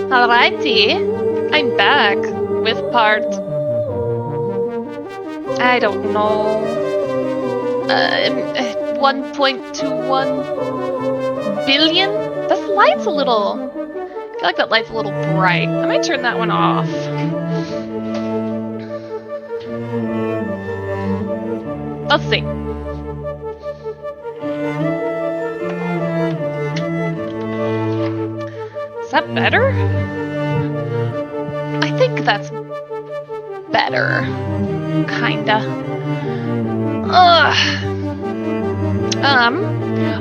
Alrighty, I'm back with part... I don't know... 1.21 billion? This light's a little... I feel like that light's a little bright. I might turn that one off. Let's see. Is that better? I think that's better. Kinda.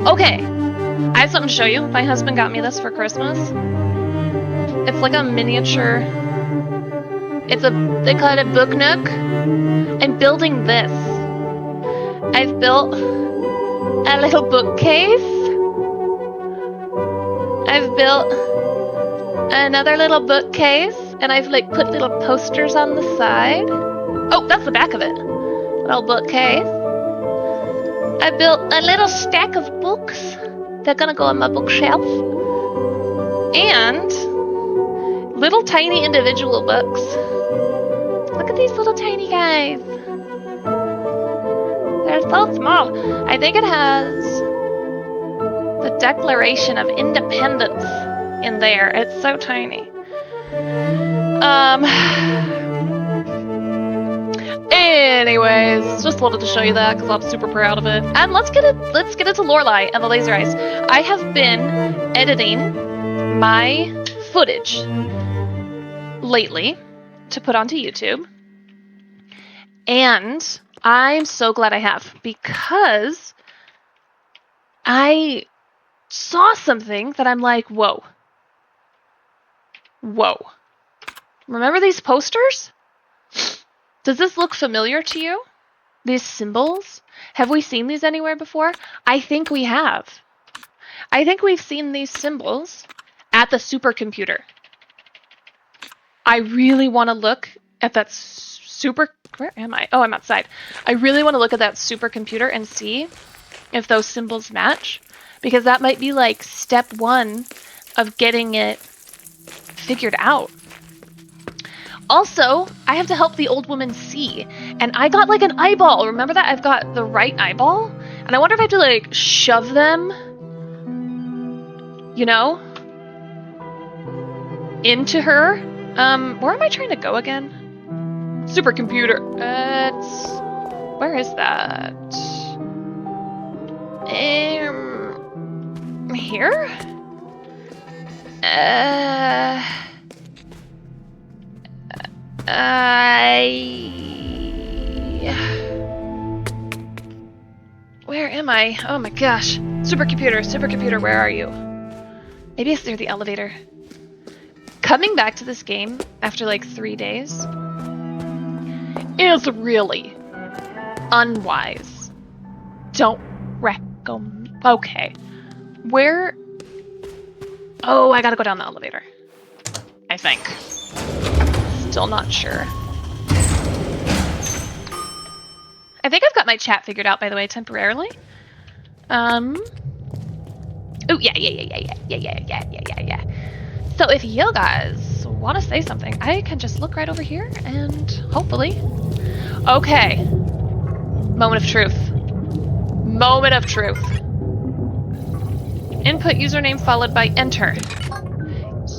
Okay. I have something to show you. My husband got me this for Christmas. It's like a miniature... they call it a book nook. I'm building this. I've built a little bookcase. I've built another little bookcase, and I've like put little posters on the side. Oh, that's the back of it. Little bookcase. I built a little stack of books. They're gonna go on my bookshelf. And little tiny individual books. Look at these little tiny guys. They're so small. I think it has the Declaration of Independence in there. It's so tiny. Anyways, just wanted to show you that because I'm super proud of it. And let's get into Lorelei and the laser eyes. I have been editing my footage lately to put onto YouTube. And I'm so glad I have, because I saw something that I'm like, whoa. Whoa. Remember these posters? Does this look familiar to you? These symbols? Have we seen these anywhere before? I think we have. I think we've seen these symbols at the supercomputer. I really want to look at that where am I? Oh, I'm outside. I really want to look at that supercomputer and see if those symbols match, because that might be like step one of getting it figured out. Also, I have to help the old woman see, and I got like an eyeball. Remember that? I've got the right eyeball, and I wonder if I have to like shove them, you know, into her. Where am I trying to go again? Supercomputer. Where is that? Here? Where am I? Oh my gosh. Supercomputer, where are you? Maybe it's near the elevator. Coming back to this game after like 3 days is really unwise. Don't recommend. Okay. Where? Oh, I gotta go down the elevator. I think. Still not sure. I think I've got my chat figured out, by the way, temporarily. Oh, yeah. So if you guys want to say something, I can just look right over here and hopefully... Okay. Moment of truth. Moment of truth. Input username followed by enter.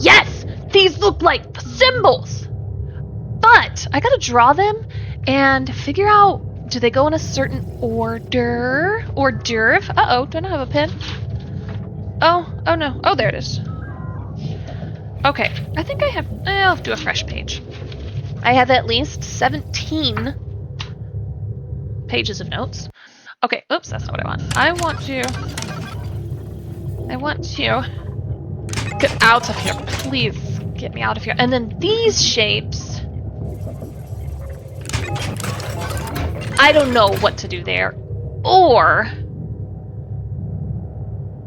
Yes! These look like symbols! But I gotta draw them and figure out, do they go in a certain order? Hors d'oeuvre? Uh-oh, do I not have a pen? Oh no. Oh, there it is. Okay, I think I have... I'll do a fresh page. I have at least 17 pages of notes. Okay, oops, that's not what I want. I want to get out of here. Please get me out of here. And then these shapes... I don't know what to do there. Or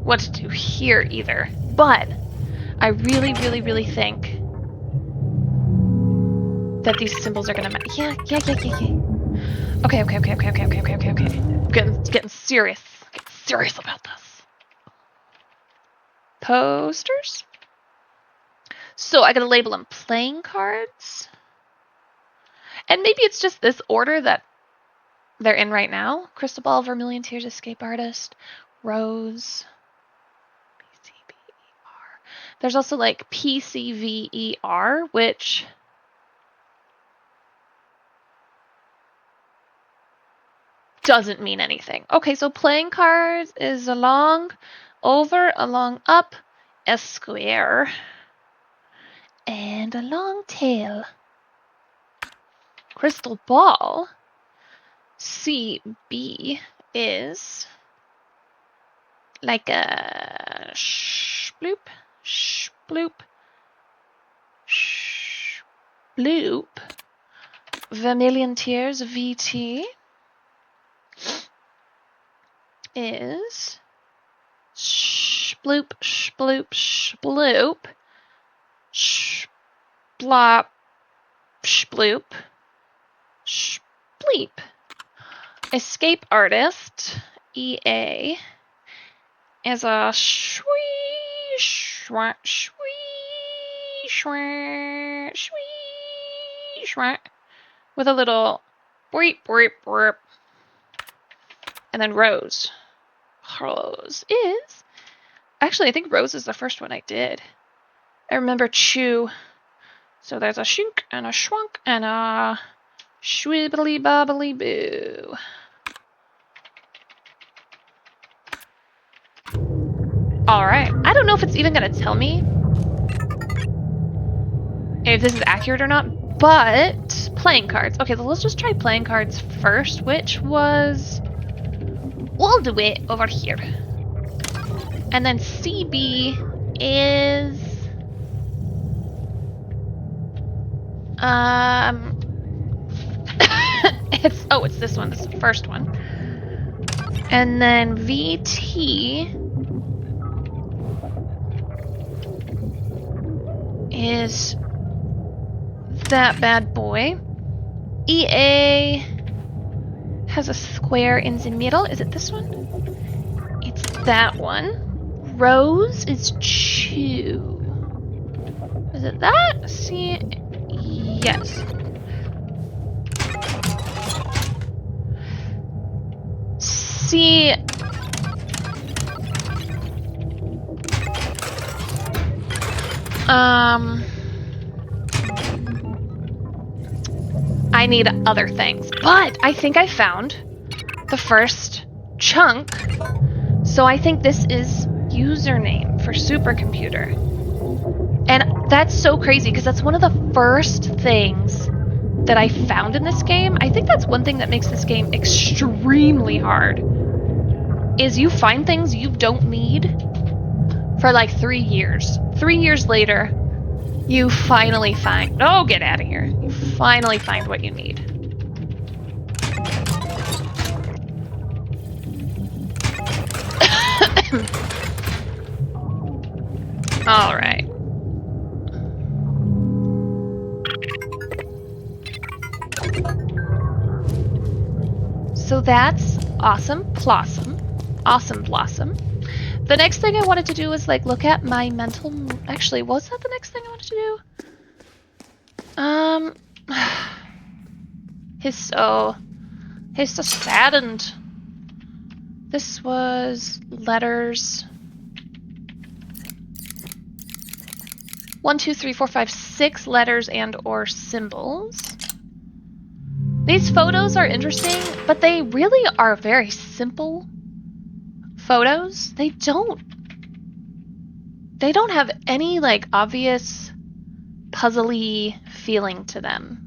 what to do here either. But I really think that these symbols are gonna match. Yeah. Okay. I'm getting serious. Getting serious about this. Posters? So I gotta label them playing cards. And maybe it's just this order that they're in right now. Crystal Ball, Vermilion Tears, Escape Artist, Rose, PCVER. There's also like PCVER, which doesn't mean anything. Okay, so playing cards is along, over, along, up, a square, and a long tail. Crystal Ball, CB, is like a shploop, shploop, shploop. Vermilion Tears, VT, is shploop, shploop, shploop, shplop, shploop, shpleep. Escape Artist, EA, is a shwee, shwat, shwee, shwat, shwee, shwat, with a little breep, breep, breep. And then Rose. Rose is... Actually, I think Rose is the first one I did. I remember Chew. So there's a shink and a schwunk and a shwibbly bobbly boo. Alright. I don't know if it's even going to tell me if this is accurate or not, but playing cards. Okay, so let's just try playing cards first, which was... We'll do it over here. And then CB is... it's this one. This is the first one. And then VT is that bad boy. EA has a square in the middle. Is it this one? It's that one. Rose is Chew. Is it that? See? Yes. See... I need other things, but I think I found the first chunk, so I think this is username for supercomputer. And that's so crazy because that's one of the first things that I found in this game. I think that's one thing that makes this game extremely hard, is you find things you don't need for like 3 years. 3 years later, you finally find... Oh, get out of here. You finally find what you need. All right. So that's Awesome Blossom. Awesome Blossom. The next thing I wanted to do was like look at my mental... Actually, was that the next thing I wanted to do? He's so saddened. This was letters. 1, 2, 3, 4, 5, 6 letters and or symbols. These photos are interesting, but they really are very simple photos. They don't have any like obvious puzzly feeling to them.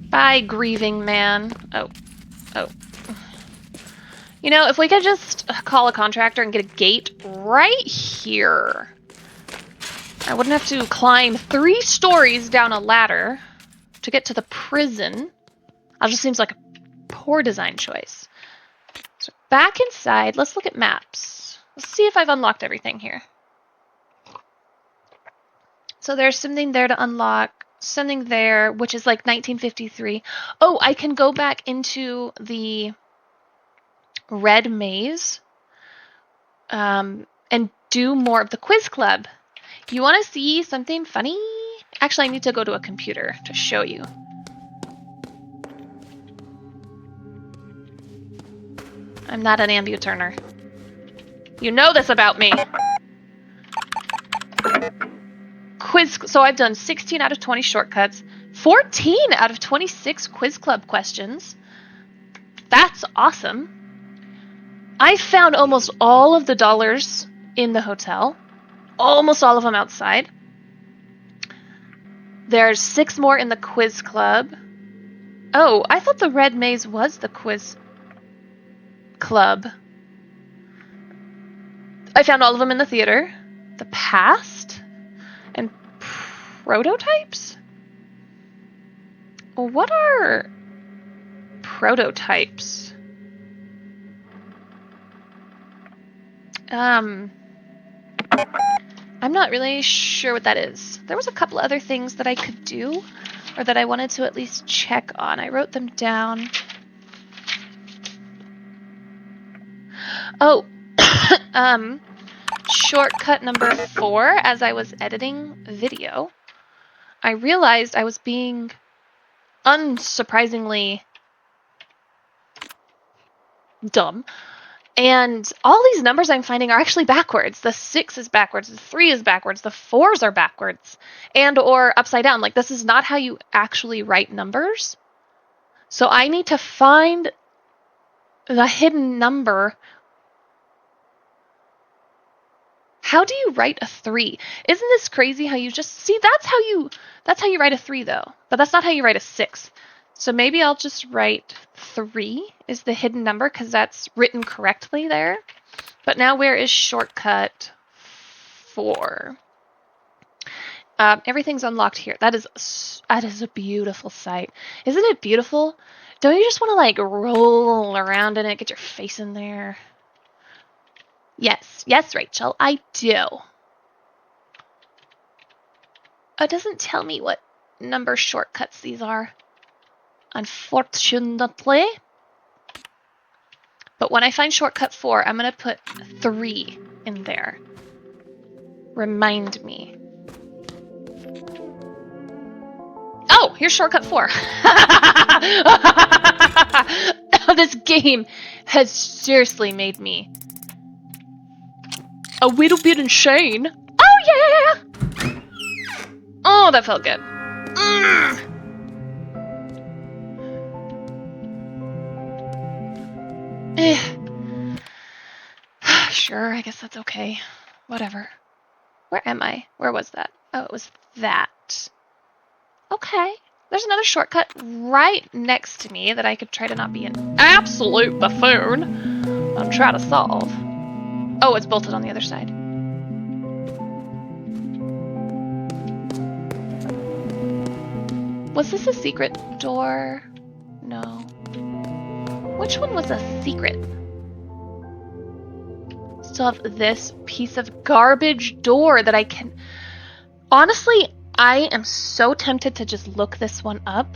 Bye, grieving man. Oh. You know, if we could just call a contractor and get a gate right here, I wouldn't have to climb 3 stories down a ladder to get to the prison. That just seems like a poor design choice. So back inside, let's look at maps. Let's see if I've unlocked everything here. So there's something there to unlock, something there, which is like 1953. Oh, I can go back into the red maze and do more of the quiz club. You want to see something funny? Actually, I need to go to a computer to show you. I'm not an ambu-turner. You know this about me. Quiz. So I've done 16 out of 20 shortcuts, 14 out of 26 quiz club questions. That's awesome. I found almost all of the dollars in the hotel. Almost all of them outside. There's 6 more in the quiz club. Oh, I thought the red maze was the quiz club. I found all of them in the theater. The past and prototypes? Well, what are prototypes? I'm not really sure what that is. There was a couple other things that I could do, or that I wanted to at least check on. I wrote them down. Oh, shortcut number 4, as I was editing video, I realized I was being unsurprisingly dumb. And all these numbers I'm finding are actually backwards. The 6 is backwards, the 3 is backwards, the 4s are backwards, and or upside down. Like, this is not how you actually write numbers. So I need to find the hidden number. How do you write a 3? Isn't this crazy how you just see? That's how you write a 3 though. But that's not how you write a 6. So maybe I'll just write 3 is the hidden number because that's written correctly there. But now where is shortcut 4? Everything's unlocked here. That is a beautiful sight. Isn't it beautiful? Don't you just want to like roll around in it, get your face in there? Yes, Rachel, I do. It doesn't tell me what number shortcuts these are, unfortunately. But when I find shortcut 4, I'm going to put 3 in there. Remind me. Oh, here's shortcut 4. This game has seriously made me a little bit insane. Oh, yeah! Oh, that felt good. Sure, I guess that's okay. Whatever. Where am I? Where was that? Oh, it was that. Okay. There's another shortcut right next to me that I could try to not be an absolute buffoon and try to solve. Oh, it's bolted on the other side. Was this a secret door? No. Which one was a secret? Still have this piece of garbage door that I can... Honestly, I am so tempted to just look this one up.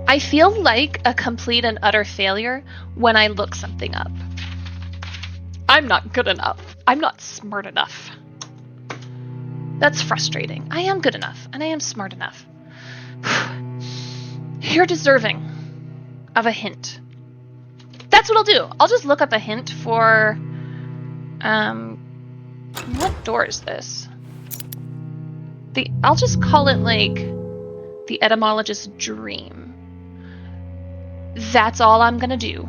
I feel like a complete and utter failure when I look something up. I'm not good enough. I'm not smart enough. That's frustrating. I am good enough, and I am smart enough. You're deserving of a hint. That's what I'll do. I'll just look up a hint for... what door is this? I'll just call it, like, the etymologist's dream. That's all I'm gonna do.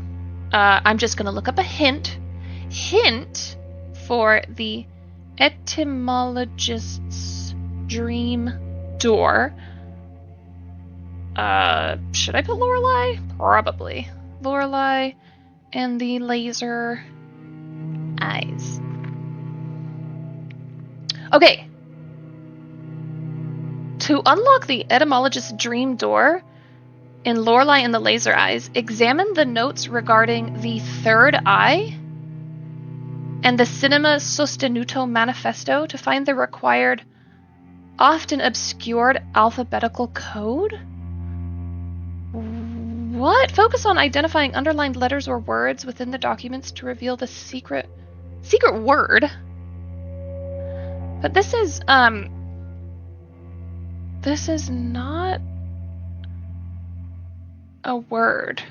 I'm just gonna look up a hint for the etymologist's dream door. Should I put Lorelei? Probably. Lorelei and the laser eyes. Okay. To unlock the etymologist's dream door in Lorelei and the laser eyes, examine the notes regarding the third eye and the Cinema Sostenuto Manifesto to find the required, often obscured alphabetical code? What? Focus on identifying underlined letters or words within the documents to reveal the secret word. But this is not a word.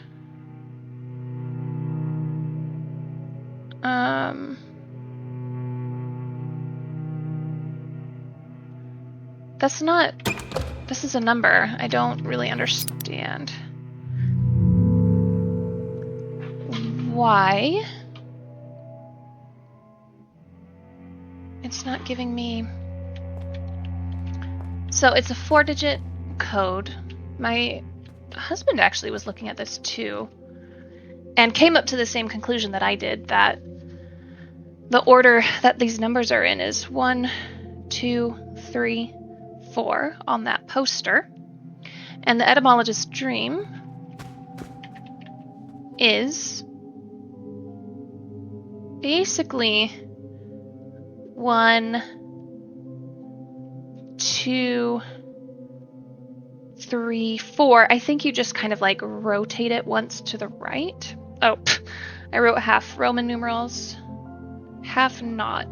That's not, this is a number. I don't really understand. Why? It's not giving me... So it's a 4-digit code. My husband actually was looking at this too and came up to the same conclusion that I did, that the order that these numbers are in is 1, 2, 3, 4 on that poster. And the etymologist's dream is basically 1, 2, 3, 4. I think you just kind of like rotate it once to the right. Oh, I wrote half Roman numerals, half not.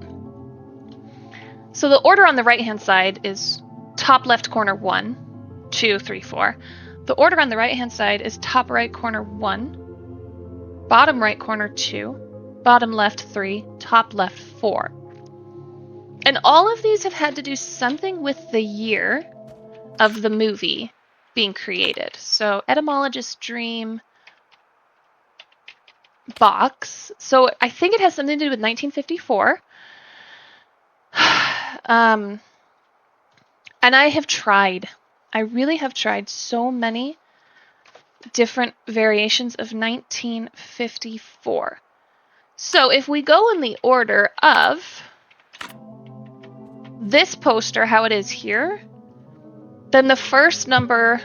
So the order on the right-hand side is top left corner 1, 2, 3, 4. The order on the right-hand side is top right corner 1, bottom right corner 2, bottom left 3, top left 4. And all of these have had to do something with the year of the movie being created. So etymologist's dream box. So I think it has something to do with 1954. And I have tried. I really have tried so many different variations of 1954. So if we go in the order of this poster, how it is here, then the first number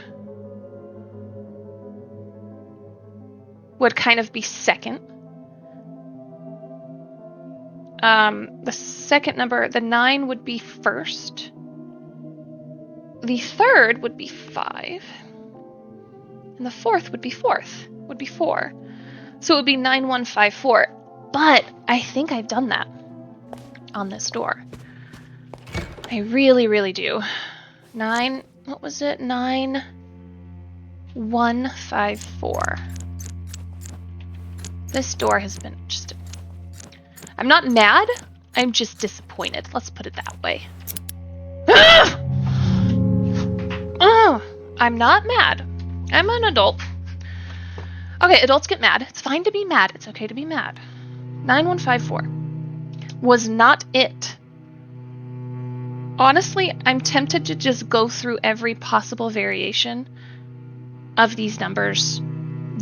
would kind of be second. The second number, the 9, would be first. The third would be 5. And the fourth would be fourth, would be 4. So it would be 9154. But I think I've done that on this door. I really, really do. 9, what was it? 9154. This door has been just... I'm not mad, I'm just disappointed. Let's put it that way. Oh, I'm not mad. I'm an adult. Okay, adults get mad. It's fine to be mad. It's okay to be mad. 9154 was not it. Honestly, I'm tempted to just go through every possible variation of these numbers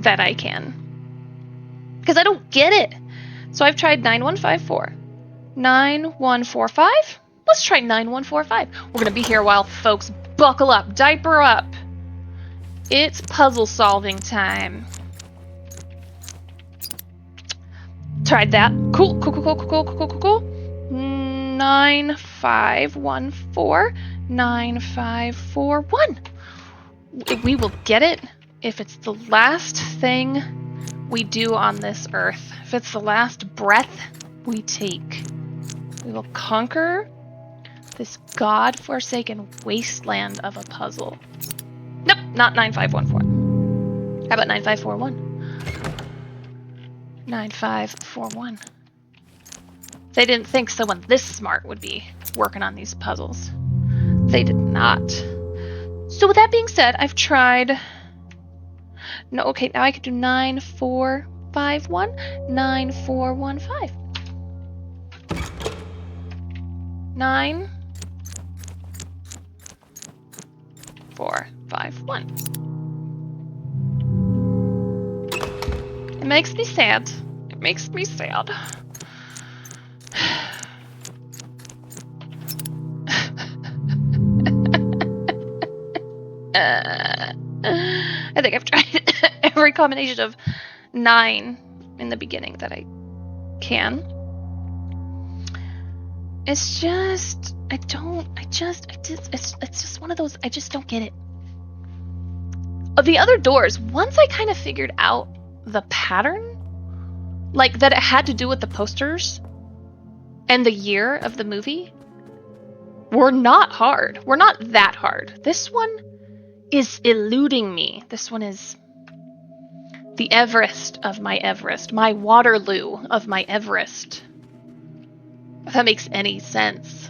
that I can, because I don't get it. So I've tried 9154, 9145. Let's try 9145. We're going to be here a while, folks. Buckle up, diaper up. It's puzzle solving time. Tried that. Cool. 9514, 9541. We will get it if it's the last thing we do on this earth. If it's the last breath we take. We will conquer this god-forsaken wasteland of a puzzle. Nope, not 9514. How about 9541? 9541. They didn't think someone this smart would be working on these puzzles. They did not. So with that being said, I've tried... No, okay, now I could do 9451, 9415. 9, 4, 5, 1. It makes me sad. It makes me sad. I think I've tried every combination of 9 in the beginning that I can. It's just, it's just one of those, I just don't get it. Of the other doors, once I kind of figured out the pattern, like that it had to do with the posters and the year of the movie, We're not hard. We're not that hard. This one is eluding me. This one is the Everest of my Everest. My Waterloo of my Everest. If that makes any sense.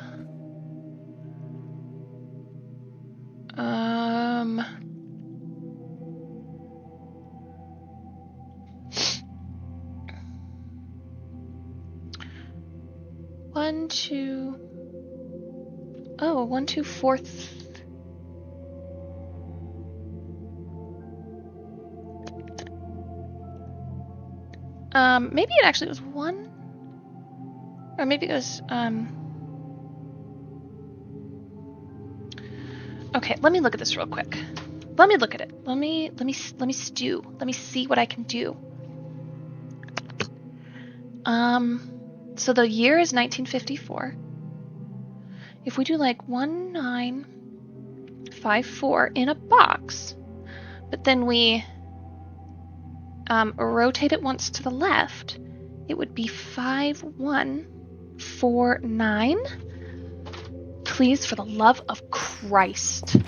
1, 2. Oh, 1, 2, 4th. Maybe it actually was 1. Or maybe it was, okay, let me look at this real quick. Let me look at it. Let me stew. Let me see what I can do. So the year is 1954. If we do like 1954 in a box, but then we rotate it once to the left, it would be 5149. Please, for the love of Christ.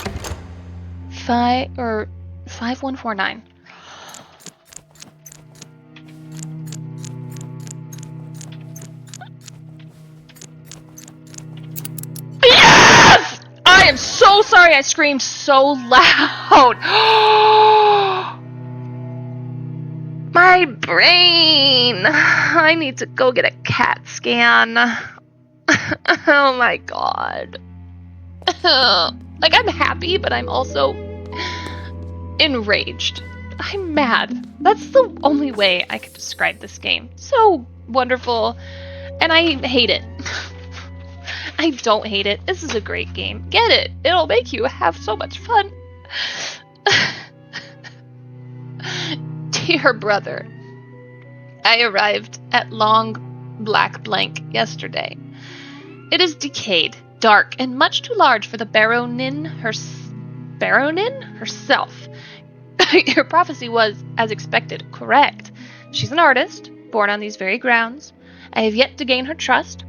5149. Yes! I am so sorry I screamed so loud. My brain. I need to go get a CAT scan. Oh my god. Like, I'm happy, but I'm also enraged. I'm mad. That's the only way I could describe this game. So wonderful. And I hate it. I don't hate it. This is a great game. Get it. It'll make you have so much fun. Dear brother, I arrived at Long Black Blank yesterday. It is decayed, dark, and much too large for the Baronin herself. Your prophecy was, as expected, correct. She's an artist, born on these very grounds. I have yet to gain her trust,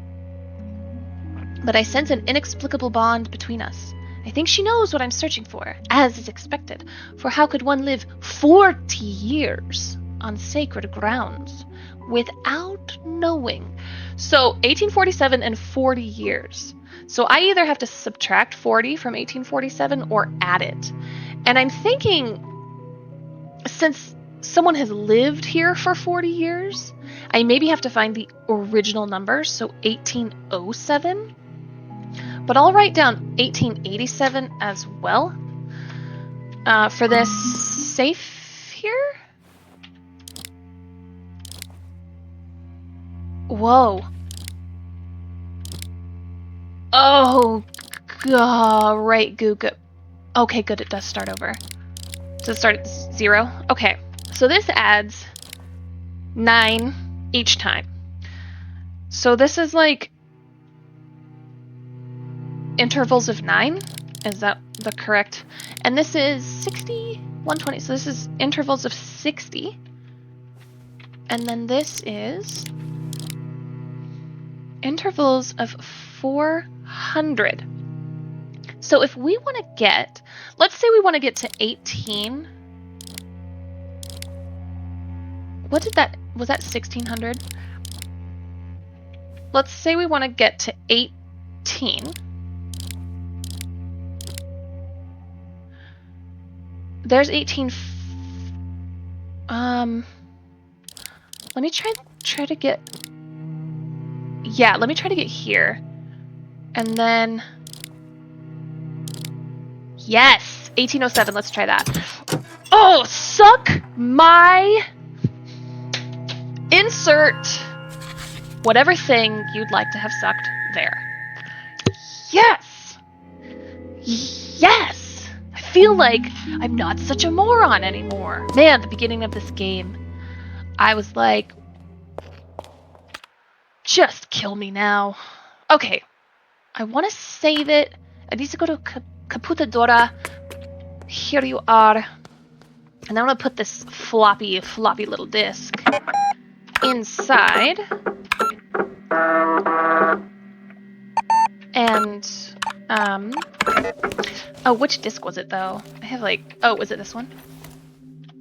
but I sense an inexplicable bond between us. I think she knows what I'm searching for, as is expected, for how could one live 40 years on sacred grounds without knowing? So 1847 and 40 years. So I either have to subtract 40 from 1847 or add it. And I'm thinking, since someone has lived here for 40 years, I maybe have to find the original numbers, so 1807. But I'll write down 1887 as well for this safe here. Whoa. Oh, right, good. Okay, good, it does start over. Does it start at 0? Okay, so this adds 9 each time. So this is like intervals of 9. Is that the correct? And this is 60, 120. So this is intervals of 60. And then this is intervals of 400. So if we want to get, let's say we want to get to 18. What did that, was that 1600? Let's say we want to get to 18. There's 18. Let me try to get. Yeah, let me try to get here, and then. Yes, 1807. Let's try that. Oh, suck my. Insert whatever thing you'd like to have sucked there. Yes. Yes. I feel like I'm not such a moron anymore. Man, the beginning of this game, I was like, just kill me now. Okay, I want to save it. I need to go to Computadora. Here you are. And I'm going to put this floppy little disk inside. And Oh, which disc was it, though? I have, like... Oh, was it this one?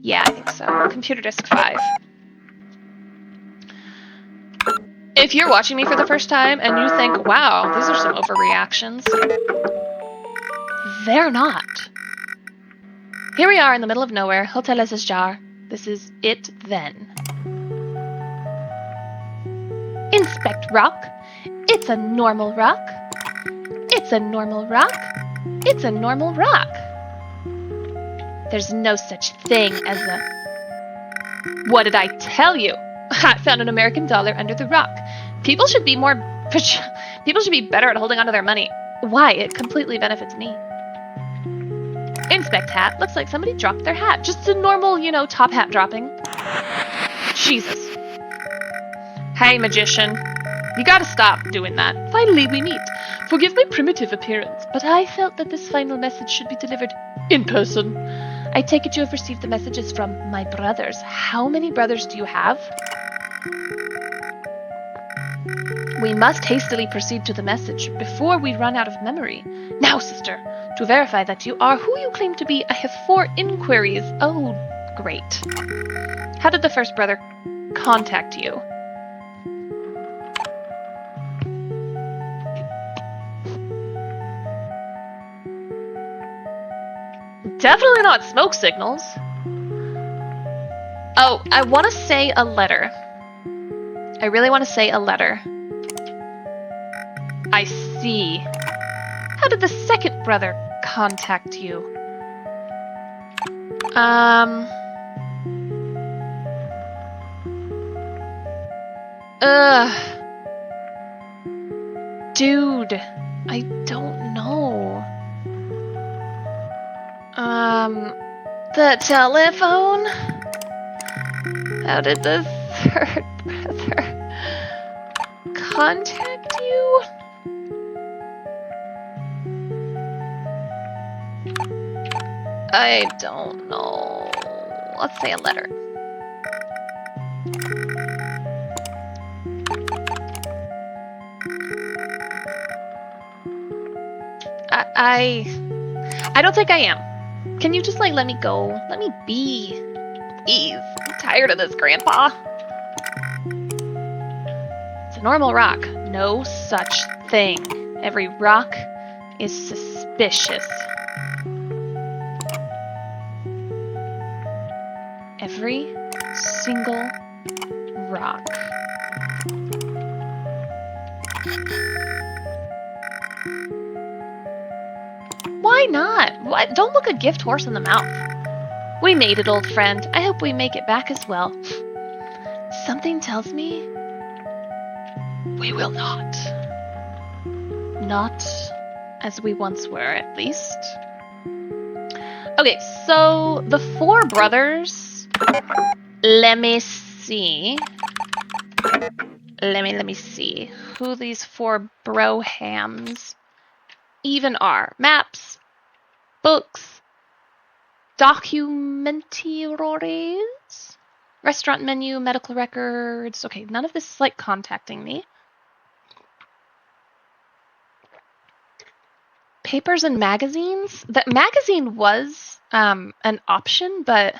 Yeah, I think so. Computer disc 5. If you're watching me for the first time and you think, wow, these are some overreactions, they're not. Here we are in the middle of nowhere. Hotel Les Jar. This is it then. Inspect rock. It's a normal rock. It's a normal rock. It's a normal rock. There's no such thing as a... What did I tell you? I found an American dollar under the rock. People should be better at holding onto their money. Why? It completely benefits me. Inspect hat. Looks like somebody dropped their hat. Just a normal, top hat dropping. Jesus. Hey, magician. You gotta stop doing that. Finally, we meet. Forgive my primitive appearance, but I felt that this final message should be delivered in person. I take it you have received the messages from my brothers. How many brothers do you have? We must hastily proceed to the message before we run out of memory. Now, sister, to verify that you are who you claim to be, I have 4 inquiries. Oh, great. How did the first brother contact you? Definitely not smoke signals. Oh, I want to say a letter. I really want to say a letter. I see. How did the second brother contact you? Dude, I don't know. The telephone? How did the third brother contact you? I don't know. Let's say a letter. I don't think I am. Can you just, let me go? Let me be. Please. I'm tired of this, Grandpa. It's a normal rock. No such thing. Every rock is suspicious. Every single rock. Why not? What? Don't look a gift horse in the mouth. We made it, old friend. I hope we make it back as well. Something tells me we will not. Not as we once were, at least. Okay, so the 4 brothers. Let me see. Let me see who these 4 brohams even are. Maps, books, documentaries, restaurant menu, medical records. Okay, none of this is contacting me. Papers and magazines. That magazine was an option, but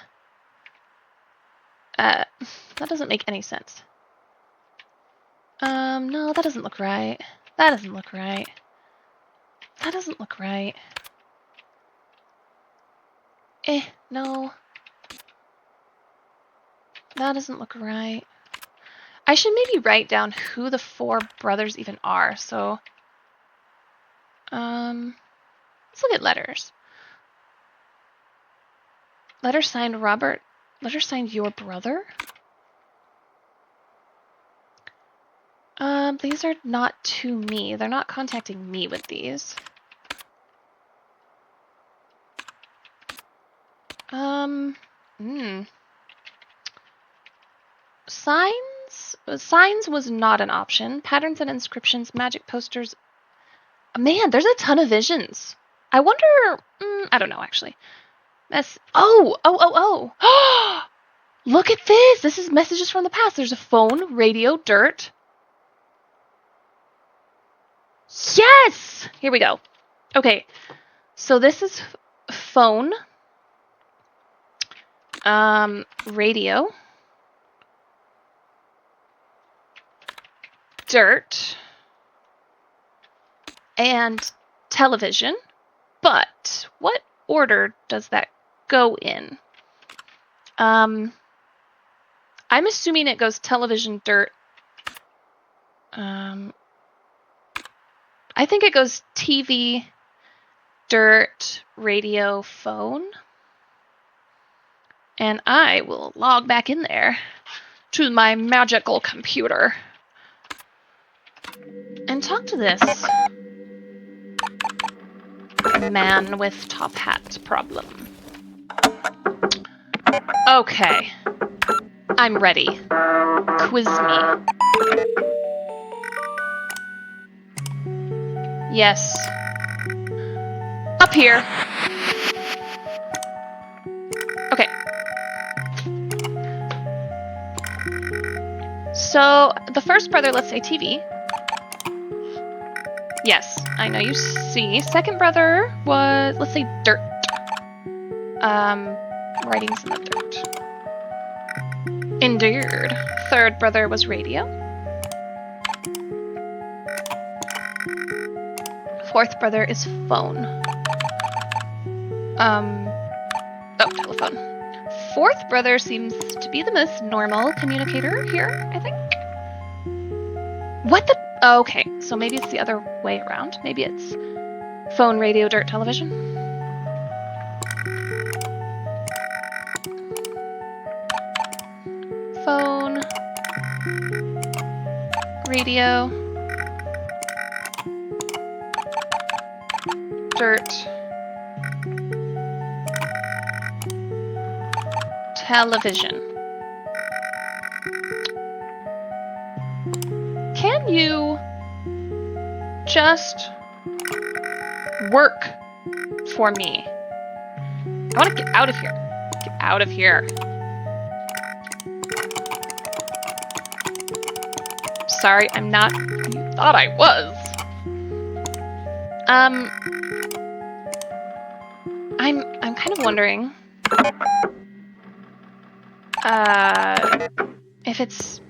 that doesn't make any sense. No, that doesn't look right. That doesn't look right. That doesn't look right. No. That doesn't look right. I should maybe write down who the 4 brothers even are, so... let's look at letters. Letter signed Robert. Letter signed your brother? These are not to me. They're not contacting me with these. Signs? Signs was not an option. Patterns and inscriptions, magic posters. Man, there's a ton of visions. I wonder... I don't know, actually. Oh! Look at this! This is messages from the past. There's a phone, radio, dirt. Yes! Here we go. Okay, so this is phone, radio, dirt, and television. But what order does that go in? I'm assuming it goes television, dirt. I think it goes TV, dirt, radio, phone. And I will log back in there to my magical computer and talk to this man with top hat problem. Okay, I'm ready. Quiz me. Yes. Up here. Okay. So, the first brother, let's say TV. Yes, I know you see. Second brother was, let's say, dirt. Writings in the dirt. Indeed. Third brother was radio. Fourth brother is phone. Telephone. Fourth brother seems to be the most normal communicator here, I think. What the? Oh, okay, so maybe it's the other way around. Maybe it's phone, radio, dirt, television. Phone, radio, dirt, television. Can you just work for me? I want to get out of here. Get out of here. Sorry, I'm not who you thought I was. I'm kind of wondering if it's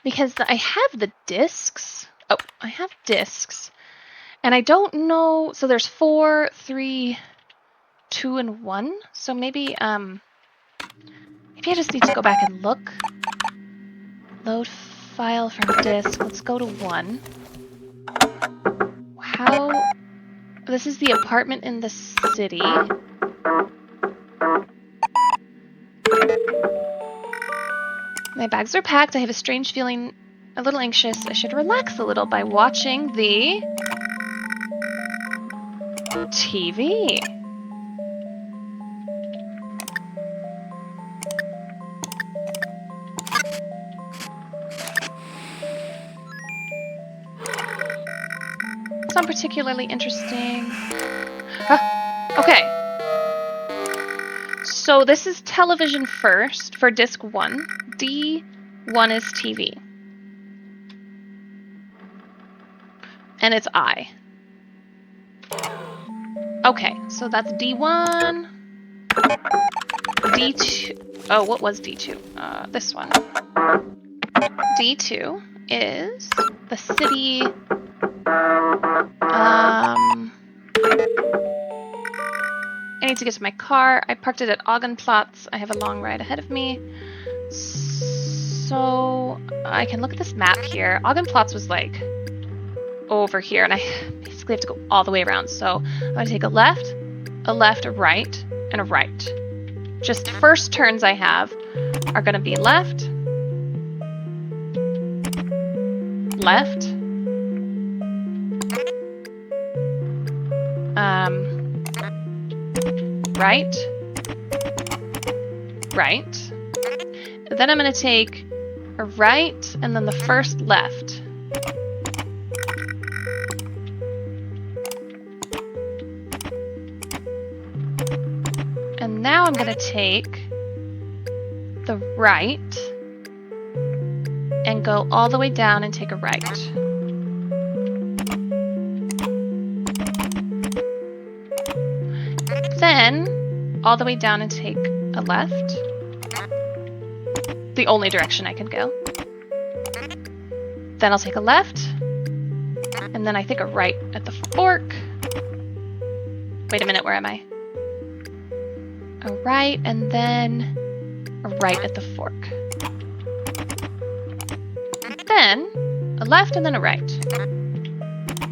because I have the discs. Oh, I have discs. And I don't know, so there's 4, 3, 2, and 1. So maybe I just need to go back and look. Load file from disk. Let's go to 1. How? This is the apartment in the city. My bags are packed. I have a strange feeling, a little anxious. I should relax a little by watching the TV. It's not particularly interesting. Okay. So this is television first for disc 1. D1 is TV. And it's I. Okay, so that's D1. D2. Oh, what was D2? This one. D2 is the city. I need to get to my car. I parked it at Augenplatz. I have a long ride ahead of me. So I can look at this map here. Augenplatz was like over here, and I basically have to go all the way around. So I'm going to take a left, a right, and a right. Just the first turns I have are going to be left, left, right, right. Then I'm going to take a right and then the first left. And now I'm going to take the right and go all the way down and take a right. Then, all the way down and take a left. The only direction I can go. Then I'll take a left. And then I think a right at the fork. Wait a minute, where am I? A right, and then a right at the fork. Then a left, and then a right.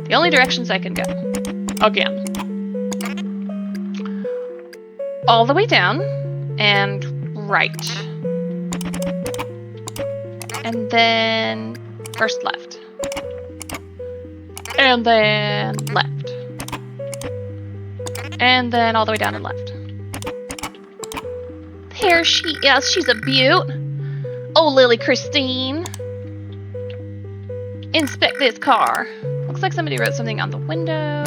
The only directions I can go. Again. All the way down, and right. And then first left. And then left. And then all the way down and left. There she is. She's a beaut. Oh, Lily Christine. Inspect this car. Looks like somebody wrote something on the window.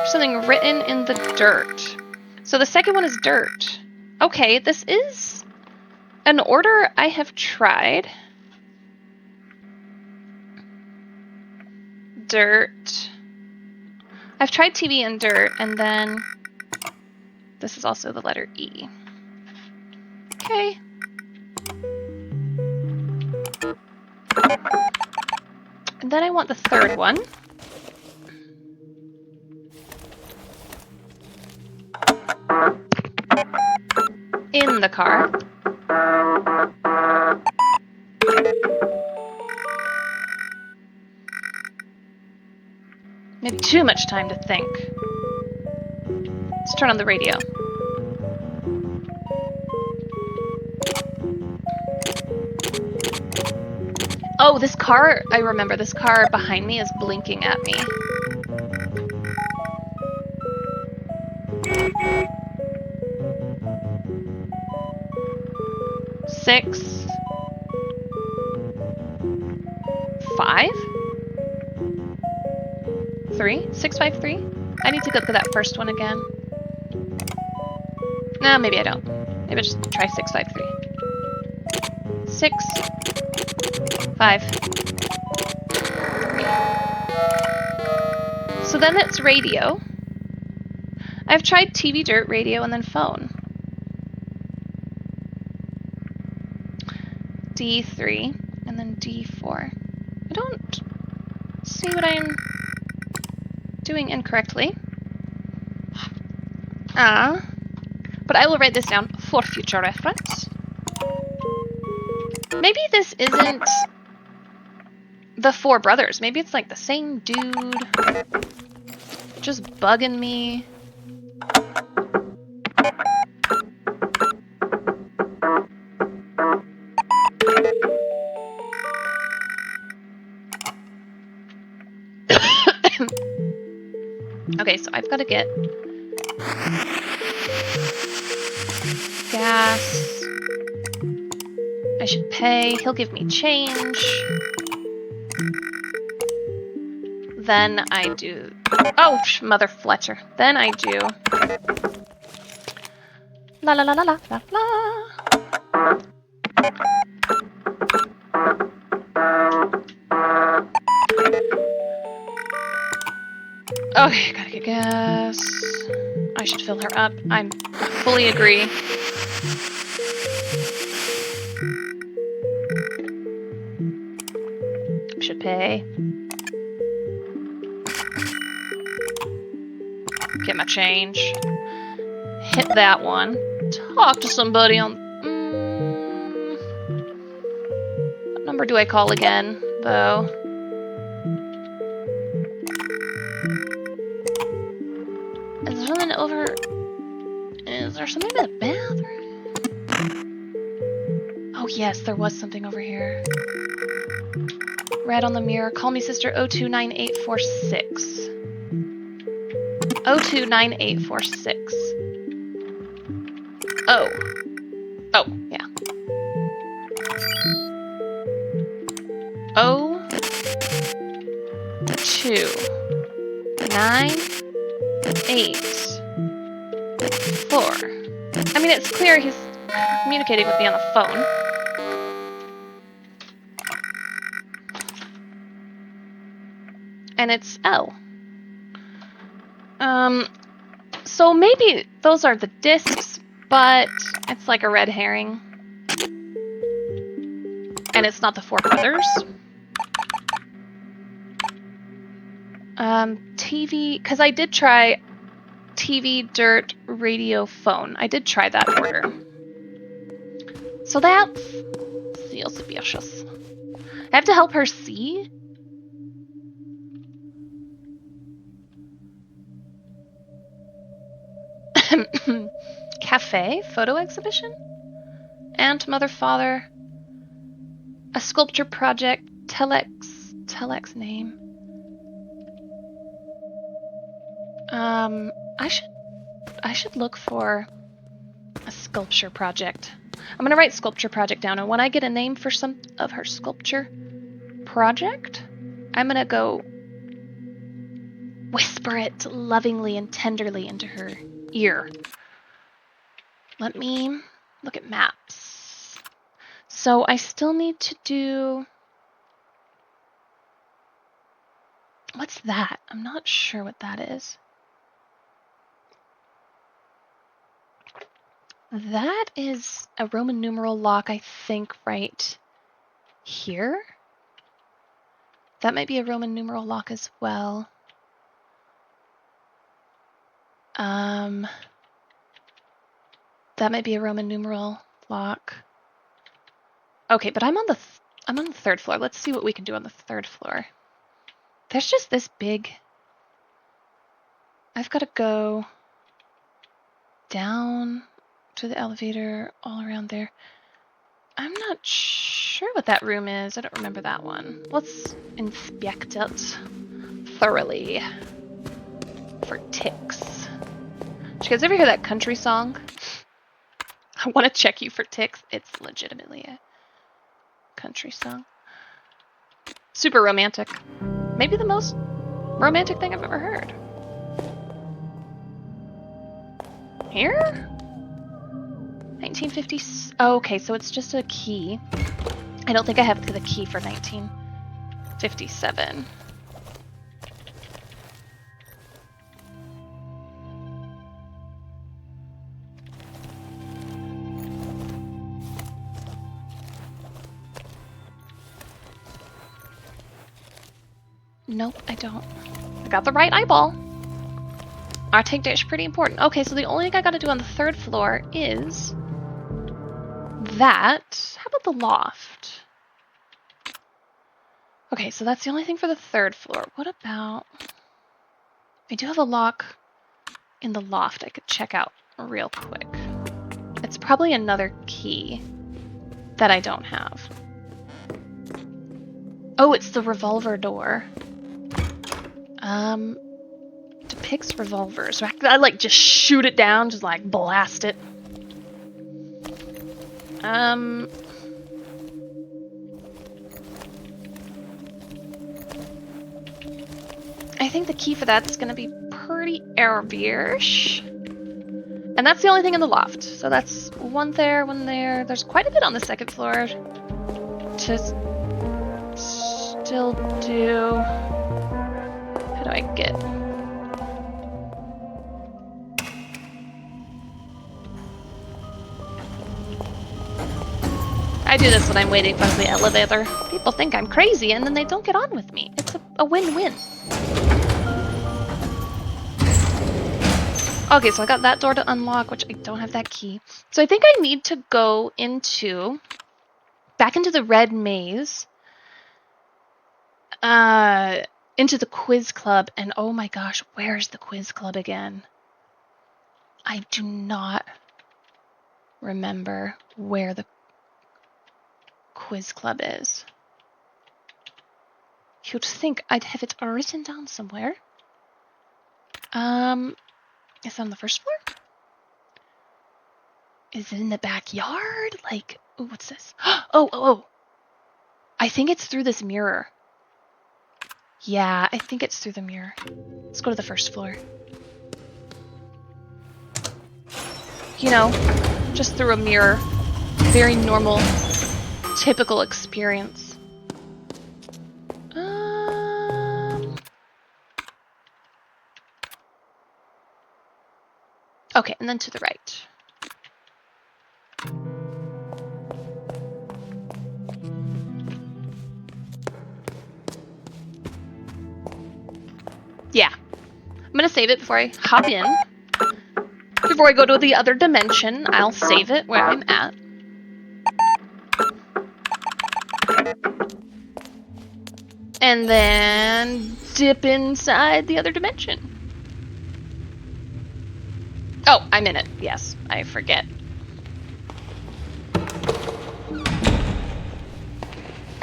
Something written in the dirt. So the second one is dirt. Okay, this is an order I have tried. Dirt. I've tried TV and dirt, and then this is also the letter E. Okay. And then I want the third one. In the car. Maybe too much time to think. Let's turn on the radio. Oh, this car, I remember, this car behind me is blinking at me. Six. 5? 3? 653? I need to go to that first one again. No, maybe I don't. Maybe I'll just try 653. 6, 5. So then it's radio. I've tried TV, dirt, radio, and then phone. D3, and then D4. I don't see what I'm doing incorrectly. But I will write this down for future reference. Maybe this isn't the 4 brothers. Maybe it's like the same dude just bugging me. Okay, so I've got to get gas. I should pay. He'll give me change. Then I do... Oh, mother Fletcher. Then I do... La la la la la la la. Okay, gotta get gas. I should fill her up. I fully agree. Should pay. Get my change. Hit that one. Talk to somebody on... What number do I call again, though? Is there something over... Is there something in the bathroom? Oh yes, there was something over here. Red on the mirror. Call me sister 029846. 029846. Oh. Oh, yeah. 0298. I mean, it's clear he's communicating with me on the phone. And it's L. So maybe those are the discs, but it's like a red herring. And it's not the Four Brothers. TV, because I did try TV, dirt, radio, phone. I did try that order. So that's suspicious. I have to help her see? Cafe? Photo exhibition? Aunt, mother, father. A sculpture project. Telex name. I should look for a sculpture project. I'm gonna write sculpture project down, and when I get a name for some of her sculpture project, I'm gonna go whisper it lovingly and tenderly into her ear. Let me look at maps. So I still need to do... What's that? I'm not sure what that is. That is a Roman numeral lock, I think, right here. That might be a Roman numeral lock as well. That might be a Roman numeral lock. Okay, but I'm on the third floor. Let's see what we can do on the third floor. There's just this big... I've got to go down to the elevator, all around there. I'm not sure what that room is. I don't remember that one. Let's inspect it thoroughly for ticks. Did you guys ever hear that country song? I want to check you for ticks. It's legitimately a country song. Super romantic. Maybe the most romantic thing I've ever heard. Here? 1950. Oh, okay, so it's just a key. I don't think I have the key for 1957. Nope, I don't. I got the right eyeball. Our take dash is pretty important. Okay, so the only thing I gotta do on the third floor is that. How about the loft? Okay, so that's the only thing for the third floor. What about... I do have a lock in the loft I could check out real quick. It's probably another key that I don't have. Oh, it's the revolver door. Depicts revolvers. So I like just shoot it down, just like blast it. I think the key for that's gonna be pretty obvious. And that's the only thing in the loft. So that's one there, one there. There's quite a bit on the second floor to still do. How do I get? I do this when I'm waiting for the elevator. People think I'm crazy and then they don't get on with me. It's a win-win. Okay, so I got that door to unlock, which I don't have that key. So I think I need to go back into the red maze, into the quiz club, and oh my gosh, where's the quiz club again? I do not remember where the quiz club is. You'd think I'd have it written down somewhere. Is it on the first floor? Is it in the backyard? Like, ooh, what's this? Oh. I think it's through this mirror. Yeah, I think it's through the mirror. Let's go to the first floor. You know, just through a mirror. Very normal, typical experience. Okay, and then to the right. Yeah. I'm gonna save it before I hop in. Before I go to the other dimension, I'll save it where I'm at. And then dip inside the other dimension. Oh, I'm in it. Yes, I forget.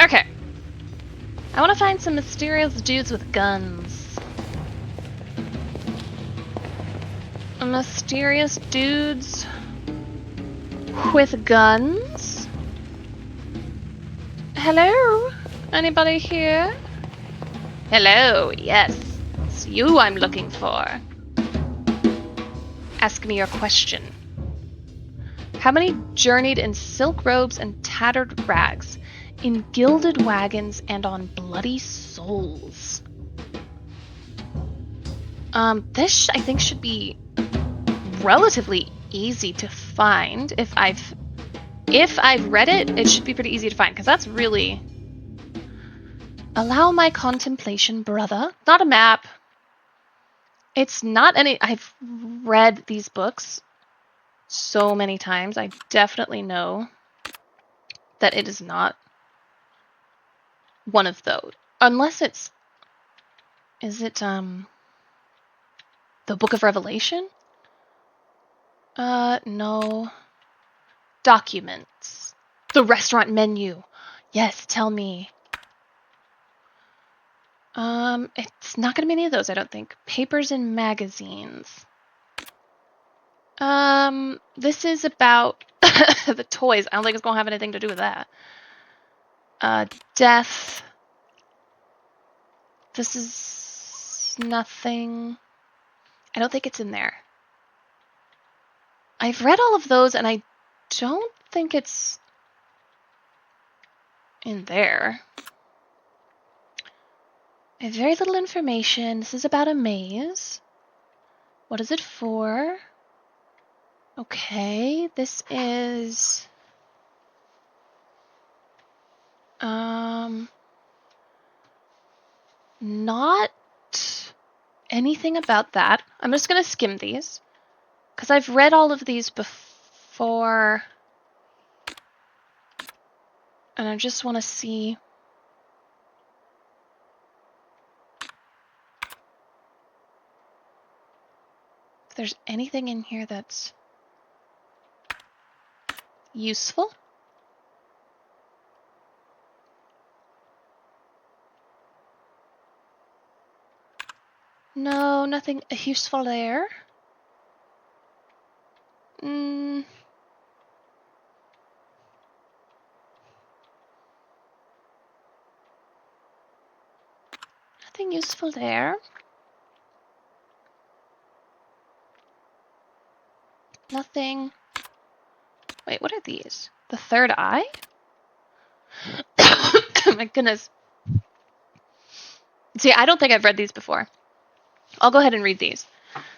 Okay. I want to find some mysterious dudes with guns. Mysterious dudes with guns? Hello? Anybody here? Hello, yes. It's you I'm looking for. Ask me your question. How many journeyed in silk robes and tattered rags, in gilded wagons and on bloody souls? This I think should be relatively easy to find. If I've read it, it should be pretty easy to find, because that's really... Allow my contemplation, brother. Not a map. It's not any... I've read these books so many times. I definitely know that it is not one of those. Unless it's... Is it, the Book of Revelation? No. Documents. The restaurant menu. Yes, tell me. It's not gonna be any of those, I don't think. Papers and magazines. This is about the toys. I don't think it's gonna have anything to do with that. Death. This is nothing. I don't think it's in there. I've read all of those and I don't think it's in there. I have very little information. This is about a maze. What is it for? Okay, this is... Not anything about that. I'm just gonna skim these, because I've read all of these before, and I just want to see... if there's anything in here that's useful. No, nothing useful there. Nothing useful there. Nothing. Wait, what are these? The third eye? My goodness. See, I don't think I've read these before. I'll go ahead and read these.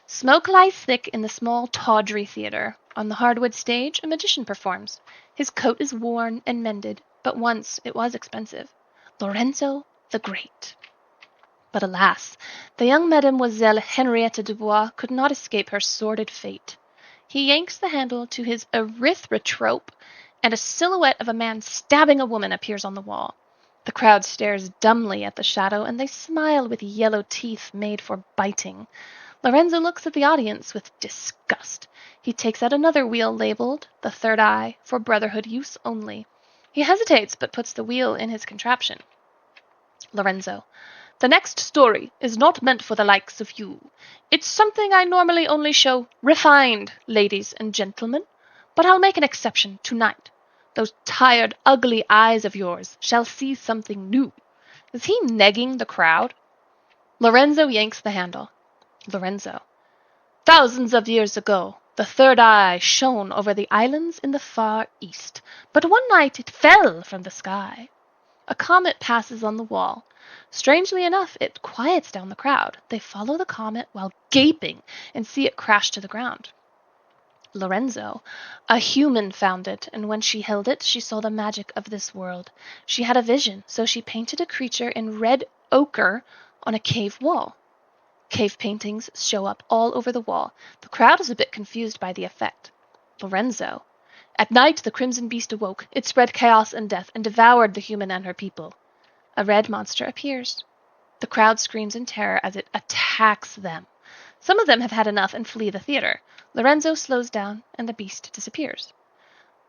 Smoke lies thick in the small, tawdry theater. On the hardwood stage, a magician performs. His coat is worn and mended, but once it was expensive. Lorenzo the Great. But alas, the young Mademoiselle Henriette Dubois could not escape her sordid fate. He yanks the handle to his erythrotrope, and a silhouette of a man stabbing a woman appears on the wall. The crowd stares dumbly at the shadow, and they smile with yellow teeth made for biting. Lorenzo looks at the audience with disgust. He takes out another wheel labeled, the third eye, for brotherhood use only. He hesitates, but puts the wheel in his contraption. Lorenzo. The next story is not meant for the likes of you. It's something I normally only show refined ladies and gentlemen, but I'll make an exception tonight. Those tired, ugly eyes of yours shall see something new. Is he negging the crowd? Lorenzo yanks the handle. Lorenzo. Thousands of years ago, the third eye shone over the islands in the far east, but one night it fell from the sky. A comet passes on the wall. Strangely enough, it quiets down the crowd. They follow the comet while gaping and see it crash to the ground. Lorenzo. A human found it, and when she held it, she saw the magic of this world. She had a vision, so she painted a creature in red ochre on a cave wall. Cave paintings show up all over the wall. The crowd is a bit confused by the effect. Lorenzo. At night, the crimson beast awoke. It spread chaos and death and devoured the human and her people. A red monster appears. The crowd screams in terror as it attacks them. Some of them have had enough and flee the theater. Lorenzo slows down, and the beast disappears.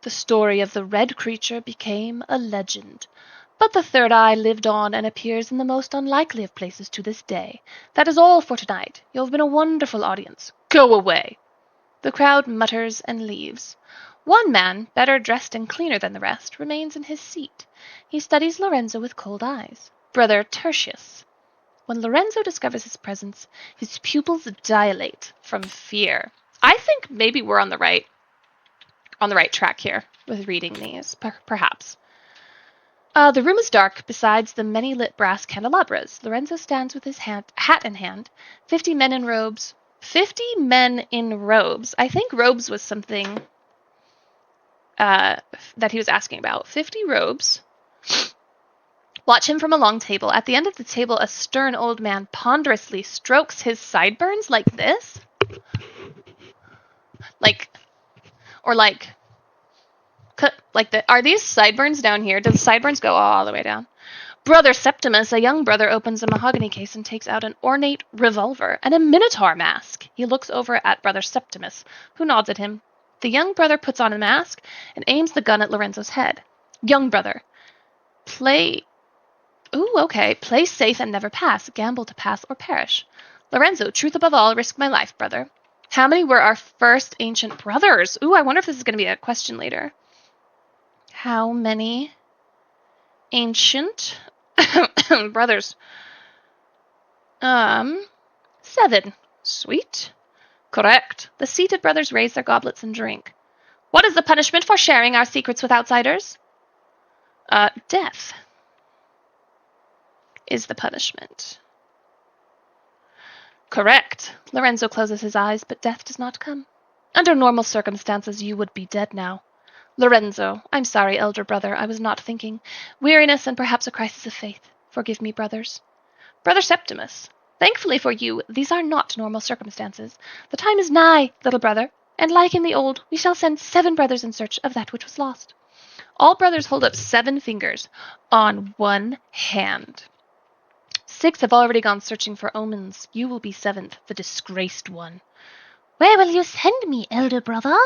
The story of the red creature became a legend. But the third eye lived on and appears in the most unlikely of places to this day. That is all for tonight. You have been a wonderful audience. Go away! The crowd mutters and leaves. One man, better dressed and cleaner than the rest, remains in his seat. He studies Lorenzo with cold eyes. Brother Tertius. When Lorenzo discovers his presence, his pupils dilate from fear. I think maybe we're on the right track here with reading these, perhaps. The room is dark. Besides the many lit brass candelabras, Lorenzo stands with his hat in hand. 50 men in robes. 50 men in robes. I think robes was something that he was asking about. 50 robes. Watch him from a long table. At the end of the table, a stern old man ponderously strokes his sideburns like this. Are these sideburns down here? Do the sideburns go all the way down? Brother Septimus, a young brother, opens a mahogany case and takes out an ornate revolver and a minotaur mask. He looks over at Brother Septimus, who nods at him. The young brother puts on a mask and aims the gun at Lorenzo's head. Young brother, play safe and never pass. Gamble to pass or perish. Lorenzo, truth above all, risk my life, brother. How many were our first ancient brothers? I wonder if this is going to be a question later. How many ancient brothers? 7. Sweet. Correct. The seated brothers raise their goblets and drink. What is the punishment for sharing our secrets with outsiders? Death is the punishment. Correct. Lorenzo closes his eyes, but death does not come. Under normal circumstances, you would be dead now. Lorenzo, I'm sorry, elder brother, I was not thinking. Weariness and perhaps a crisis of faith. Forgive me, brothers. Brother Septimus, thankfully for you, these are not normal circumstances. The time is nigh, little brother, and like in the old, we shall send 7 brothers in search of that which was lost. All brothers hold up 7 fingers on one hand. 6 have already gone searching for omens. You will be 7th, the disgraced one. Where will you send me, elder brother?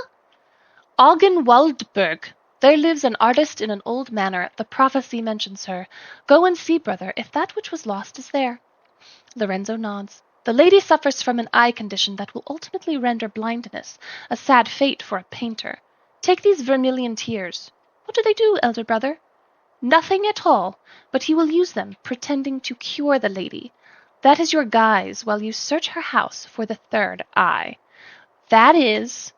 Augenwaldberg. There lives an artist in an old manor. The prophecy mentions her. Go and see, brother, if that which was lost is there. Lorenzo nods. The lady suffers from an eye condition that will ultimately render blindness, a sad fate for a painter. Take these vermilion tears. What do they do, elder brother? Nothing at all, but he will use them, pretending to cure the lady. That is your guise while you search her house for the third eye. That is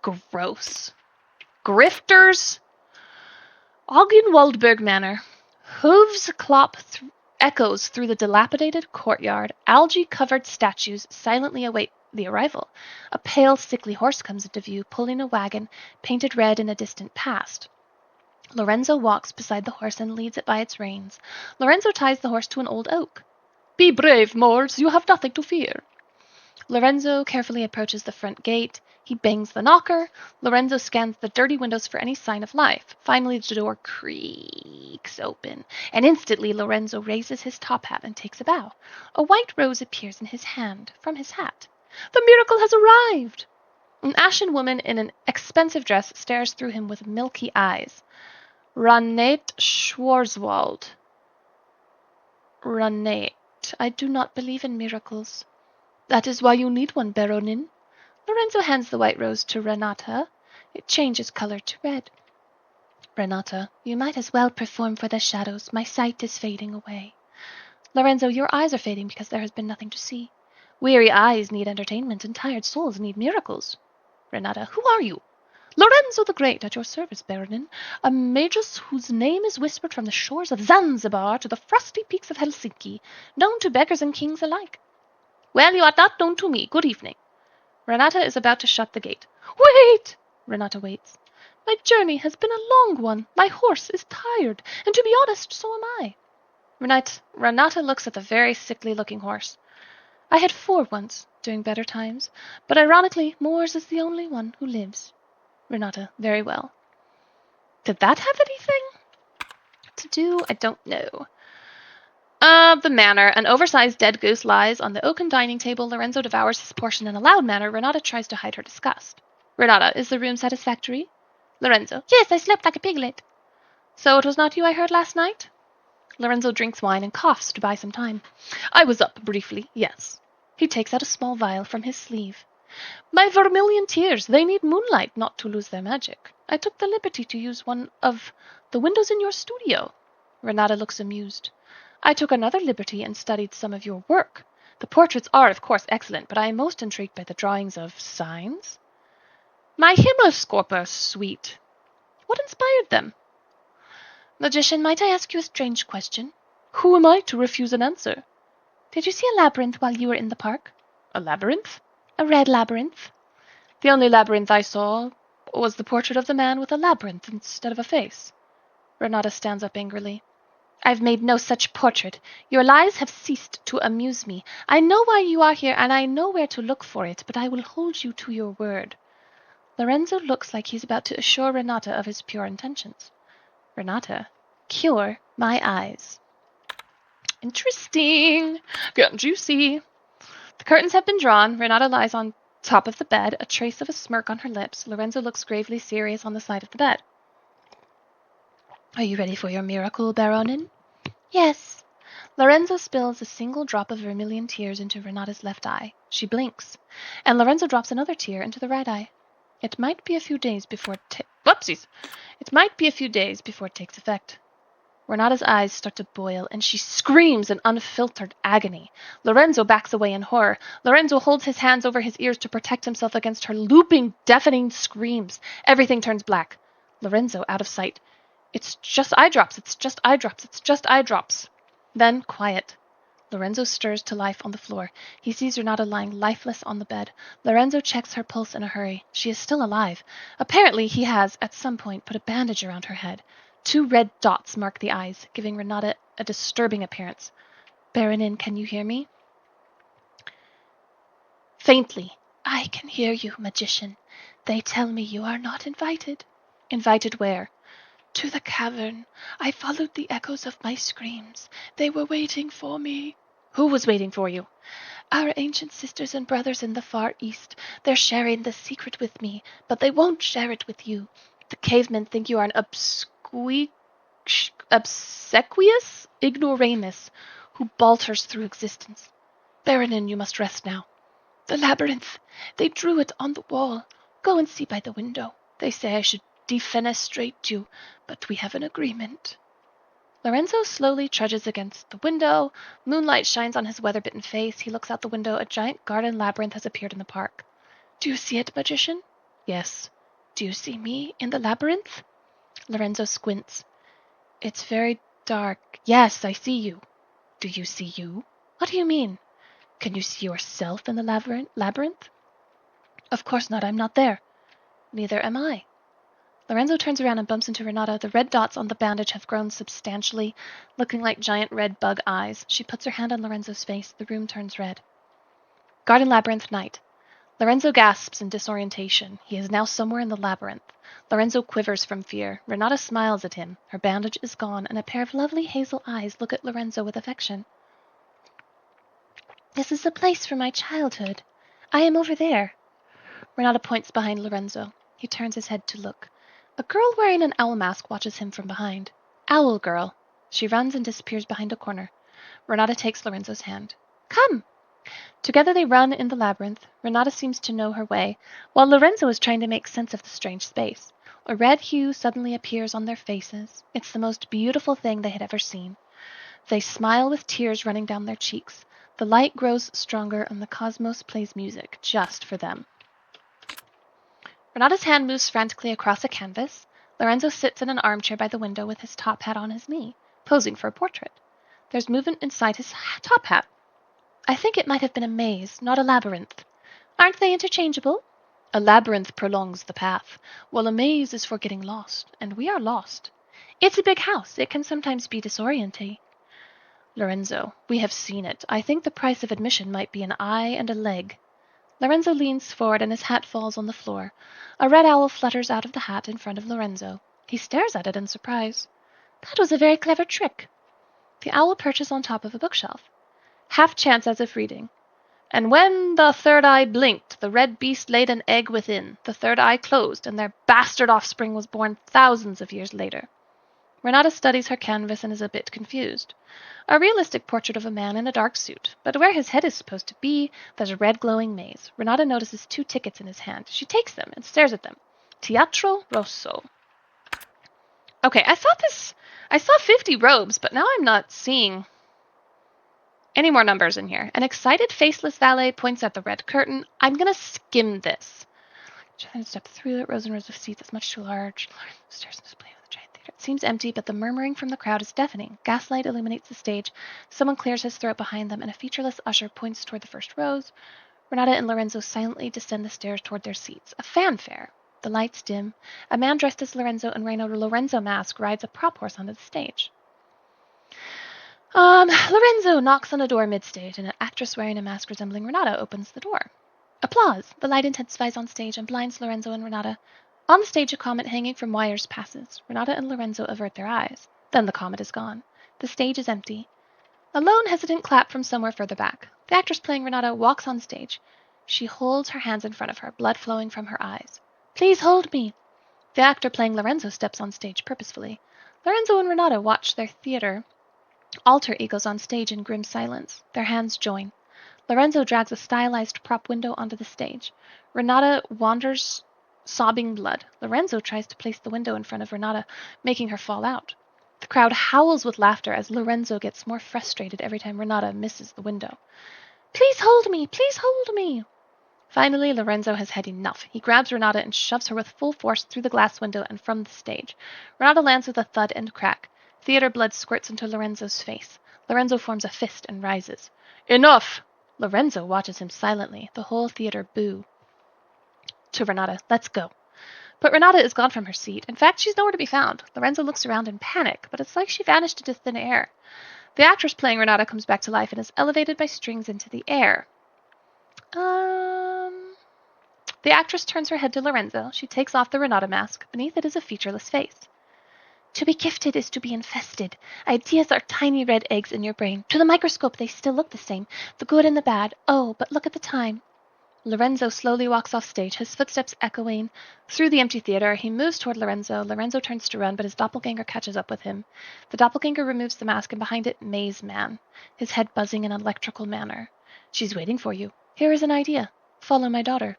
gross. Grifters. Augenwaldberg Manor. Hooves clop echoes through the dilapidated courtyard. Algae-covered statues silently await the arrival. A pale, sickly horse comes into view, pulling a wagon painted red in a distant past. Lorenzo walks beside the horse and leads it by its reins. Lorenzo ties the horse to an old oak. Be brave, Moors, you have nothing to fear. Lorenzo carefully approaches the front gate. He bangs the knocker. Lorenzo scans the dirty windows for any sign of life. Finally, the door creaks open, and instantly Lorenzo raises his top hat and takes a bow. A white rose appears in his hand from his hat. The miracle has arrived! An ashen woman in an expensive dress stares through him with milky eyes. Renate Schwarzwald. Renate, I do not believe in miracles. That is why you need one, Baronin. Lorenzo hands the white rose to Renata. It changes color to red. Renata, you might as well perform for the shadows. My sight is fading away. Lorenzo, your eyes are fading because there has been nothing to see. Weary eyes need entertainment, and tired souls need miracles. Renata, who are you? Lorenzo the Great, at your service, Baronin, a magus whose name is whispered from the shores of Zanzibar to the frosty peaks of Helsinki, known to beggars and kings alike. Well, you are not known to me. Good evening. Renata is about to shut the gate. Wait! Renata waits. My journey has been a long one. My horse is tired, and to be honest, so am I. Renata looks at the very sickly-looking horse. I had 4 once, during better times, but ironically, Moors is the only one who lives. Renata, very well. Did that have anything to do? I don't know. The manor. An oversized dead goose lies on the oaken dining table. Lorenzo devours his portion in a loud manner. Renata tries to hide her disgust. Renata, is the room satisfactory? Lorenzo, yes, I slept like a piglet. So it was not you I heard last night? Lorenzo drinks wine and coughs to buy some time. I was up briefly, yes. He takes out a small vial from his sleeve. My vermilion tears, they need moonlight not to lose their magic. I took the liberty to use one of the windows in your studio. Renata looks amused. I took another liberty and studied some of your work. The portraits are, of course, excellent, but I am most intrigued by the drawings of signs. My Himmelskorper suite. What inspired them? Magician, might I ask you a strange question? Who am I to refuse an answer? Did you see a labyrinth while you were in the park? A labyrinth? A red labyrinth. The only labyrinth I saw was the portrait of the man with a labyrinth instead of a face. Renata stands up angrily. I've made no such portrait. Your lies have ceased to amuse me. I know why you are here, and I know where to look for it, but I will hold you to your word. Lorenzo looks like he's about to assure Renata of his pure intentions. Renata, cure my eyes. Interesting. Getting juicy. The curtains have been drawn. Renata lies on top of the bed, a trace of a smirk on her lips. Lorenzo looks gravely serious on the side of the bed. Are you ready for your miracle, Baronin? Yes. Lorenzo spills a single drop of vermilion tears into Renata's left eye. She blinks, and Lorenzo drops another tear into the right eye. It might be a few days before It might be a few days before it takes effect. Renata's eyes start to boil, and she screams in unfiltered agony. Lorenzo backs away in horror. Lorenzo holds his hands over his ears to protect himself against her looping, deafening screams. Everything turns black. Lorenzo out of sight. It's just eye drops. It's just eye drops. It's just eye drops. Then quiet. Lorenzo stirs to life on the floor. He sees Renata lying lifeless on the bed. Lorenzo checks her pulse in a hurry. She is still alive. Apparently he has, at some point, put a bandage around her head. 2 red dots mark the eyes, giving Renata a disturbing appearance. Baronin, can you hear me? Faintly. I can hear you, magician. They tell me you are not invited. Invited where? To the cavern. I followed the echoes of my screams. They were waiting for me. Who was waiting for you? Our ancient sisters and brothers in the far east. They're sharing the secret with me, but they won't share it with you. The cavemen think you are an obsequious ignoramus who balters through existence. Baronin, you must rest now. The labyrinth. They drew it on the wall. Go and see by the window. They say I should defenestrate you, but we have an agreement. Lorenzo slowly trudges against the window. Moonlight shines on his weather-bitten face. He looks out the window. A giant garden labyrinth has appeared in the park. Do you see it, magician? Yes. Do you see me in the labyrinth? Lorenzo squints. It's very dark. Yes, I see you. Do you see you? What do you mean? Can you see yourself in the labyrinth? Of course not. I'm not there. Neither am I. Lorenzo turns around and bumps into Renata. The red dots on the bandage have grown substantially, looking like giant red bug eyes. She puts her hand on Lorenzo's face. The room turns red. Garden labyrinth night. Lorenzo gasps in disorientation. He is now somewhere in the labyrinth. Lorenzo quivers from fear. Renata smiles at him. Her bandage is gone, and a pair of lovely hazel eyes look at Lorenzo with affection. This is the place from my childhood. I am over there. Renata points behind Lorenzo. He turns his head to look. A girl wearing an owl mask watches him from behind. Owl girl. She runs and disappears behind a corner. Renata takes Lorenzo's hand. Come! Together they run in the labyrinth. Renata seems to know her way, while Lorenzo is trying to make sense of the strange space. A red hue suddenly appears on their faces. It's the most beautiful thing they had ever seen. They smile with tears running down their cheeks. The light grows stronger and the cosmos plays music just for them. Renata's hand moves frantically across a canvas. Lorenzo sits in an armchair by the window with his top hat on his knee, posing for a portrait. There's movement inside his top hat. I think it might have been a maze, not a labyrinth. Aren't they interchangeable? A labyrinth prolongs the path, while a maze is for getting lost, and we are lost. It's a big house. It can sometimes be disorienting. Lorenzo, we have seen it. I think the price of admission might be an eye and a leg. Lorenzo leans forward and his hat falls on the floor. A red owl flutters out of the hat in front of Lorenzo. He stares at it in surprise. That was a very clever trick. The owl perches on top of a bookshelf. Half chance as if reading. And when the third eye blinked, the red beast laid an egg within. The third eye closed, and their bastard offspring was born thousands of years later. Renata studies her canvas and is a bit confused. A realistic portrait of a man in a dark suit, but where his head is supposed to be, there's a red glowing maze. Renata notices 2 tickets in his hand. She takes them and stares at them. Teatro Rosso. Okay, I saw 50 robes, but now I'm not seeing any more numbers in here. An excited, faceless valet points at the red curtain. I'm going to skim this. Trying to step through it. Rows and rows of seats. It's much too large. Stairs and display of the giant theater. It seems empty, but the murmuring from the crowd is deafening. Gaslight illuminates the stage. Someone clears his throat behind them, and a featureless usher points toward the first rows. Renata and Lorenzo silently descend the stairs toward their seats. A fanfare. The lights dim. A man dressed as Lorenzo and wearing a Lorenzo mask rides a prop horse onto the stage. Lorenzo knocks on a door mid-stage, and an actress wearing a mask resembling Renata opens the door. Applause! The light intensifies on stage and blinds Lorenzo and Renata. On the stage, a comet hanging from wires passes. Renata and Lorenzo avert their eyes. Then the comet is gone. The stage is empty. A lone, hesitant clap from somewhere further back. The actress playing Renata walks on stage. She holds her hands in front of her, blood flowing from her eyes. Please hold me! The actor playing Lorenzo steps on stage purposefully. Lorenzo and Renata watch their theater alter egos on stage in grim silence. Their hands join. Lorenzo drags a stylized prop window onto the stage. Renata wanders, sobbing blood. Lorenzo tries to place the window in front of Renata, making her fall out. The crowd howls with laughter as Lorenzo gets more frustrated every time Renata misses the window. Please hold me! Please hold me! Finally, Lorenzo has had enough. He grabs Renata and shoves her with full force through the glass window and from the stage. Renata lands with a thud and crack. Theater blood squirts into Lorenzo's face. Lorenzo forms a fist and rises. Enough! Lorenzo watches him silently. The whole theater boo. To Renata, let's go. But Renata is gone from her seat. In fact, she's nowhere to be found. Lorenzo looks around in panic, but it's like she vanished into thin air. The actress playing Renata comes back to life and is elevated by strings into the air. The actress turns her head to Lorenzo. She takes off the Renata mask. Beneath it is a featureless face. To be gifted is to be infested. Ideas are tiny red eggs in your brain. To the microscope, they still look the same. The good and the bad. Oh, but look at the time. Lorenzo slowly walks off stage, his footsteps echoing through the empty theater. He moves toward Lorenzo. Lorenzo turns to run, but his doppelganger catches up with him. The doppelganger removes the mask, and behind it, Maze Man, his head buzzing in an electrical manner. She's waiting for you. Here is an idea. Follow my daughter.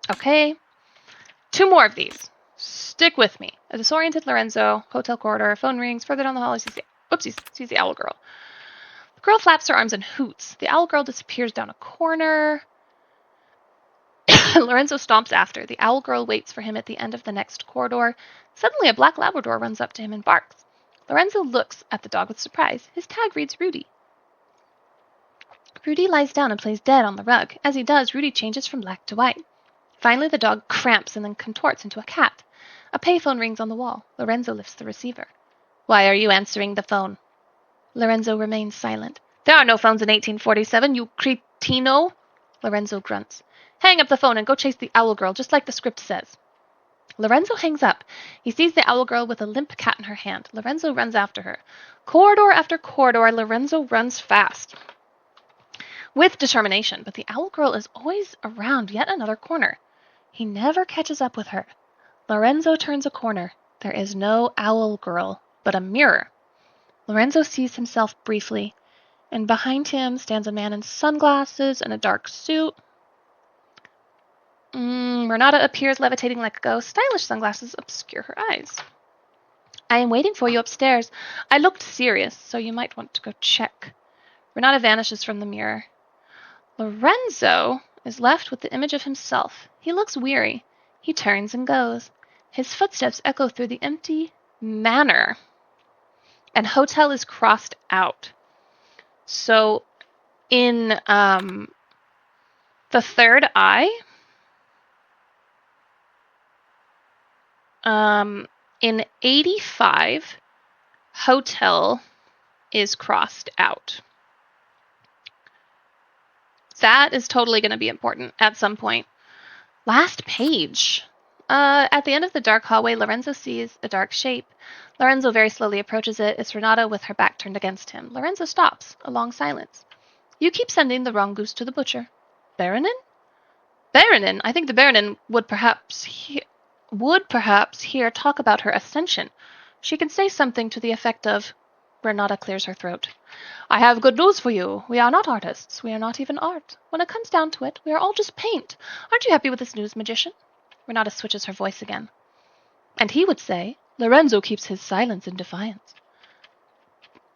Okay. 2 more of these. Stick with me. A disoriented Lorenzo, hotel corridor, phone rings. Further down the hall, he sees the owl girl. The girl flaps her arms and hoots. The owl girl disappears down a corner. Lorenzo stomps after. The owl girl waits for him at the end of the next corridor. Suddenly, a black Labrador runs up to him and barks. Lorenzo looks at the dog with surprise. His tag reads Rudy. Rudy lies down and plays dead on the rug. As he does, Rudy changes from black to white. Finally, the dog cramps and then contorts into a cat. A payphone rings on the wall. Lorenzo lifts the receiver. Why are you answering the phone? Lorenzo remains silent. There are no phones in 1847, you cretino. Lorenzo grunts. Hang up the phone and go chase the owl girl, just like the script says. Lorenzo hangs up. He sees the owl girl with a limp cat in her hand. Lorenzo runs after her. Corridor after corridor, Lorenzo runs fast. With determination, but the owl girl is always around yet another corner. He never catches up with her. Lorenzo turns a corner. There is no owl girl, but a mirror. Lorenzo sees himself briefly, and behind him stands a man in sunglasses and a dark suit. Renata appears levitating like a ghost. Stylish sunglasses obscure her eyes. I am waiting for you upstairs. I looked serious, so you might want to go check. Renata vanishes from the mirror. Lorenzo is left with the image of himself. He looks weary. He turns and goes. His footsteps echo through the empty manor. And hotel is crossed out. So in the The third eye, in 85, hotel is crossed out. That is totally going to be important at some point. Last page. At the end of the dark hallway, Lorenzo sees a dark shape. Lorenzo very slowly approaches it. It's Renata with her back turned against him. Lorenzo stops. A long silence. You keep sending the wrong goose to the butcher. Baronin? Baronin? I think the Baronin would perhaps hear talk about her ascension. She can say something to the effect of... Renata clears her throat. I have good news for you. We are not artists. We are not even art. When it comes down to it, we are all just paint. Aren't you happy with this news, magician? Renata switches her voice again. And he would say, Lorenzo keeps his silence in defiance.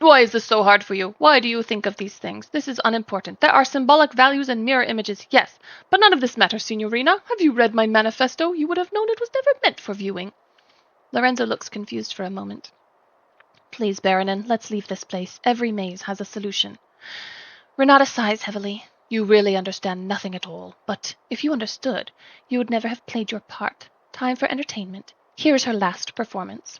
Why is this so hard for you? Why do you think of these things? This is unimportant. There are symbolic values and mirror images, yes, but none of this matters, Signorina. Have you read my manifesto? You would have known it was never meant for viewing. Lorenzo looks confused for a moment. Please, Baronin, let's leave this place. Every maze has a solution. Renata sighs heavily. You really understand nothing at all, but if you understood, you would never have played your part. Time for entertainment. Here is her last performance.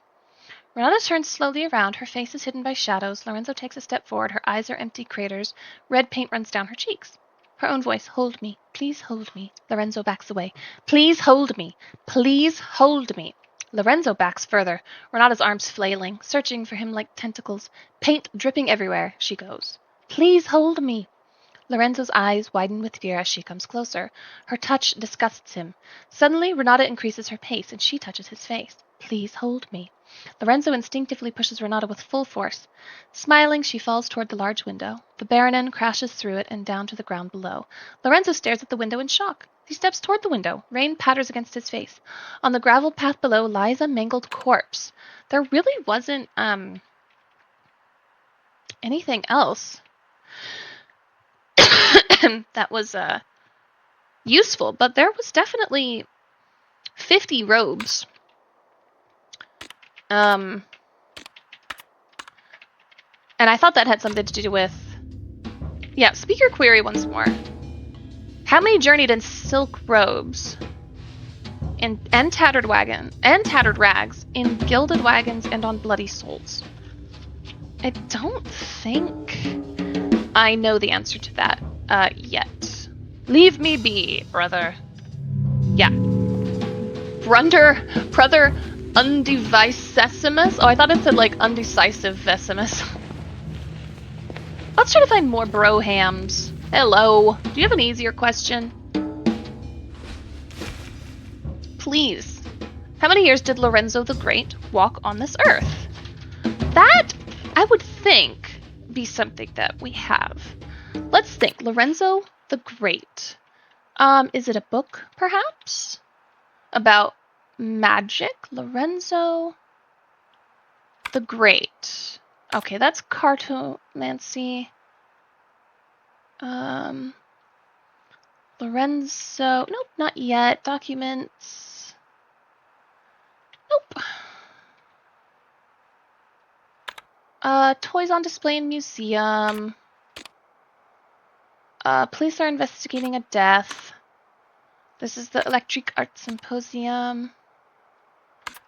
Renata turns slowly around. Her face is hidden by shadows. Lorenzo takes a step forward. Her eyes are empty craters. Red paint runs down her cheeks. Her own voice, hold me. Please hold me. Lorenzo backs away. Please hold me. Please hold me. Lorenzo backs further, Renata's arms flailing, searching for him like tentacles. Paint dripping everywhere. She goes. Please hold me. Lorenzo's eyes widen with fear as she comes closer. Her touch disgusts him. Suddenly, Renata increases her pace, and she touches his face. Please hold me. Lorenzo instinctively pushes Renata with full force. Smiling, she falls toward the large window. The Baronin crashes through it and down to the ground below. Lorenzo stares at the window in shock. He steps toward the window. Rain patters against his face. On the gravel path below lies a mangled corpse. There really wasn't, anything else that was, useful, but there was definitely 50 robes. And I thought that had something to do with... Yeah, speaker query once more. How many journeyed in silk robes and tattered rags, in gilded wagons and on bloody souls? I don't think I know the answer to that yet. Leave me be, brother. Yeah. Brother undivisissimus? Oh, I thought it said like undecisive vesimus. Let's try to find more brohams. Hello. Do you have an easier question? Please. How many years did Lorenzo the Great walk on this earth? That, I would think, be something that we have. Let's think. Lorenzo the Great. Is it a book, perhaps? About magic? Lorenzo the Great. Okay, that's cartomancy. Lorenzo... Nope, not yet. Documents... Nope. Toys on display in museum. Police are investigating a death. This is the Electric Art Symposium.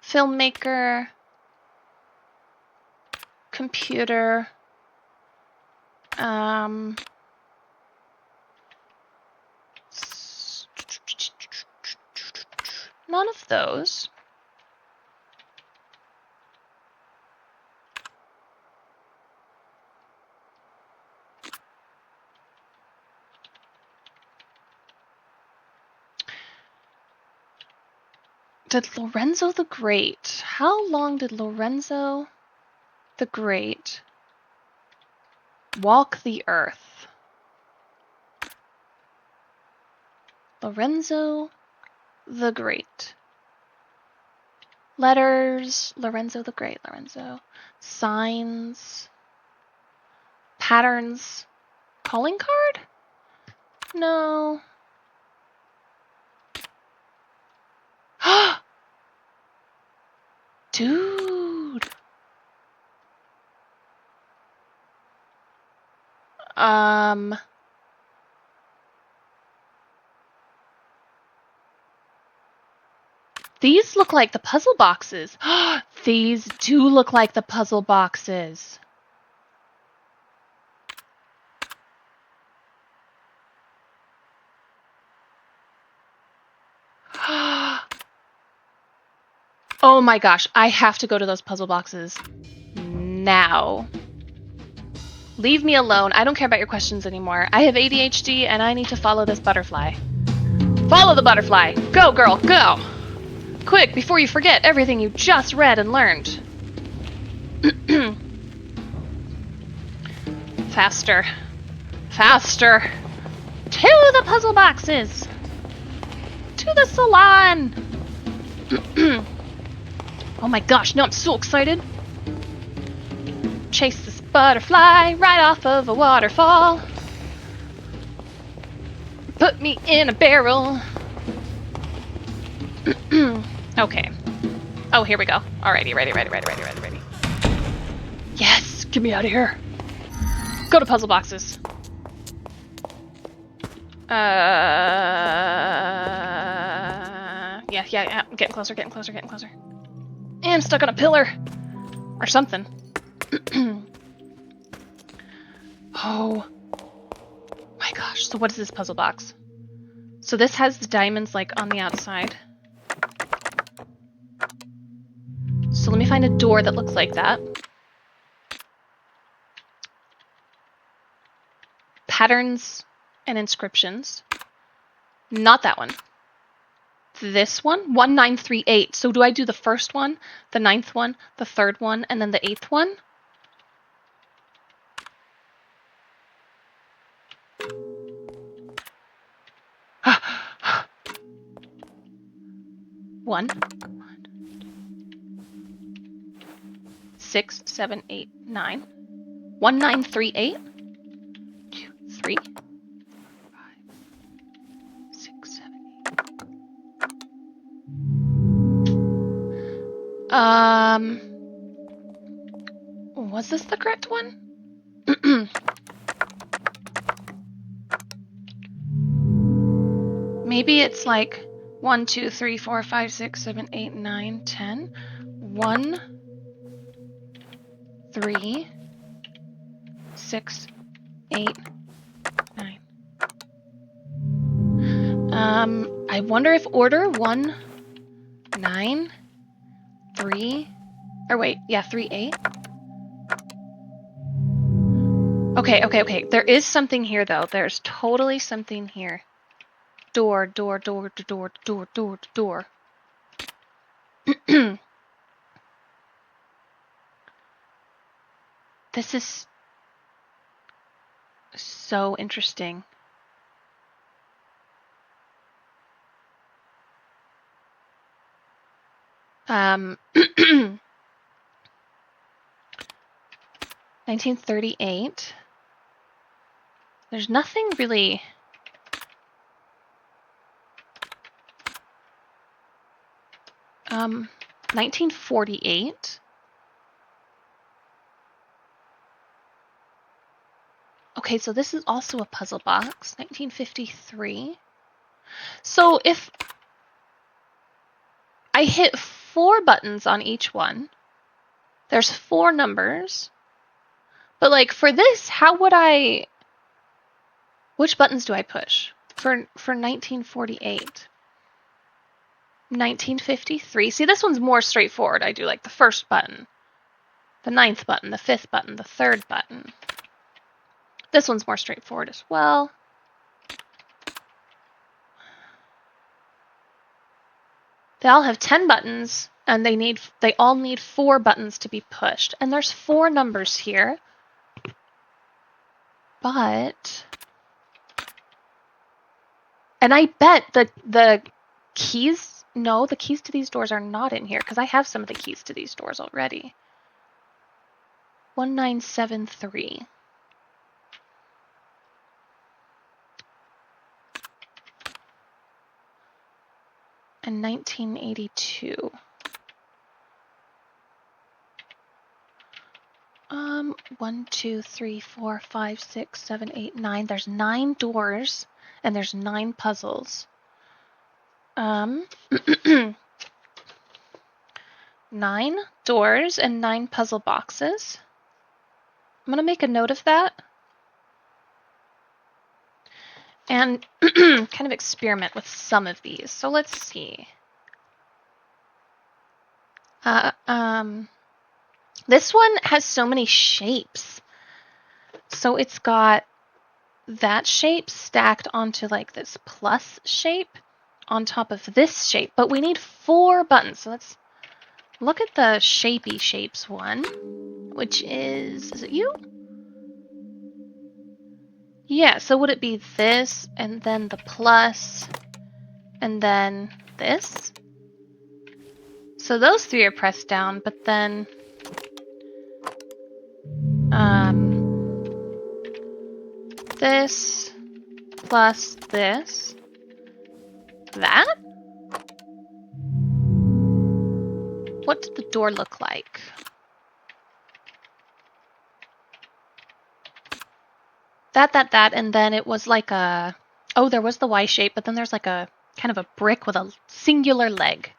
Filmmaker. Computer. None of those. Did Lorenzo the Great... How long did Lorenzo the Great walk the earth? Lorenzo the Great. Letters. Lorenzo the Great. Lorenzo. Signs. Patterns. Calling card? No. Dude. These look like the puzzle boxes. These do look like the puzzle boxes. Oh my gosh, I have to go to those puzzle boxes now. Leave me alone. I don't care about your questions anymore. I have ADHD and I need to follow this butterfly. Follow the butterfly. Go, girl, go. Quick, before you forget everything you just read and learned. Faster. Faster. To the puzzle boxes. To the salon. Oh my gosh, now I'm so excited. Chase this butterfly right off of a waterfall. Put me in a barrel. Okay. Oh, here we go. Alrighty, ready. Yes, get me out of here. Go to puzzle boxes. Yeah. Getting closer. I'm stuck on a pillar. Or something. Oh. My gosh, so what is this puzzle box? So this has the diamonds, like, on the outside. So let me find a door that looks like that. Patterns and inscriptions. Not that one. This one? 1938. So do I do the first one, the 9th one, the 3rd one, and then the 8th one? One. 6, 7, 8, 9. 1938. 2, 3, 4, 5, 6, 7, 8. Was this the correct one? Maybe it's like 1, 2, 3, 4, 5, 6, 7, 8, 9, 10. 1, 3, 6, 8, 9. I wonder if order 1, 9, 3, or wait, yeah, 3, 8. Okay. There is something here, though. There's totally something here. Door. This is so interesting. Um, 1938. There's nothing really... 1948. Okay, so this is also a puzzle box. 1953. So if I hit 4 buttons on each one, there's 4 numbers. But like for this, how would I... Which buttons do I push? For 1948. 1953. See, this one's more straightforward. I do like the first button, the 9th button, the 5th button, the 3rd button. This one's more straightforward as well. They all have 10 buttons, and they all need 4 buttons to be pushed. And there's 4 numbers here. But... And I bet that the keys... No, the keys to these doors are not in here, because I have some of the keys to these doors already. 1973. And 1982. 1, 2, 3, 4, 5, 6, 7, 8, 9. There's 9 doors, and there's 9 puzzles. 9 doors and 9 puzzle boxes. I'm going to make a note of that. And kind of experiment with some of these. So let's see. This one has so many shapes. So it's got that shape stacked onto like this plus shape on top of this shape. But we need 4 buttons. So let's look at the shapey shapes one, which is it you? Yeah, so would it be this, and then the plus, and then this? So those 3 are pressed down, but then this plus this. That? What did the door look like? That, and then it was like a... Oh, there was the Y shape, but then there's like a kind of a brick with a singular leg.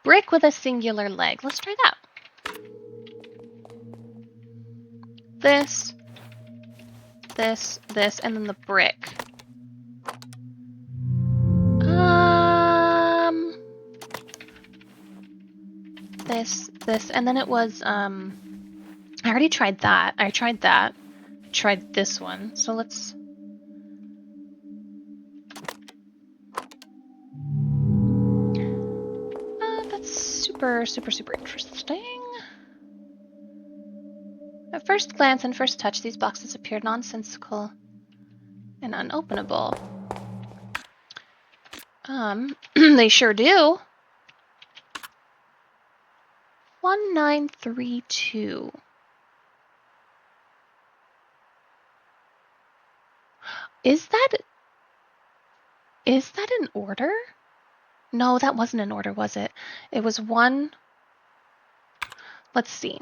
Brick with a singular leg. Let's try that. This, and then the brick. This, and then it was, I already tried that. I tried that. Tried this one. So let's... that's super, super, super interesting. At first glance and first touch, these boxes appear nonsensical and unopenable. They sure do. 1932. Is that an order? No, that wasn't an order, was it? It was one... Let's see.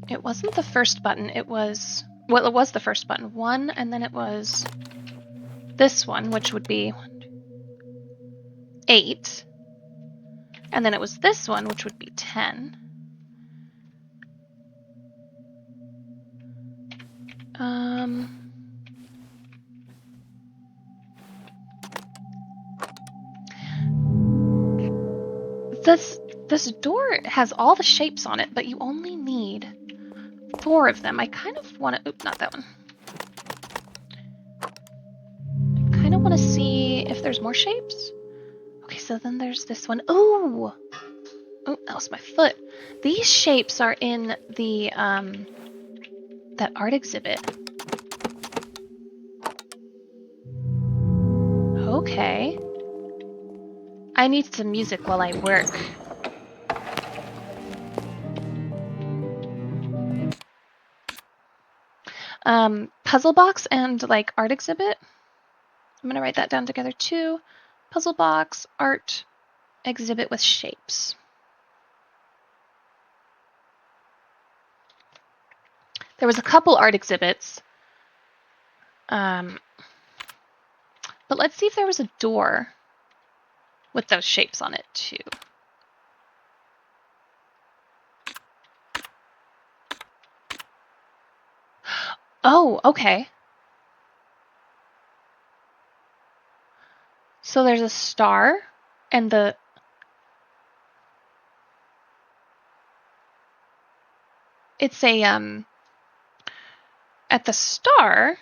It wasn't the first button, it was... Well, it was the first button. 1, and then it was this one, which would be 8. And then it was this one, which would be 10. This door has all the shapes on it, but you only need 4 of them. I kind of want to... Oop, not that one. I kind of want to see if there's more shapes. Okay, so then there's this one. Ooh! Oh, that was my foot. These shapes are in the, that art exhibit. Okay. I need some music while I work. Puzzle box and, like, art exhibit. I'm gonna write that down together too. Puzzle box, art exhibit with shapes. There was a couple art exhibits. But let's see if there was a door with those shapes on it too. Oh, okay. So there's a star and the... It's a, at the star,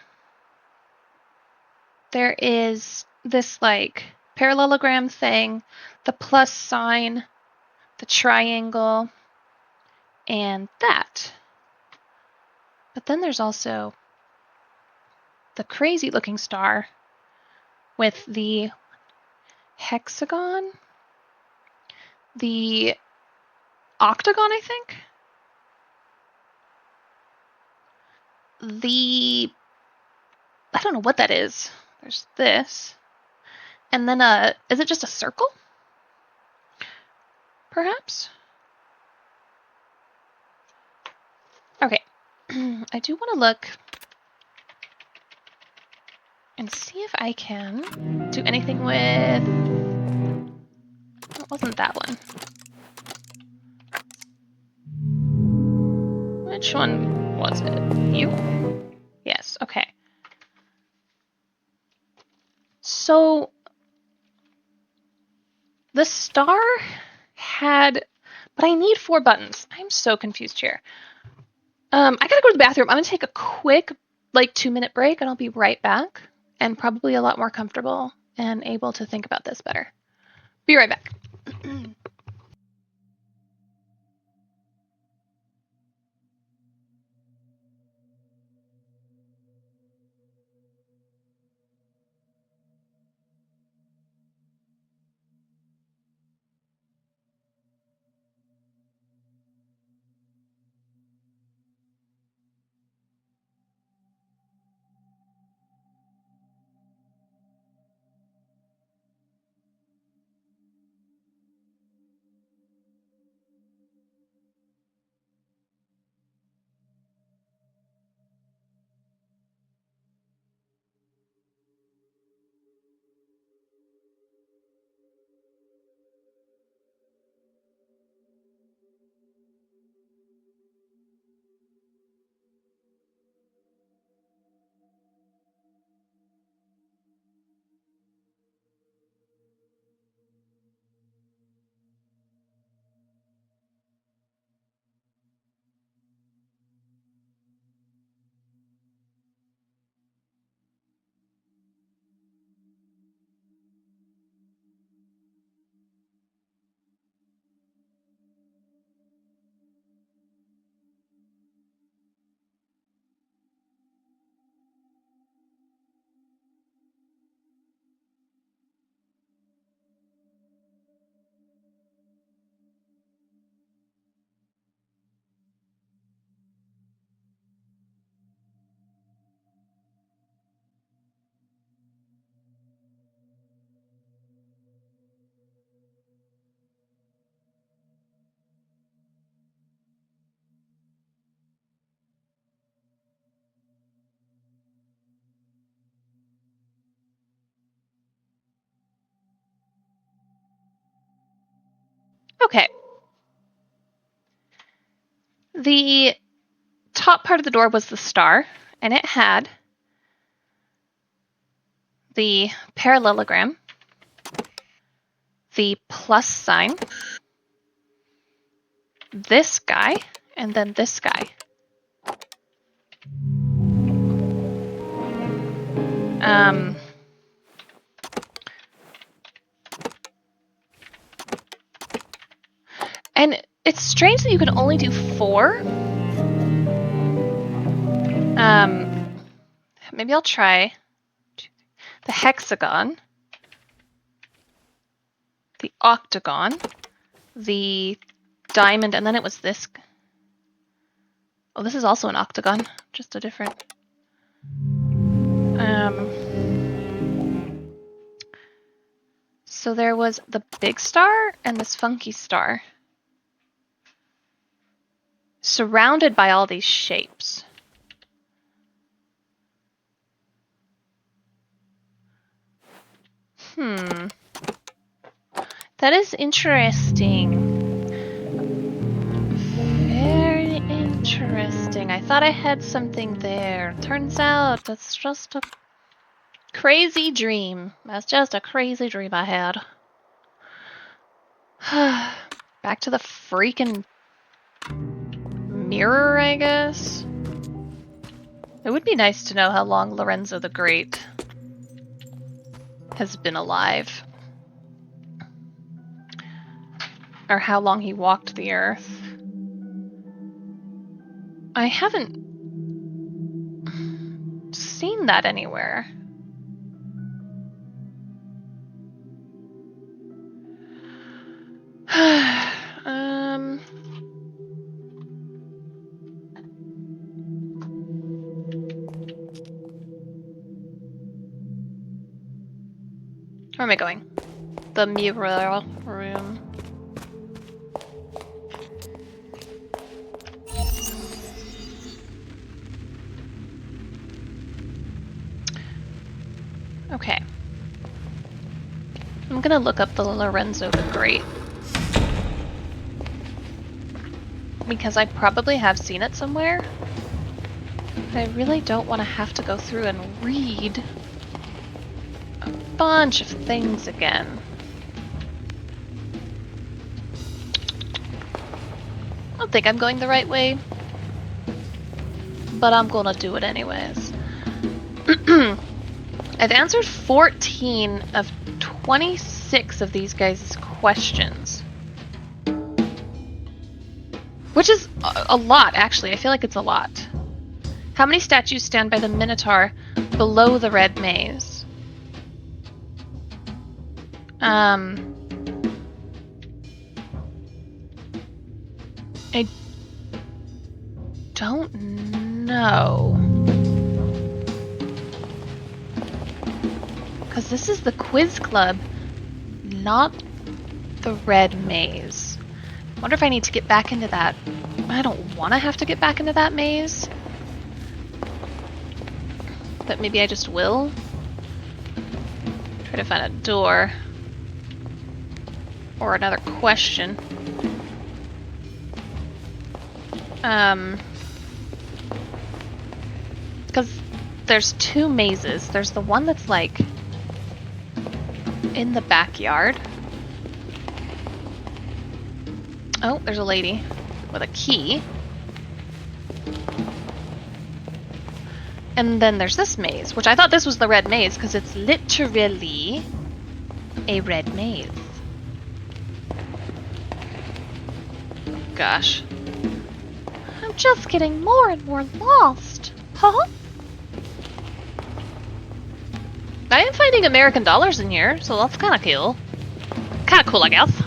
there is this, like, parallelogram thing, the plus sign, the triangle, and that. But then there's also the crazy looking star with the hexagon, the octagon, I think, I don't know what that is. There's this, and then is it just a circle? Perhaps? Okay, I do want to look and see if I can do anything with wasn't that one. Which one was it? You? Yes, okay. So, the star had... But I need 4 buttons. I'm so confused here. I gotta go to the bathroom. I'm gonna take a quick, like, 2-minute break, and I'll be right back. And probably a lot more comfortable and able to think about this better. Be right back. Okay. The top part of the door was the star, and it had the parallelogram, the plus sign, this guy, and then this guy. And it's strange that you can only do 4. Maybe I'll try the hexagon, the octagon, the diamond, and then it was this. Oh, this is also an octagon, just a different. So there was the big star and this funky star, surrounded by all these shapes. That is interesting. Very interesting. I thought I had something there. Turns out that's just a crazy dream. That's just a crazy dream I had. Back to the freaking mirror, I guess. It would be nice to know how long Lorenzo the Great has been alive. Or how long he walked the earth. I haven't seen that anywhere. Where am I going? The mural room. Okay. I'm gonna look up the Lorenzo the Great because I probably have seen it somewhere. But I really don't want to have to go through and read a bunch of things again. I don't think I'm going the right way, but I'm gonna do it anyways. I've answered 14 of 26 of these guys' questions. Which is a lot, actually. I feel like it's a lot. How many statues stand by the Minotaur below the red maze? I don't know. Because this is the quiz club, not the red maze. I wonder if I need to get back into that. I don't want to have to get back into that maze. But maybe I just will. Try to find a door. Or another question. Because there's two mazes. There's the one that's like in the backyard. Oh, there's a lady with a key. And then there's this maze, which I thought this was the red maze because it's literally a red maze. Gosh. I'm just getting more and more lost. Huh? I am finding American dollars in here, so that's kind of cool. Kind of cool, I guess.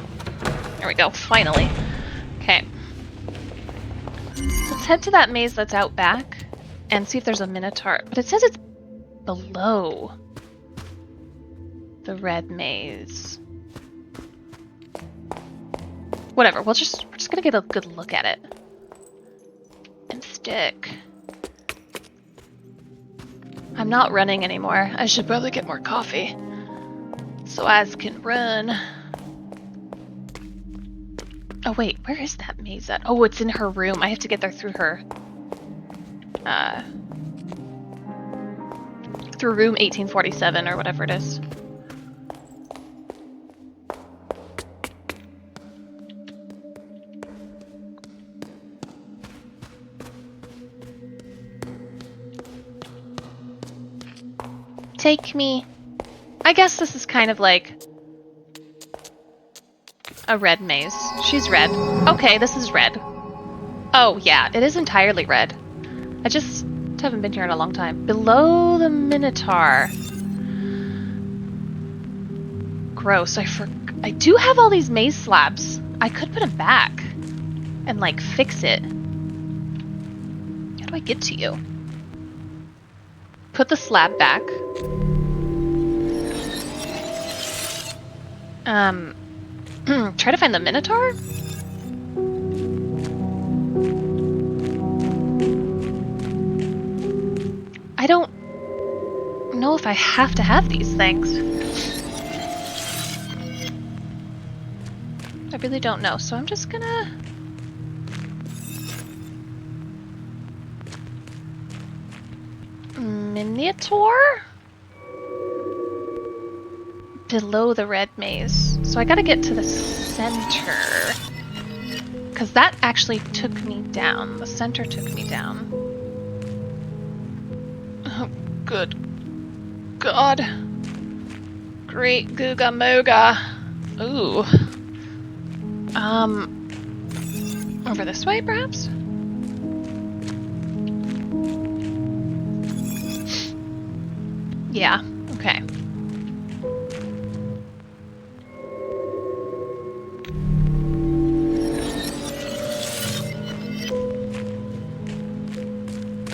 There we go, finally. Okay. Let's head to that maze that's out back and see if there's a Minotaur. But it says it's below the red maze. Whatever, we're just gonna get a good look at it. And stick. I'm not running anymore. I should probably get more coffee so I can run. Oh wait, where is that maze at? Oh, it's in her room. I have to get there through her. Through room 1847 or whatever it is. Take me. I guess this is kind of like a red maze. She's red. Okay, this is red. Oh, yeah, it is entirely red. I just haven't been here in a long time. Below the Minotaur. Gross. I do have all these maze slabs. I could put them back and, like, fix it. How do I get to you? Put the slab back. Try to find the Minotaur? I don't know if I have to have these things. I really don't know, so I'm just gonna... Minotaur? Below the red maze. So I gotta get to the center. Because that actually took me down. The center took me down. Oh, good God. Great Googa Moga. Ooh. Over this way, perhaps? Yeah, okay.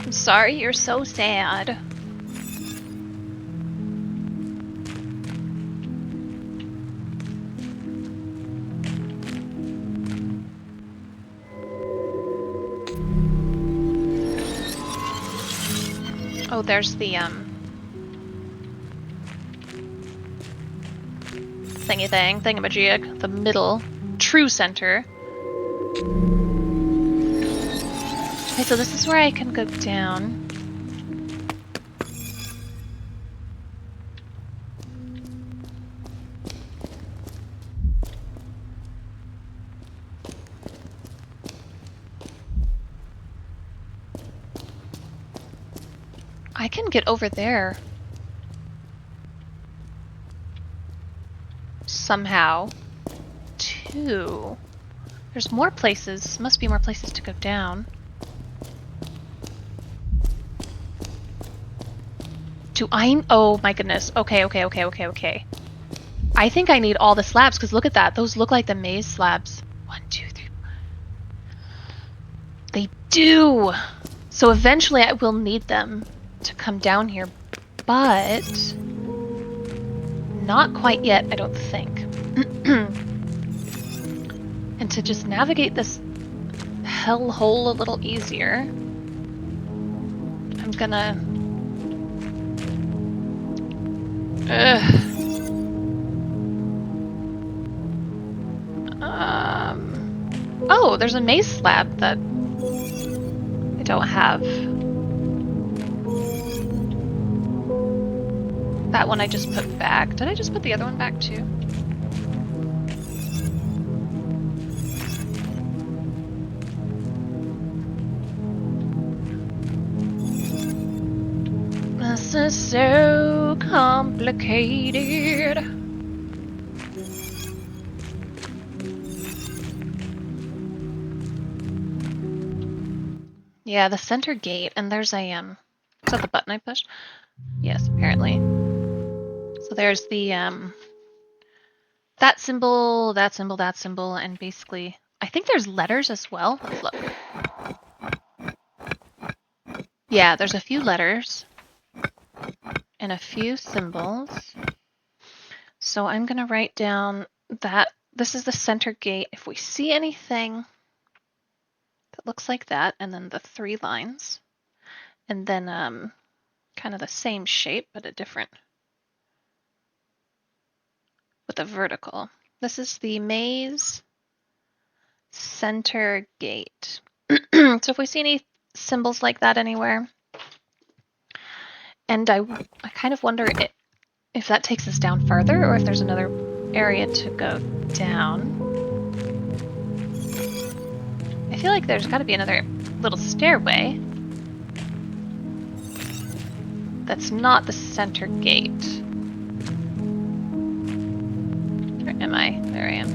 I'm sorry you're so sad. Oh, there's the, thingamajig, the middle, true center. Okay, so this is where I can go down. I can get over there. Somehow. Too. There's more places. Must be more places to go down. Oh my goodness. Okay. I think I need all the slabs, because look at that. Those look like the maze slabs. 1, 2, 3. They do! So eventually I will need them to come down here, but not quite yet, I don't think. And to just navigate this hellhole a little easier, I'm gonna... Oh, there's a maze slab that I don't have. That one I just put back. Did I just put the other one back too? This is so complicated. Yeah, the center gate, and there's a, is that the button I pushed? Yes, apparently. So there's the, that symbol, and basically, I think there's letters as well. Let's look. Yeah, there's a few letters and a few symbols. So I'm gonna write down that this is the center gate. If we see anything that looks like that, and then the 3 lines, and then kind of the same shape but a different, with a vertical. This is the maze center gate. So if we see any symbols like that anywhere, and I kind of wonder if that takes us down further, or if there's another area to go down. I feel like there's got to be another little stairway that's not the center gate. Where am I? There I am.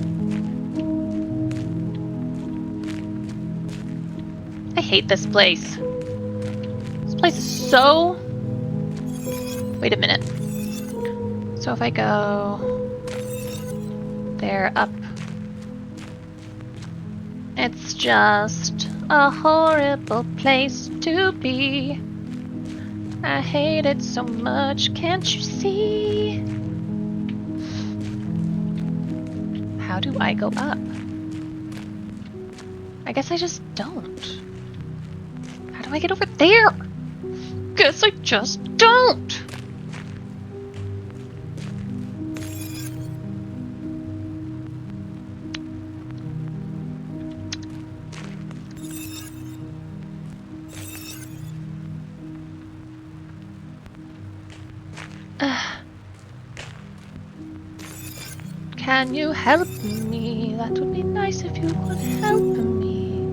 I hate this place. This place is so... Wait a minute. So if I go there, up, it's just a horrible place to be. I hate it so much, can't you see? How do I go up? I guess I just don't. How do I get over there? Guess I just don't. Can you help me? That would be nice if you could help me.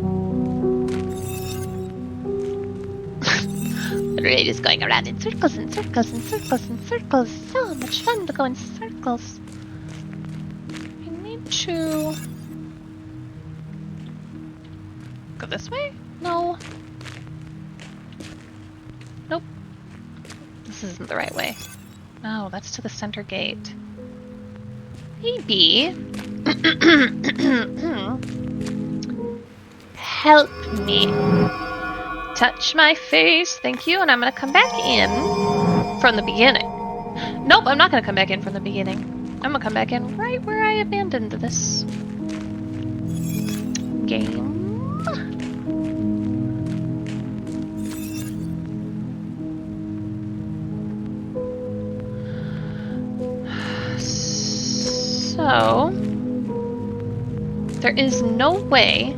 Lorelai is going around in circles and circles and circles and circles. So much fun to go in circles. I need to go this way? No. Nope. This isn't the right way. No, that's to the center gate. Maybe. Help me. Touch my face, thank you, and I'm gonna come back in from the beginning. Nope, I'm not gonna come back in from the beginning. I'm gonna come back in right where I abandoned this game. So, there is no way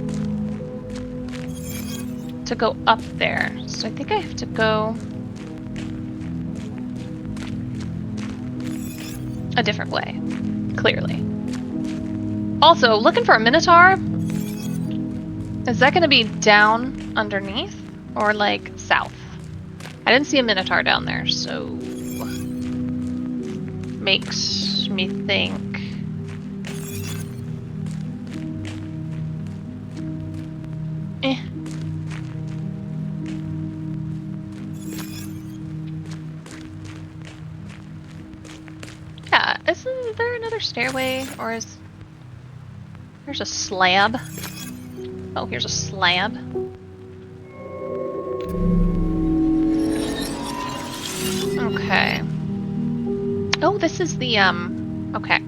to go up there. So I think I have to go a different way, clearly. Also, looking for a Minotaur. Is that going to be down underneath or like south? I didn't see a Minotaur down there, so makes me think. Yeah, isn't there another stairway, or is there's a slab? Oh, here's a slab. Okay. Oh, this is the okay.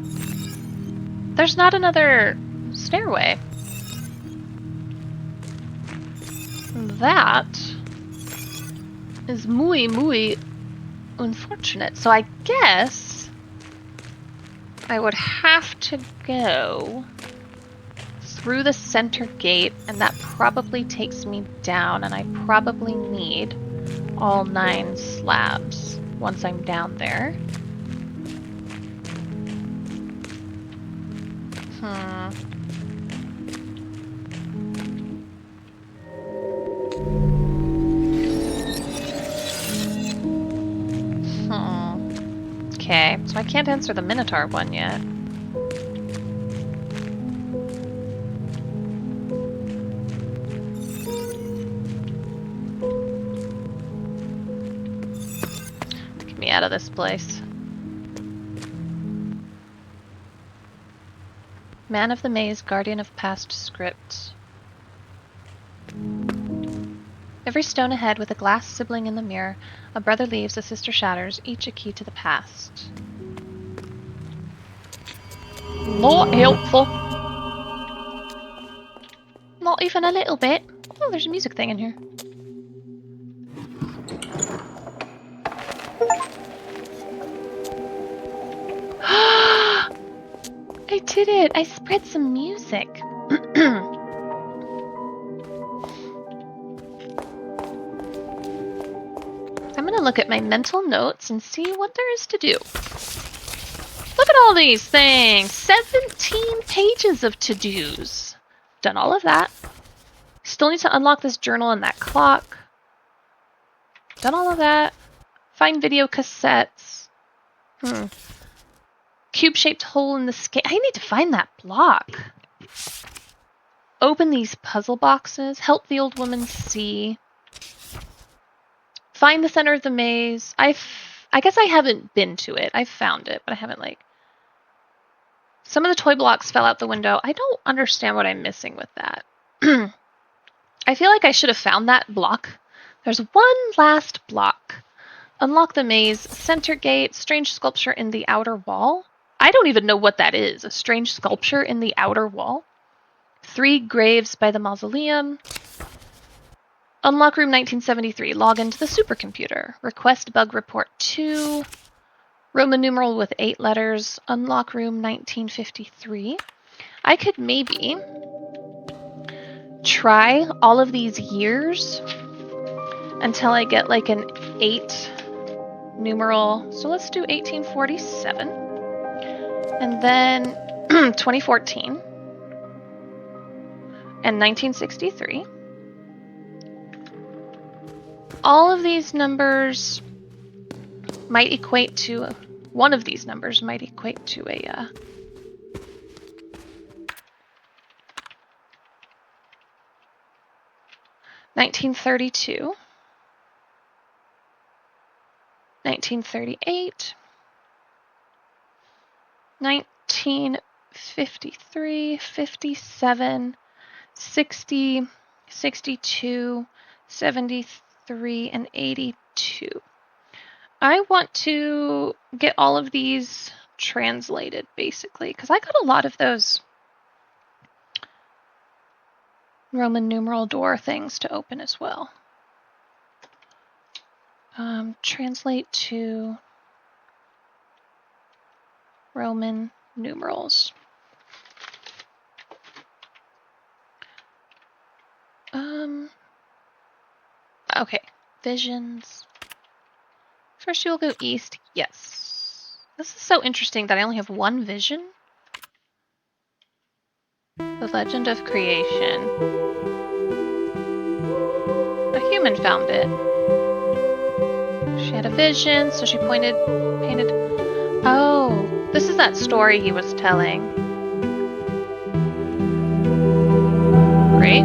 There's not another stairway. That is muy unfortunate. So I guess I would have to go through the center gate, and that probably takes me down, and I probably need all 9 slabs once I'm down there. Okay, so I can't answer the Minotaur one yet. Get me out of this place. Man of the Maze, guardian of past scripts. Every stone ahead with a glass sibling in the mirror. A brother leaves, a sister shatters, each a key to the past. Not helpful. Not even a little bit. Oh, there's a music thing in here. I did it! I spread some music. I'm gonna look at my mental notes and see what there is to do. Look at all these things! 17 pages of to-dos. Done all of that. Still need to unlock this journal and that clock. Done all of that. Find video cassettes. Cube-shaped hole in the sky. I need to find that block. Open these puzzle boxes. Help the old woman see. Find the center of the maze. I guess I haven't been to it. I've found it, but I haven't, like... Some of the toy blocks fell out the window. I don't understand what I'm missing with that. I feel like I should have found that block. There's one last block. Unlock the maze. Center gate. Strange sculpture in the outer wall. I don't even know what that is. A strange sculpture in the outer wall. 3 graves by the mausoleum. Unlock room 1973. Log into the supercomputer. Request bug report 2. Roman numeral with 8 letters. Unlock room 1953. I could maybe try all of these years until I get like an 8 numeral. So let's do 1847. And then 2014. And 1963. All of these numbers might equate to... One of these numbers might equate to a... 1932. 1938. 1953, 57, 60, 62, 73, and 82. I want to get all of these translated, basically, because I got a lot of those Roman numeral door things to open as well. Translate to Roman numerals. Okay. Visions. First you will go east. Yes. This is so interesting that I only have one vision. The Legend of Creation. A human found it. She had a vision, so she painted. Oh, this is that story he was telling. Great.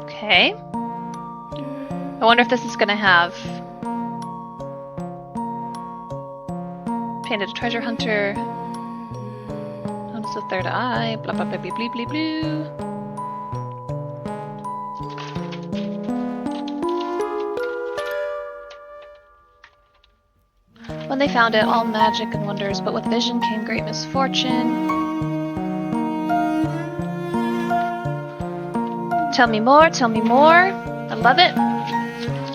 Okay. I wonder if this is gonna have painted a treasure hunter. Notice the third eye. Blah blah blah blah blah blah blah. When they found it, all magic and wonders, but with vision came great misfortune. Tell me more, tell me more. I love it.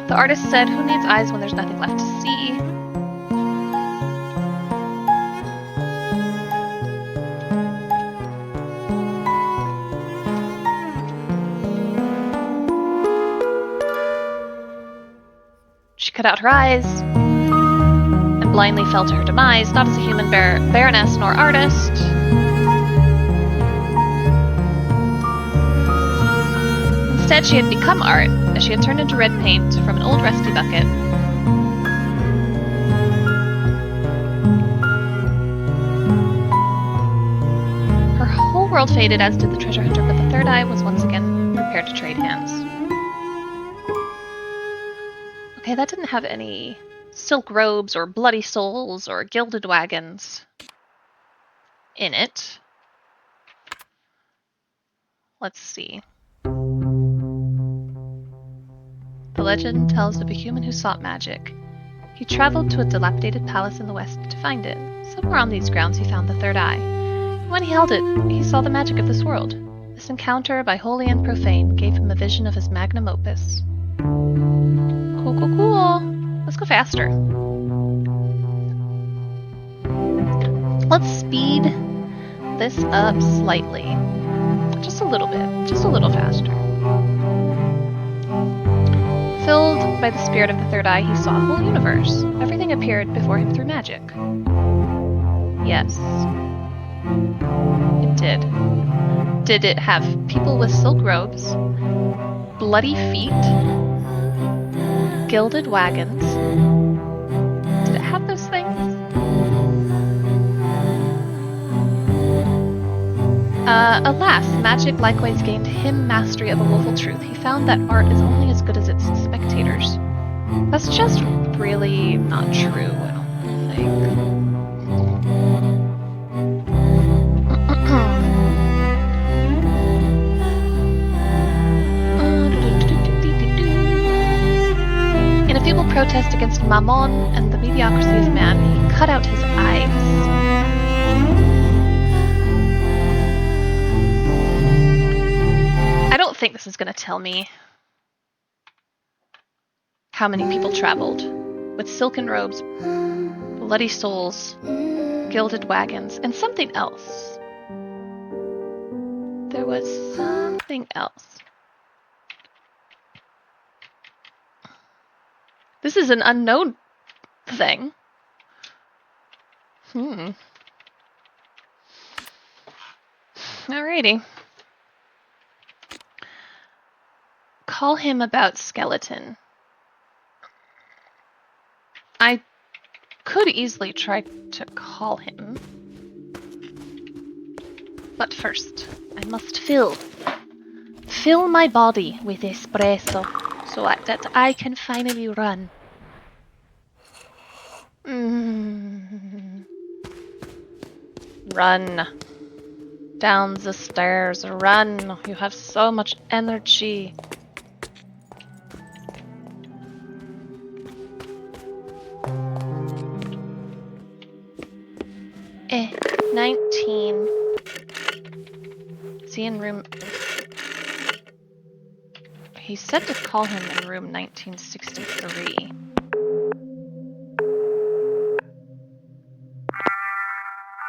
The artist said, who needs eyes when there's nothing left to see? She cut out her eyes and blindly fell to her demise, not as a human baroness nor artist. Instead, she had become art, as she had turned into red paint from an old rusty bucket. Her whole world faded, as did the treasure hunter, but the third eye was once again prepared to trade hands. Okay, that didn't have any silk robes or bloody souls or gilded wagons in it. Let's see. The legend tells of a human who sought magic. He traveled to a dilapidated palace in the west to find it. Somewhere on these grounds he found the third eye. When he held it, he saw the magic of this world. This encounter, by holy and profane, gave him a vision of his magnum opus. Cool, cool, cool. Let's go faster. Let's speed this up slightly. Just a little bit. Just a little faster. Filled by the spirit of the third eye, he saw a whole universe. Everything appeared before him through magic. Yes. It did. Did it have people with silk robes, bloody feet, gilded wagons? Did it have those things? Alas, magic likewise gained him mastery of a woeful truth. He found that art is only as good as its spectators. That's just really not true, I don't think. In a feeble protest against Mammon and the mediocrity of man, he cut out his eyes. I don't think this is going to tell me how many people traveled with silken robes, bloody souls, gilded wagons, and something else. There was something else. This is an unknown thing. Alrighty. Call him about skeleton. I could easily try to call him. But first, I must fill my body with espresso so that I can finally run. Run. Down the stairs, run. You have so much energy. 19. Is he in room? He said to call him in room 1963.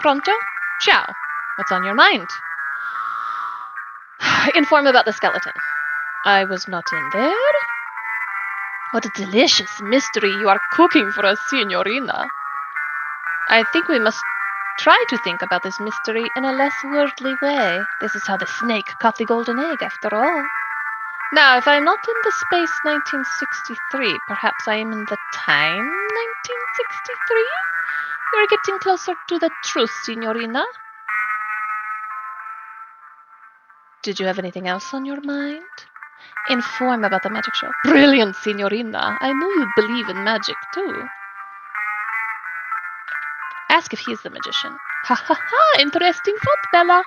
Pronto? Ciao. What's on your mind? Inform about the skeleton. I was not in there. What a delicious mystery you are cooking for us, Signorina. I think we must try to think about this mystery in a less worldly way. This is how the snake caught the golden egg, after all. Now, if I am not in the space 1963, perhaps I am in the time 1963? You're getting closer to the truth, Signorina. Did you have anything else on your mind? Inform about the magic show. Brilliant, Signorina. I knew you'd believe in magic, too. Ask if he's the magician. Ha ha ha! Interesting thought, Bella.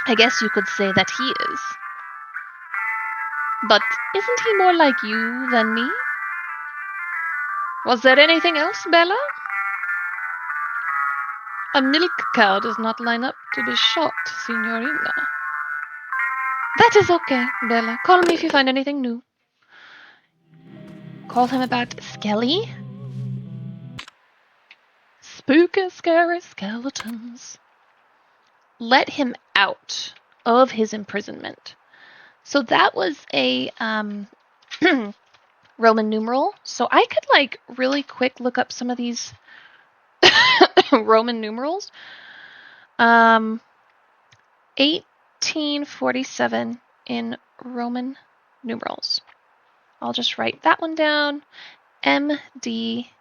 I guess you could say that he is. But isn't he more like you than me? Was there anything else, Bella? A milk cow does not line up to be shot, Signorina. That is okay, Bella. Call me if you find anything new. Call him about Skelly? Spooky, scary skeletons. Let him out of his imprisonment. So that was a Roman numeral. So I could like really quick look up some of these Roman numerals. 1847 in Roman numerals. I'll just write that one down. MDCCCXLVII.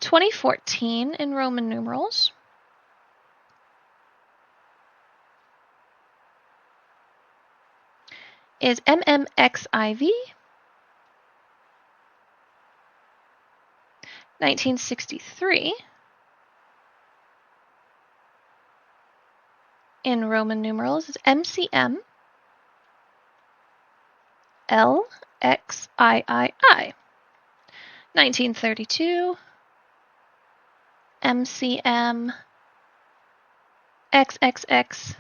2014 in Roman numerals. Is MMXIV. 1963 in Roman numerals is MCM LXIII. 1932 MCM XXXII.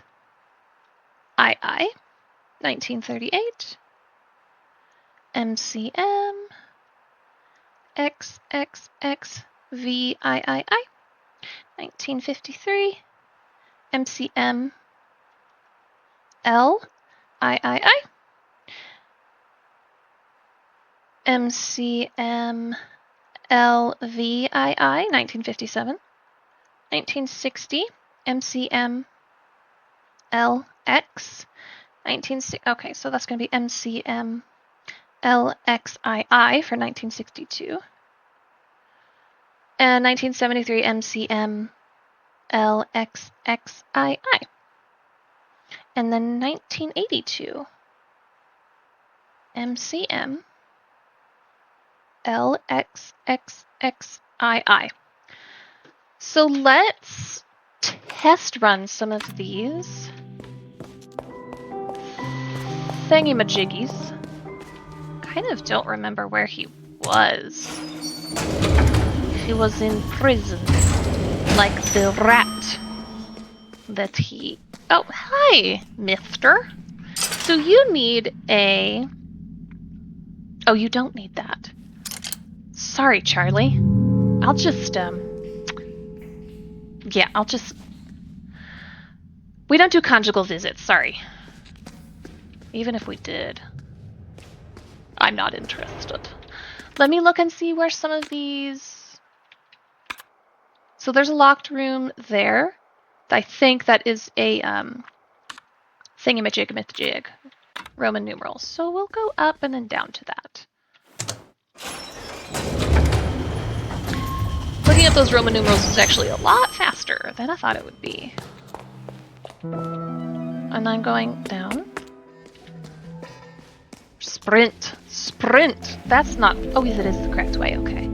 1938 MCM XXXVIII. 1953 MCM LIII. MCM LVII. 1957. 1960 MCM LX. Okay, so that's going to be MCM LXII for 1962. And 1973 MCM LXXII. And then 1982 MCM LXXXII. So let's test run some of these thingy-majiggies. Kind of don't remember where he was. He was in prison, like the rat that he... Oh, hi, mister. So you need a... Oh, you don't need that. Sorry, Charlie. I'll just, Yeah, I'll just... We don't do conjugal visits, sorry. Even if we did. I'm not interested. Let me look and see where some of these... So there's a locked room there. I think that is a thingamajig Roman numerals. So we'll go up and then down to that. Looking at those Roman numerals is actually a lot faster than I thought it would be. And I'm going down. Sprint. Sprint. That's not... Oh, yes, it is the correct way. Okay.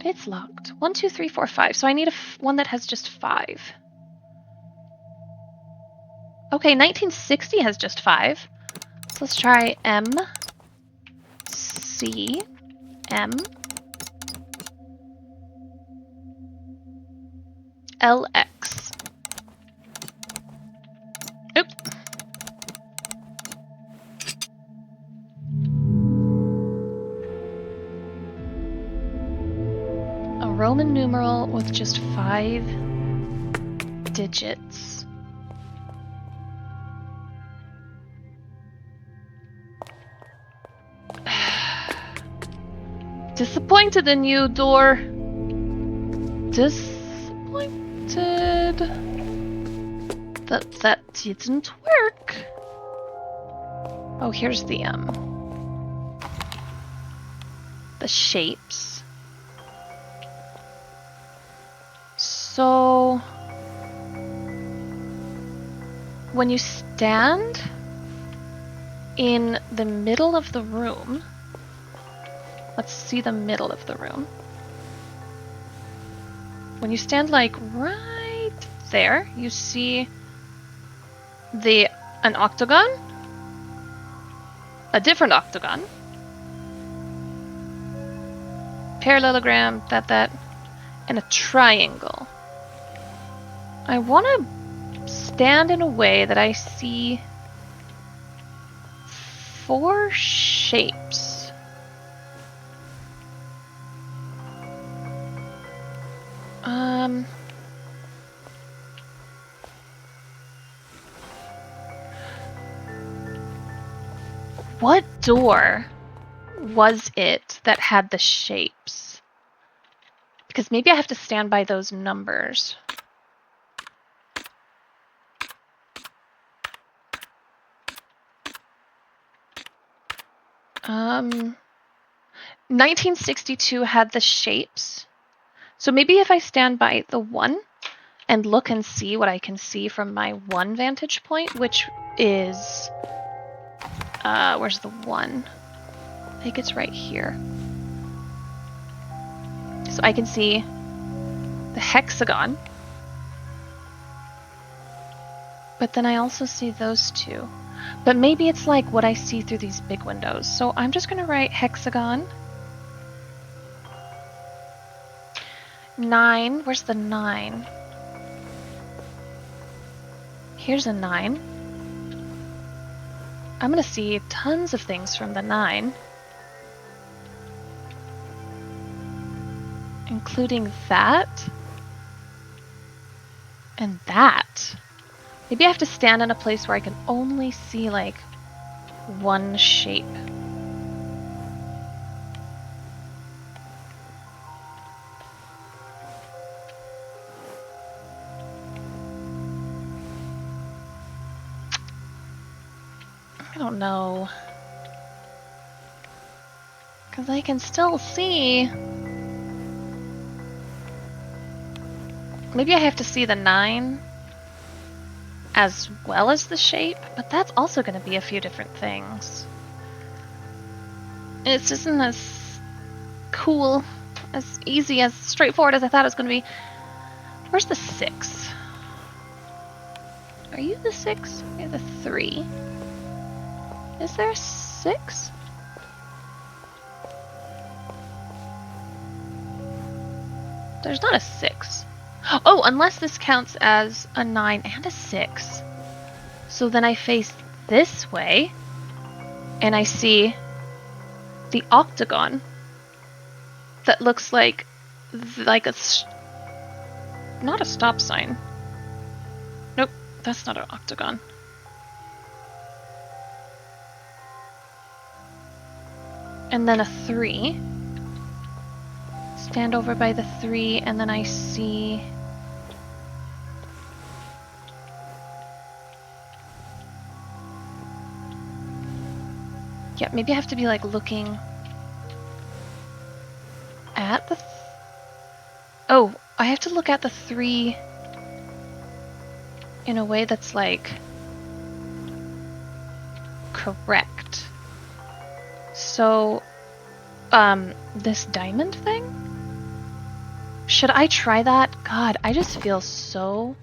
It's locked. 1, 2, 3, 4, 5. So I need one that has just 5. Okay, 1960 has just 5. So let's try M, C, M, LX. Oop. A Roman numeral with just 5 digits. Disappointed in you, door. Disappointed that didn't work. Oh, here's the shapes. So when you stand in the middle of the room, let's see the middle of the room. When you stand like right there, you see an octagon, a different octagon, parallelogram, that, and a triangle. I want to stand in a way that I see 4 shapes. What door was it that had the shapes? Because maybe I have to stand by those numbers. Um, 1962 had the shapes. So maybe if I stand by the 1 and look and see what I can see from my 1 vantage point, which is... where's the 1? I think it's right here. So I can see the hexagon. But then I also see those 2. But maybe it's like what I see through these big windows. So I'm just going to write hexagon. 9. Where's the 9? Here's a 9. I'm going to see tons of things from the 9. Including that. And that. Maybe I have to stand in a place where I can only see like 1 shape. I don't know. Because I can still see. Maybe I have to see the 9 as well as the shape, but that's also going to be a few different things. It isn't as cool, as easy, as straightforward as I thought it was going to be. Where's the 6? Are you the 6? You're the 3. Is there a 6? There's not a 6. Oh, unless this counts as a 9 and a 6. So then I face this way, and I see the octagon that looks like a... not a stop sign. Nope, that's not an octagon. And then a 3. Stand over by the 3, and then I see... yeah, maybe I have to be like looking at the... oh, I have to look at the 3 in a way that's like correct. So, this diamond thing? Should I try that? God, I just feel so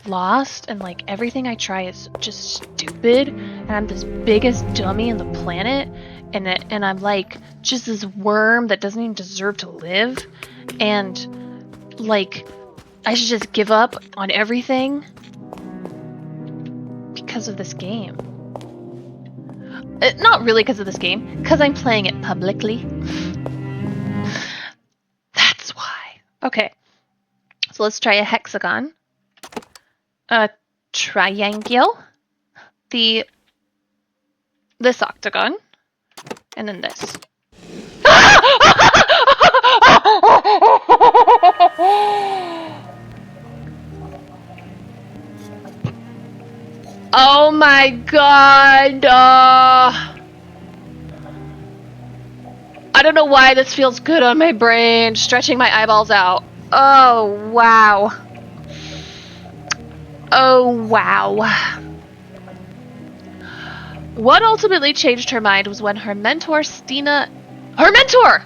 lost, and like everything I try is just stupid, and I'm this biggest dummy on the planet, and I'm like just this worm that doesn't even deserve to live, and like I should just give up on everything because of this game. Not really because of this game, because I'm playing it publicly. That's why. Okay, so let's try a hexagon, a triangle, this octagon, and then this. Oh my god! I don't know why this feels good on my brain, stretching my eyeballs out. Oh wow. Oh wow. What ultimately changed her mind was when her mentor, Stina... Her mentor!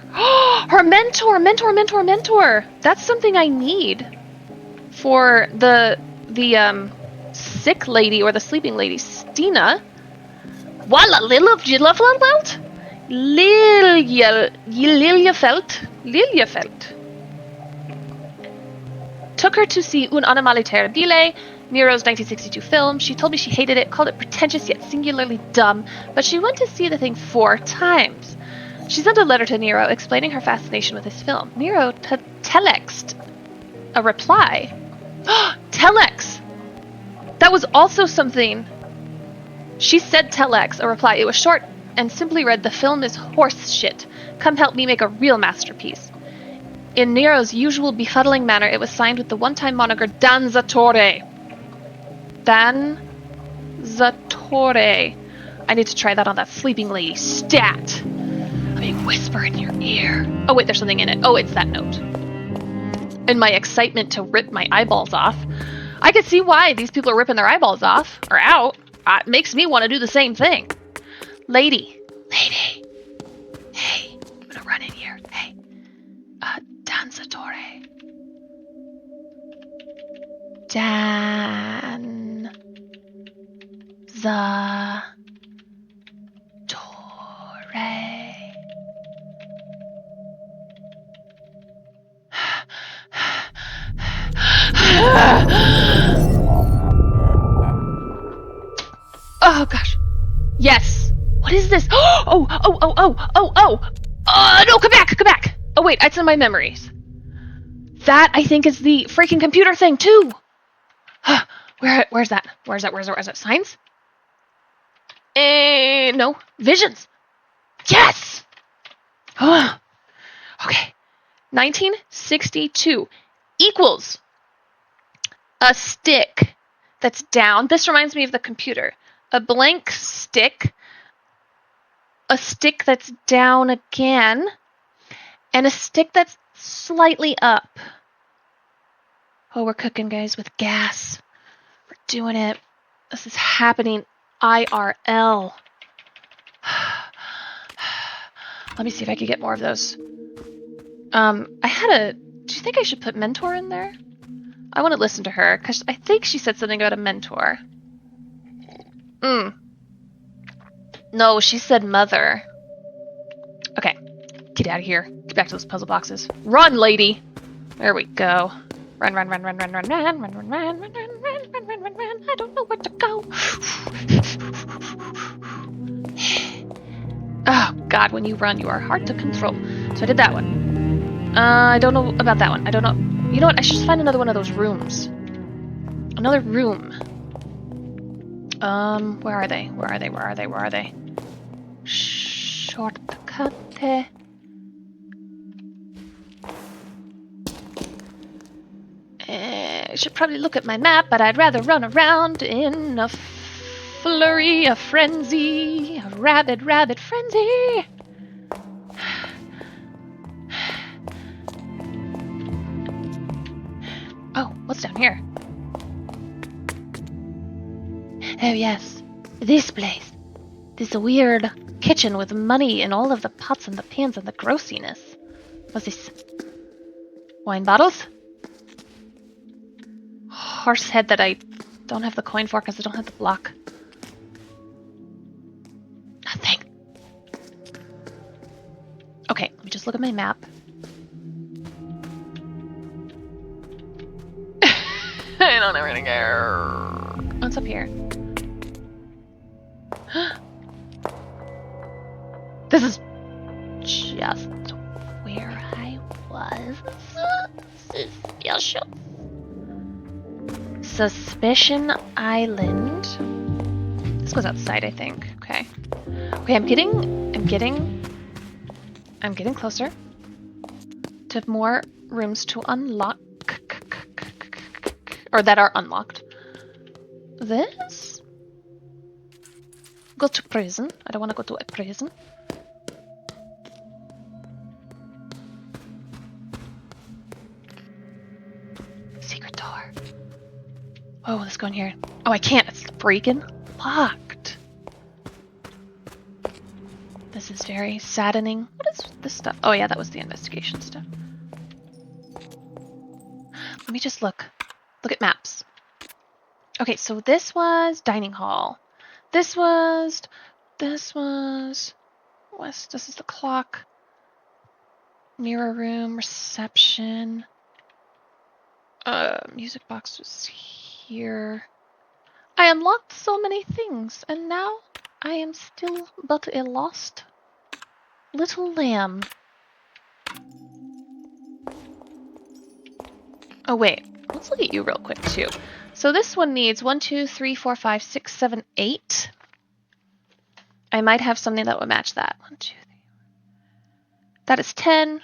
Her mentor! That's something I need for the sick lady or the sleeping lady, Stina. Walla Liljefelt? Liljefelt. Took her to see Un animale terribile, Nero's 1962 film. She told me she hated it, called it pretentious yet singularly dumb, but she went to see the thing 4 times. She sent a letter to Nero explaining her fascination with his film. Nero telexed a reply. Telex! That was also something. She said telex, a reply. It was short and simply read, "The film is horse shit. Come help me make a real masterpiece." In Nero's usual befuddling manner, it was signed with the one-time moniker Danzatore. Danzatore. I need to try that on that sleeping lady. Stat! Let me whisper in your ear. Oh wait, there's something in it. Oh, it's that note. In my excitement to rip my eyeballs off, I could see why these people are ripping their eyeballs off, or out. It makes me want to do the same thing. Lady. Hey, I'm gonna run in here. Hey. Danzatore. Oh gosh. Yes. What is this? Oh, no, come back. Oh wait, it's in my memories. That, I think, is the freaking computer thing too. Where's that? Where's that? Signs? No. Visions. Yes! Okay. 1962 equals a stick that's down. This reminds me of the computer. A blank stick, a stick that's down again, and a stick that's slightly up. Oh, we're cooking, guys, with gas. We're doing it. This is happening IRL. Let me see if I can get more of those. Do you think I should put mentor in there? I want to listen to her, because I think she said something about a mentor. No, she said mother. Okay, get out of here. Get back to those puzzle boxes. Run, lady! There we go. Run. I don't know where to go. Oh, God, when you run, you are hard to control. So I did that one. I don't know about that one. I don't know. You know what? I should just find another one of those rooms. Another room. Where are they? Shortcut. I should probably look at my map, but I'd rather run around in a flurry, a frenzy, a rabid frenzy. Oh, what's down here? Oh yes, this place. This weird kitchen with money in all of the pots and the pans and the grossiness. What's this? Wine bottles? Horse head that I don't have the coin for because I don't have the block. Nothing. Okay, let me just look at my map. don't ever care. What's up here? This is just where I was. Suspicious. Suspicion Island. This goes outside, I think. Okay. Okay, I'm getting closer to more rooms to unlock. Or that are unlocked. This? Go to prison. I don't want to go to a prison. Secret door. Oh, let's go in here. Oh, I can't. It's freaking locked. This is very saddening. What is this stuff? Oh yeah, that was the investigation stuff. Let me just look. Look at maps. Okay, so this was dining hall. This was west. This is the clock. Mirror room, reception. Music box was here. I unlocked so many things, and now I am still but a lost little lamb. Oh wait, let's look at you real quick too. So this one needs 1, 2, 3, 4, 5, 6, 7, 8. I might have something that would match that. 1, 2, 3. That is 10.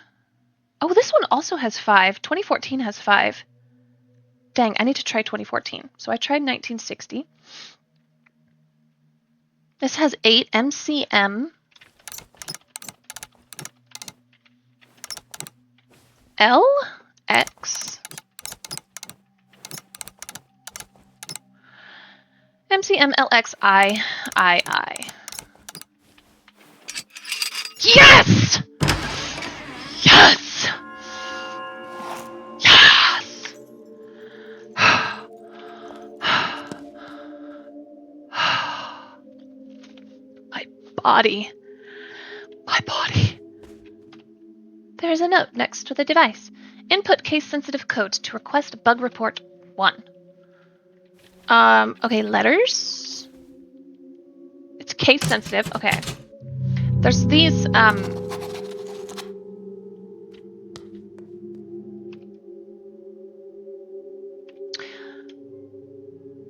Oh, this one also has 5. 2014 has 5. Dang, I need to try 2014. So I tried 1960. This has 8. MCM. LX. MCMLXI. Yes! Yes! Yes! My body. My body. There's a note next to the device. Input case-sensitive code to request bug report 1. Okay, letters. It's case-sensitive. Okay. There's these,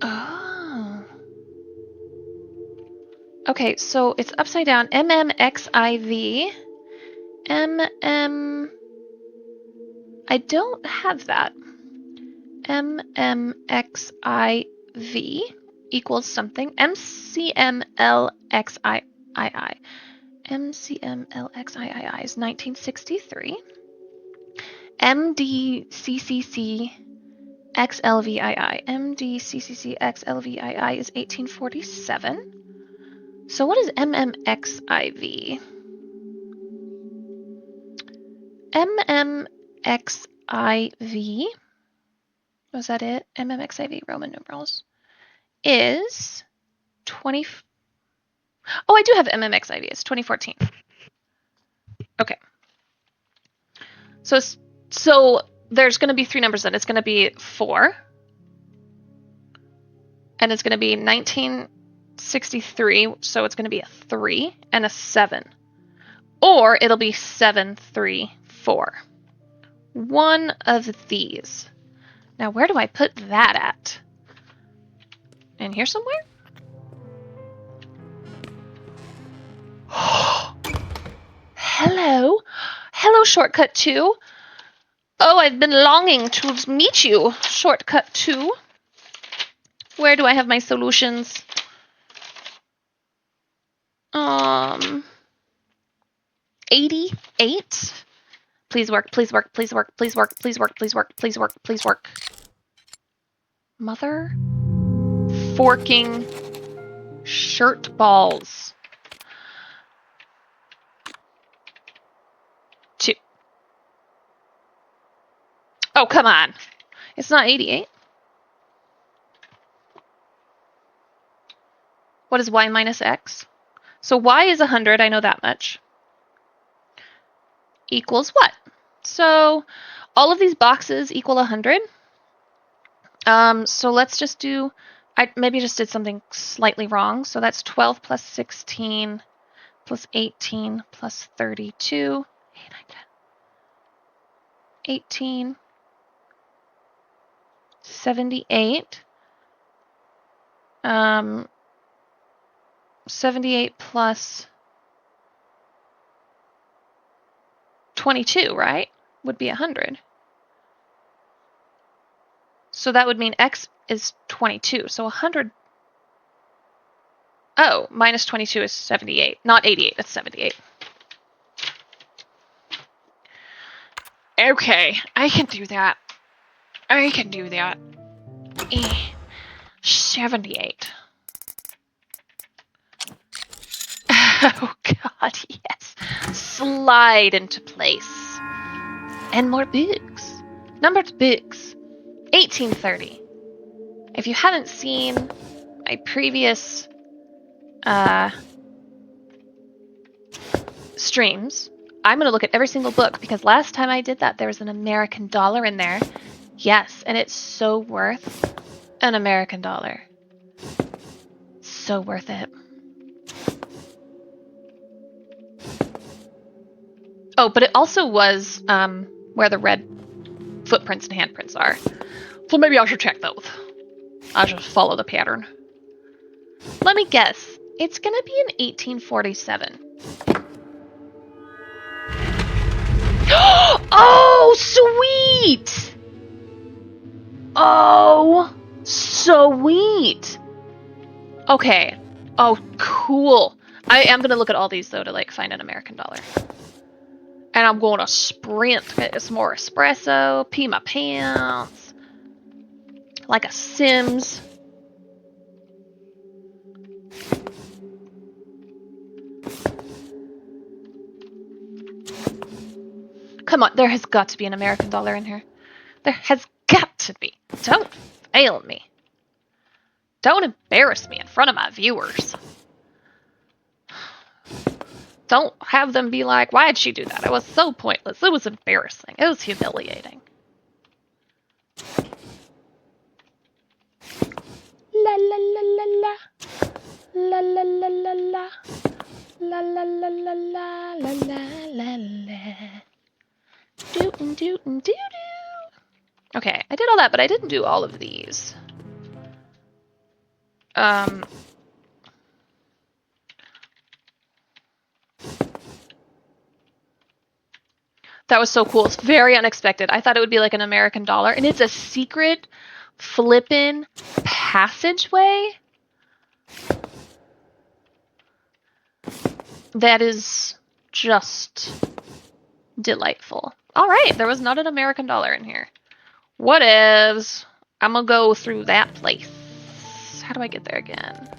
Oh. Okay, so it's upside down. MMXIV. I don't have that. MMXIV equals something. MCMLXII. MCMLXII is 1963. MDCCC XLVII. MDCCC XLVII is 1847. So what is MMXIV? MMXIV, was that it? MMXIV, Roman numerals, is 20... Oh, I do have MMXIV. It's 2014. Okay. So there's going to be 3 numbers then. It's going to be 4. And it's going to be 1963, so it's going to be a 3 and a 7. Or it'll be 734. One of these. Now, where do I put that at? In here somewhere? Hello. Hello, Shortcut 2. Oh, I've been longing to meet you, Shortcut 2. Where do I have my solutions? 88. Please work, please work, please work, please work, please work, please work, please work, please work. Mother forking shirt balls. 2. Oh, come on. It's not 88. What is y minus x? So y is 100, I know that much. Equals what? So all of these boxes equal 100. So let's just do, I maybe just did something slightly wrong. So that's 12 plus 16 plus 18 plus 32. 8, 9, 10. 18. 78. 78 plus 22, right? Would be 100. So that would mean x is 22. So 100. Oh, minus 22 is 78. Not 88, that's 78. Okay, I can do that. I can do that. 78. Oh god, yes. Slide into place. And more books. Numbered books. 1830. If you haven't seen my previous streams, I'm going to look at every single book because last time I did that there was an American dollar in there. Yes, and it's so worth an American dollar. So worth it. Oh, but it also was where the red footprints and handprints are. So maybe I should check those. I'll just follow the pattern. Let me guess. It's gonna be in 1847. Oh, sweet! Oh, sweet! Okay. Oh, cool. I am gonna look at all these though to like find an American dollar. And I'm gonna sprint, get some more espresso, pee my pants, like a Sims. Come on, there has got to be an American dollar in here. There has got to be. Don't fail me. Don't embarrass me in front of my viewers. Don't have them be like, why'd she do that? It was so pointless. It was embarrassing. It was humiliating. La la la la la. La la la la la. La la la la la la la la la. Dootin' dootin' doo doo. Okay, I did all that, but I didn't do all of these. That was so cool. It's very unexpected. I thought it would be like an American dollar, and it's a secret flippin' passageway that is just delightful. Alright, there was not an American dollar in here. Whatevs. I'm gonna go through that place. How do I get there again?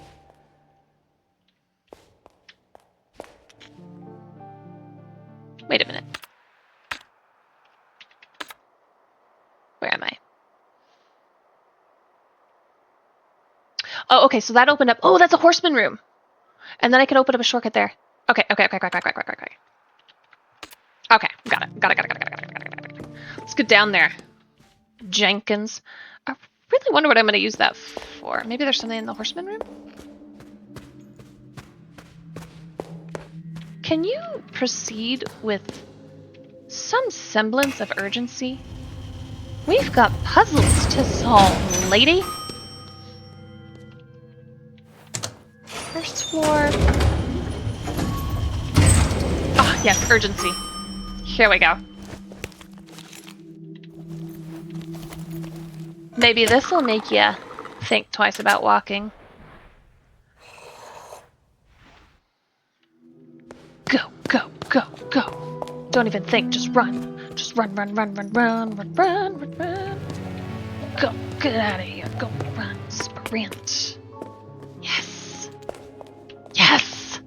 Wait a minute. Where am I? Oh, okay, so that opened up. Oh, that's a horseman room. And then I can open up a shortcut there. Okay. Okay, got it. Let's get down there. Jenkins. I really wonder what I'm going to use that for. Maybe there's something in the horseman room? Can you proceed with some semblance of urgency? We've got puzzles to solve, lady. First floor. Ah, yes, urgency. Here we go. Maybe this will make you think twice about walking. Go, go, go, go. Don't even think, just run. Just run. Go, get out of here. Go, run, sprint. Yes. Yes!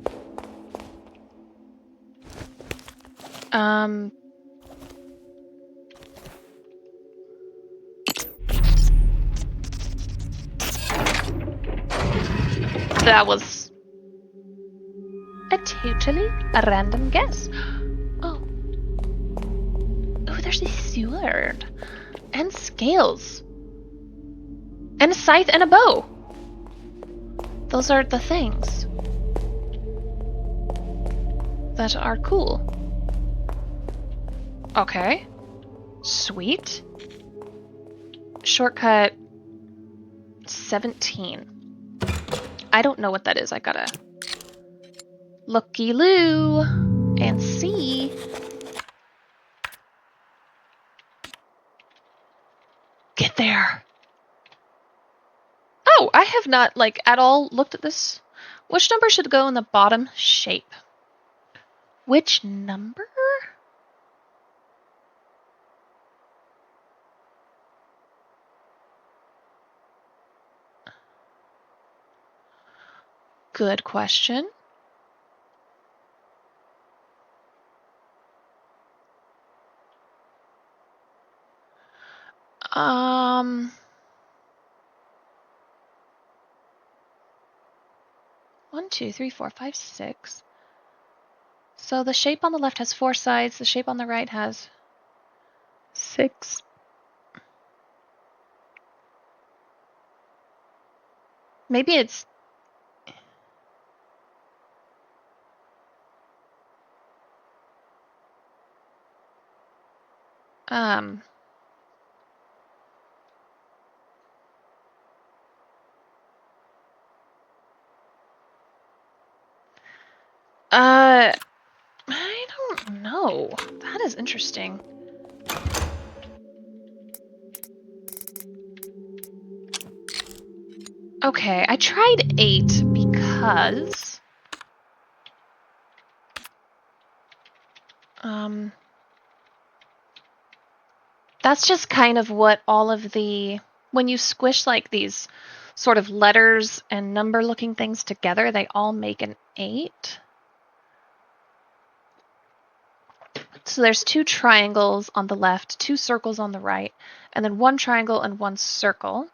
That was a totally random guess. Oh, there's a sword and scales. And a scythe and a bow. Those are the things that are cool. Okay. Sweet. Shortcut 17. I don't know what that is. I gotta looky-loo and see. Get there. Oh, I have not, like, at all looked at this. Which number should go in the bottom shape? Which number? Good question. One, two, three, four, five, six. So the shape on the left has 4 sides. The shape on the right has 6. Maybe it's... I don't know. That is interesting. Okay, I tried 8 because... that's just kind of what all of the... when you squish like these sort of letters and number looking things together, they all make an 8. So there's 2 triangles on the left, 2 circles on the right, and then 1 triangle and 1 circle.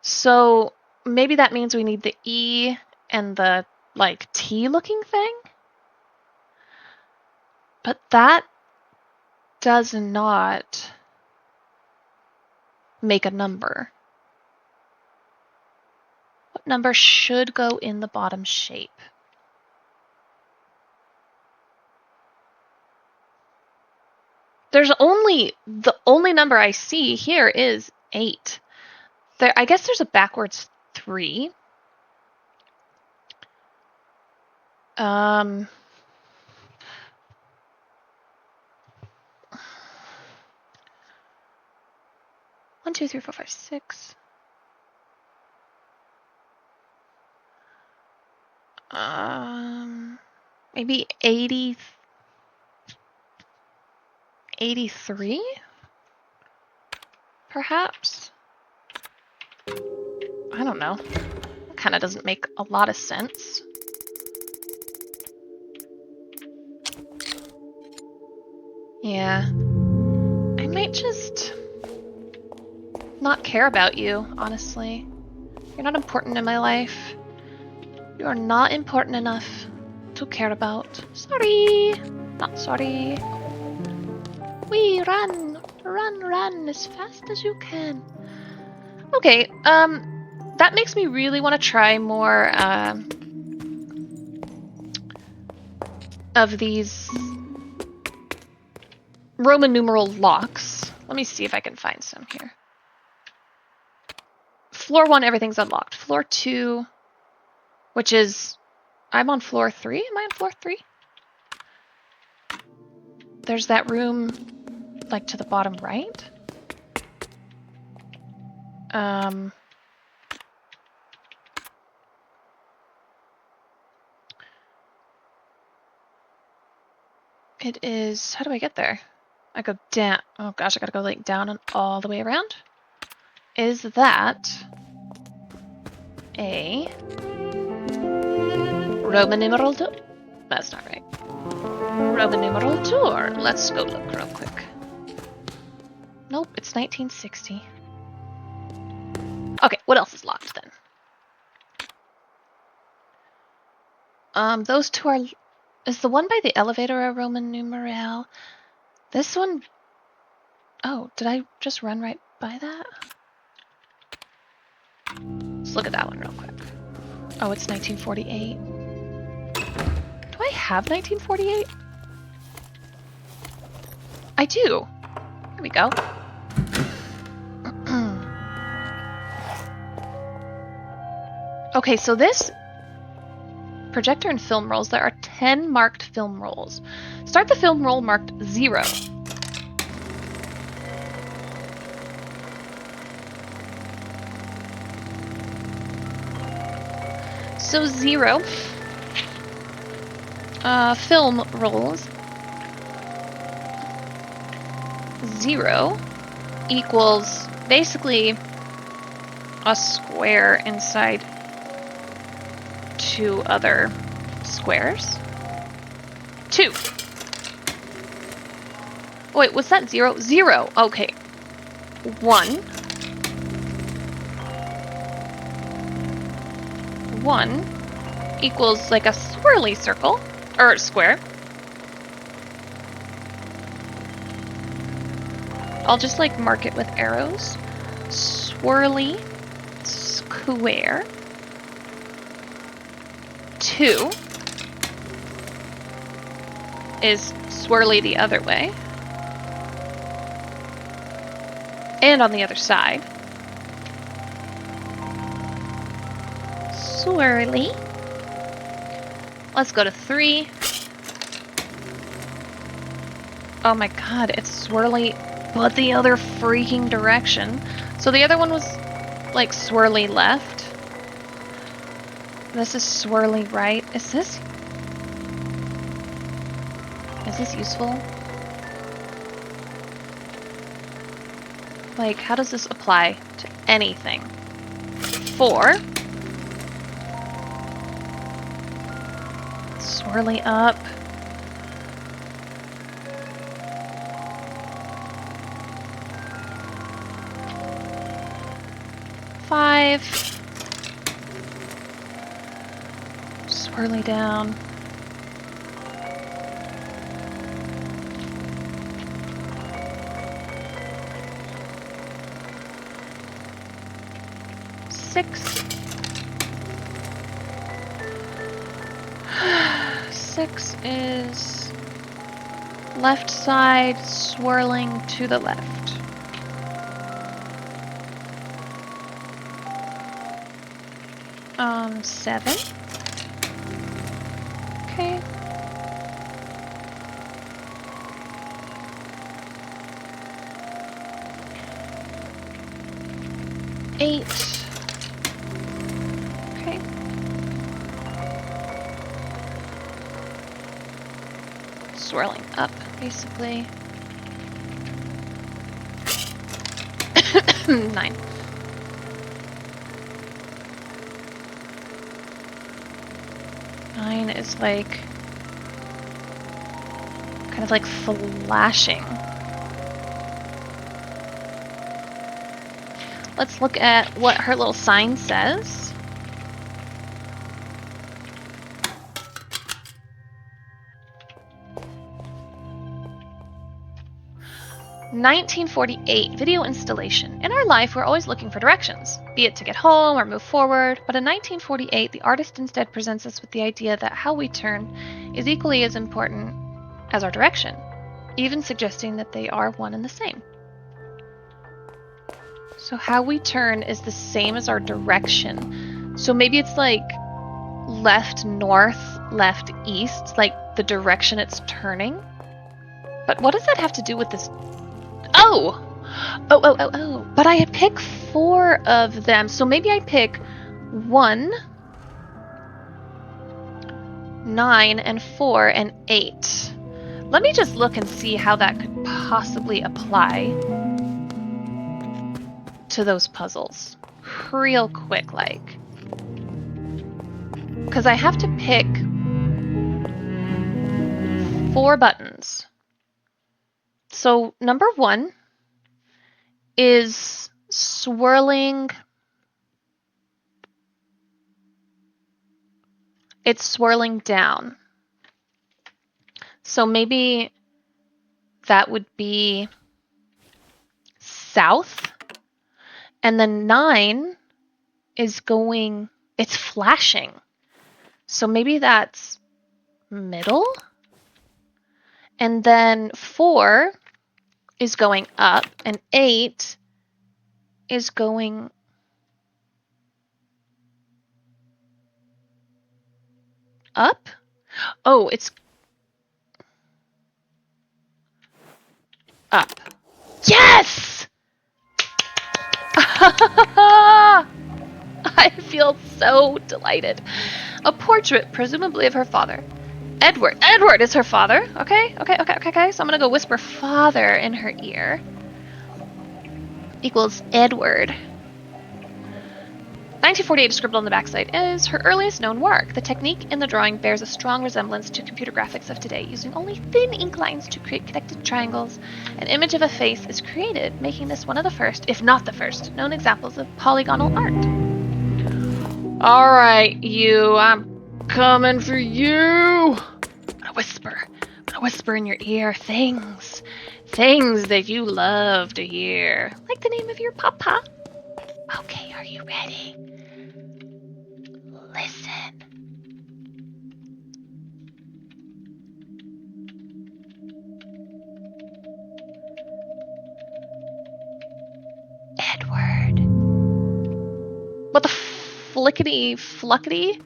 So maybe that means we need the E and the, like, T looking thing? But that does not make a number. What number should go in the bottom shape? There's the only number I see here is 8. I guess there's a backwards 3. 1, 2, 3, 4, 5, 6. Maybe 83? Perhaps? I don't know. That kind of doesn't make a lot of sense. Yeah. I might just not care about you, honestly. You're not important in my life. You are not important enough to care about. Sorry! Not sorry. Wee, run! Run, run as fast as you can. Okay, that makes me really want to try more, of these Roman numeral locks. Let me see if I can find some here. Floor 1, everything's unlocked. Floor 2, which is... I'm on floor 3? Am I on floor 3? There's that room, like, to the bottom right. It is... How do I get there? I go down... Oh gosh, I gotta go, like, down and all the way around. Is that a Roman numeral 2? That's not right. Roman numeral tour. Let's go look real quick. Nope, it's 1960. Okay, what else is locked then? Those 2 are... Is the one by the elevator a Roman numeral? This one... Oh, did I just run right by that? Let's look at that one real quick. Oh, it's 1948. Do I have 1948? I do. Here we go. Okay, so this projector and film rolls, there are 10 marked film rolls. Start the film roll marked 0. So 0 film rolls 0 equals basically a square inside 2 other squares. 2. Wait, was that 0? 0. Okay. 1. 1 equals like a swirly circle, or square. I'll just like mark it with arrows. Swirly square. 2 is swirly the other way. And on the other side. Swirly. Let's go to 3. Oh my god, it's swirly, but the other freaking direction. So the other one was like swirly left. This is swirly right. Is this useful? Like, how does this apply to anything? 4. Swirly up. 5. Swirly down. 6. 6 is left side swirling to the left. 7. Okay. 8. Okay. Swirling up, basically. 9. Mine is like kind of like flashing. Let's look at what her little sign says. "1948 video installation. In our life, we're always looking for directions, be it to get home or move forward, but in 1948, the artist instead presents us with the idea that how we turn is equally as important as our direction, even suggesting that they are one and the same." So how we turn is the same as our direction. So maybe it's like left, north, left, east, like the direction it's turning. But what does that have to do with this? Oh! Oh. But I pick 4 of them. So maybe I pick 1, 9, and 4, and 8. Let me just look and see how that could possibly apply to those puzzles. Real quick, like. Because I have to pick 4 buttons. So number 1 is swirling. It's swirling down. So maybe that would be south. And then 9 is going, it's flashing. So maybe that's middle? And then 4 is going up, and 8 is going up? Oh, it's up. Yes! I feel so delighted. A portrait, presumably of her father. Edward. Edward is her father. Okay. So I'm gonna go whisper father in her ear. Equals Edward. 1948 scribbled on the backside is her earliest known work. The technique in the drawing bears a strong resemblance to computer graphics of today. Using only thin ink lines to create connected triangles, an image of a face is created, making this one of the first, if not the first, known examples of polygonal art. Alright, you, I'm coming for you! I'm gonna whisper in your ear things that you love to hear. Like the name of your papa. Okay, are you ready? Listen. Edward. What the flickety-fluckety?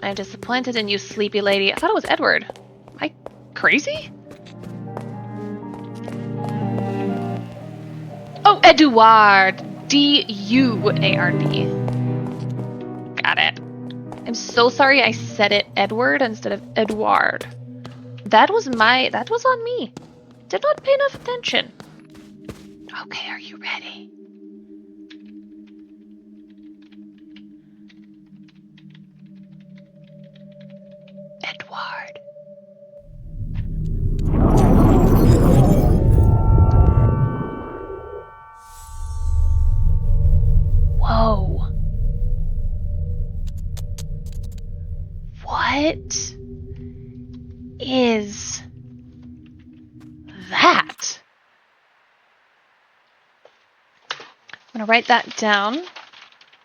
I'm disappointed in you, sleepy lady. I thought it was Edward. Am I crazy? Oh, Eduard. D-U-A-R-D. Got it. I'm so sorry I said it Edward instead of Edward. That was on me. Did not pay enough attention. Okay, are you ready? Edward. Whoa. What is that? I'm going to write that down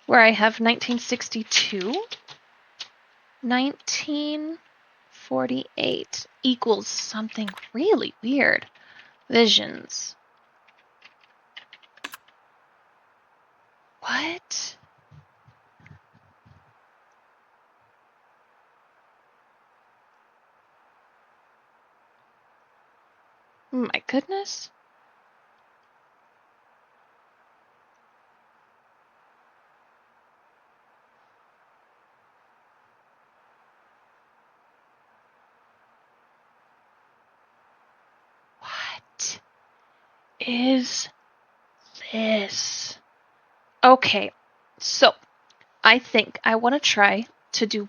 where I have 1962. 1948 equals something really weird. Visions. What? My goodness. What is this? Okay, so I think I want to try to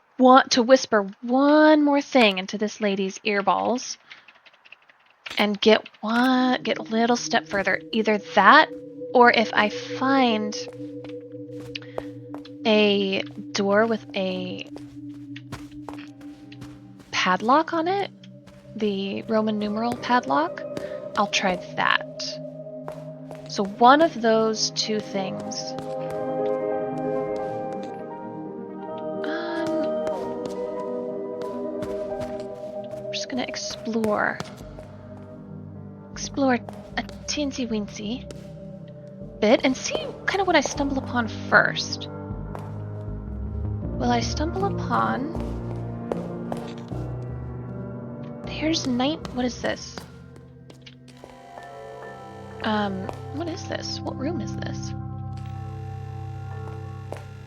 whisper one more thing into this lady's earballs and get a little step further. Either that, or if I find a door with a padlock on it, the Roman numeral padlock, I'll try that. So one of those two things. I'm just gonna explore a teensy weensy bit and see kind of what I stumble upon first. Will I stumble upon... Here's what is this? What is this? What room is this?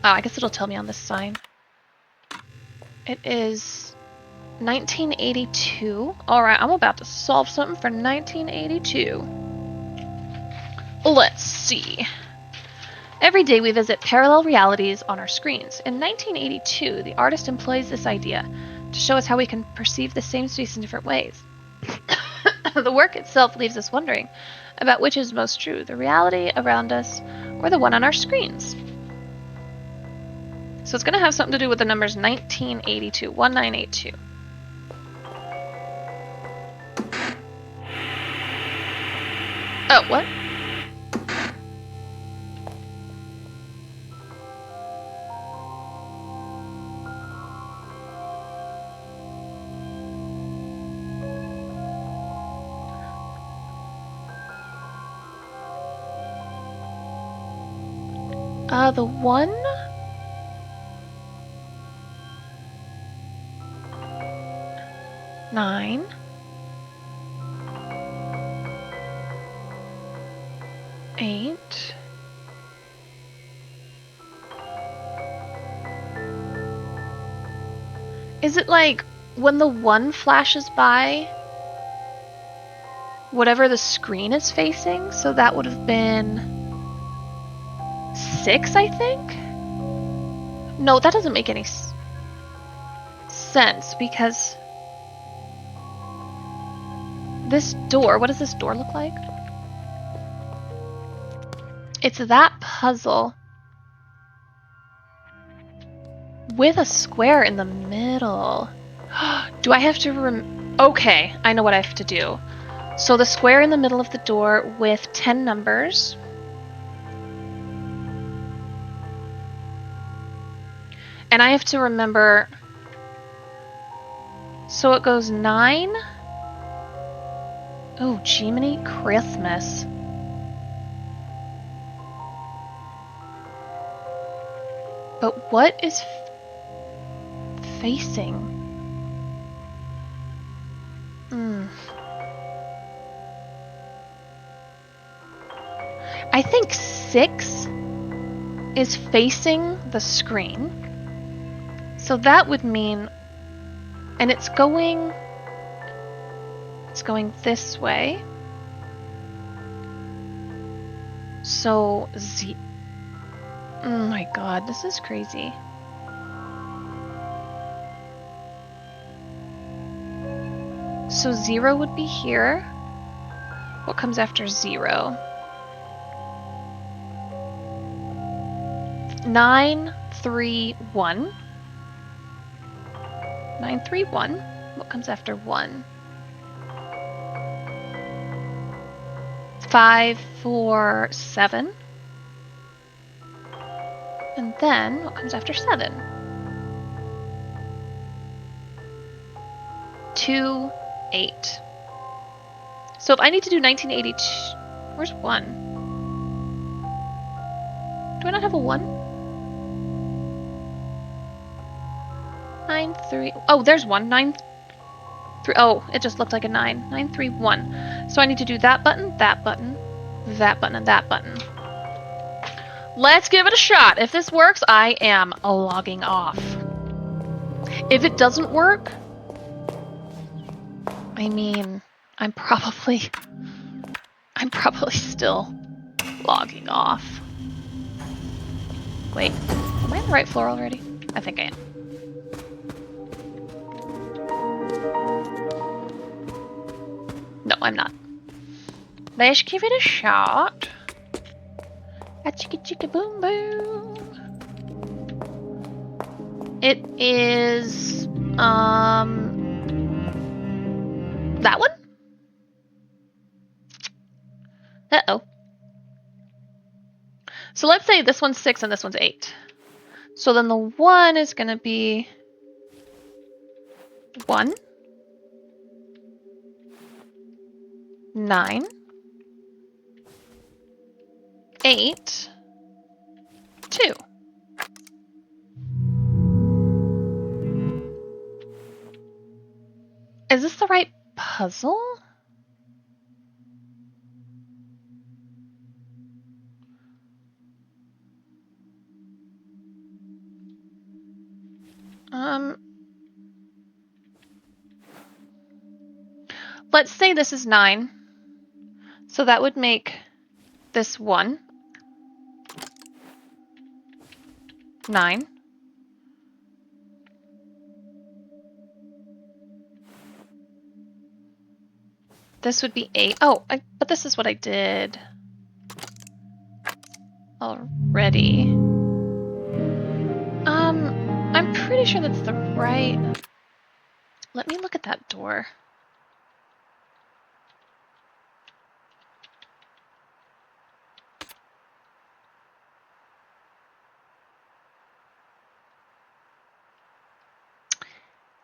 Oh, I guess it'll tell me on this sign. It is 1982. Alright, I'm about to solve something for 1982. Let's see. Every day we visit parallel realities on our screens. In 1982, the artist employs this idea to show us how we can perceive the same space in different ways. The work itself leaves us wondering about which is most true, the reality around us or the one on our screens. So it's going to have something to do with the numbers 1982, 1982. Oh, what? The 1... 9... 8... Is it like when the 1 flashes by, whatever the screen is facing? So that would have been 6, I think? No, that doesn't make any sense because this door, what does this door look like? It's that puzzle with a square in the middle. Do I have to okay, I know what I have to do. So the square in the middle of the door with 10 numbers. And I have to remember... So it goes 9. Oh, Jiminy Christmas. But what is facing? I think 6 is facing the screen. So that would mean... And it's going this way. So oh my god, this is crazy. So 0 would be here. What comes after 0? 9, 3, 1. 9, 3, 1. What comes after 1? 5, 4, 7. And then, what comes after 7? 2, 8. So if I need to do 1982... Where's 1? Do I not have a 1? 9, 3... Oh, there's 1. 9, 3... Oh, it just looked like a 9. 9, 3, 1. So I need to do that button, that button, that button, and that button. Let's give it a shot. If this works, I am logging off. If it doesn't work... I mean, I'm probably still logging off. Wait, am I on the right floor already? I think I am. No, I'm not. Let's give it a shot. A chicka chicka boom boom. It is that one? Uh-oh. So let's say this one's 6 and this one's 8. So then the 1 is going to be 1, 9, 8, 2. Is this the right puzzle? Let's say this is 9. So that would make this 1. 9. This would be 8. Oh, but this is what I did already. I'm pretty sure that's the right... Let me look at that door.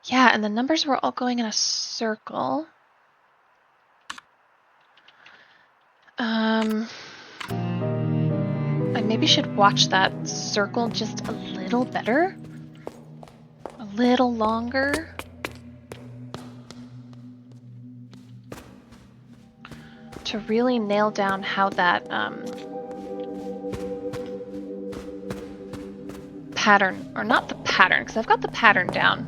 Yeah, and the numbers were all going in a circle. I'm maybe should watch that circle just a little better. A little longer. To really nail down how that pattern, or not the pattern, because I've got the pattern down,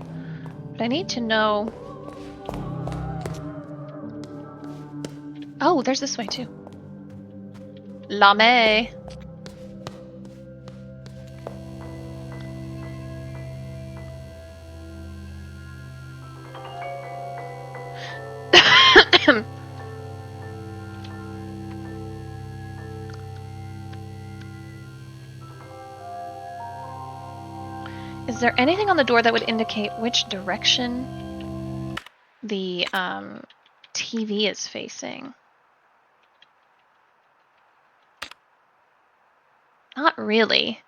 but I need to know. Oh, there's this way too. Lame. Is there anything on the door that would indicate which direction the TV is facing? Not really.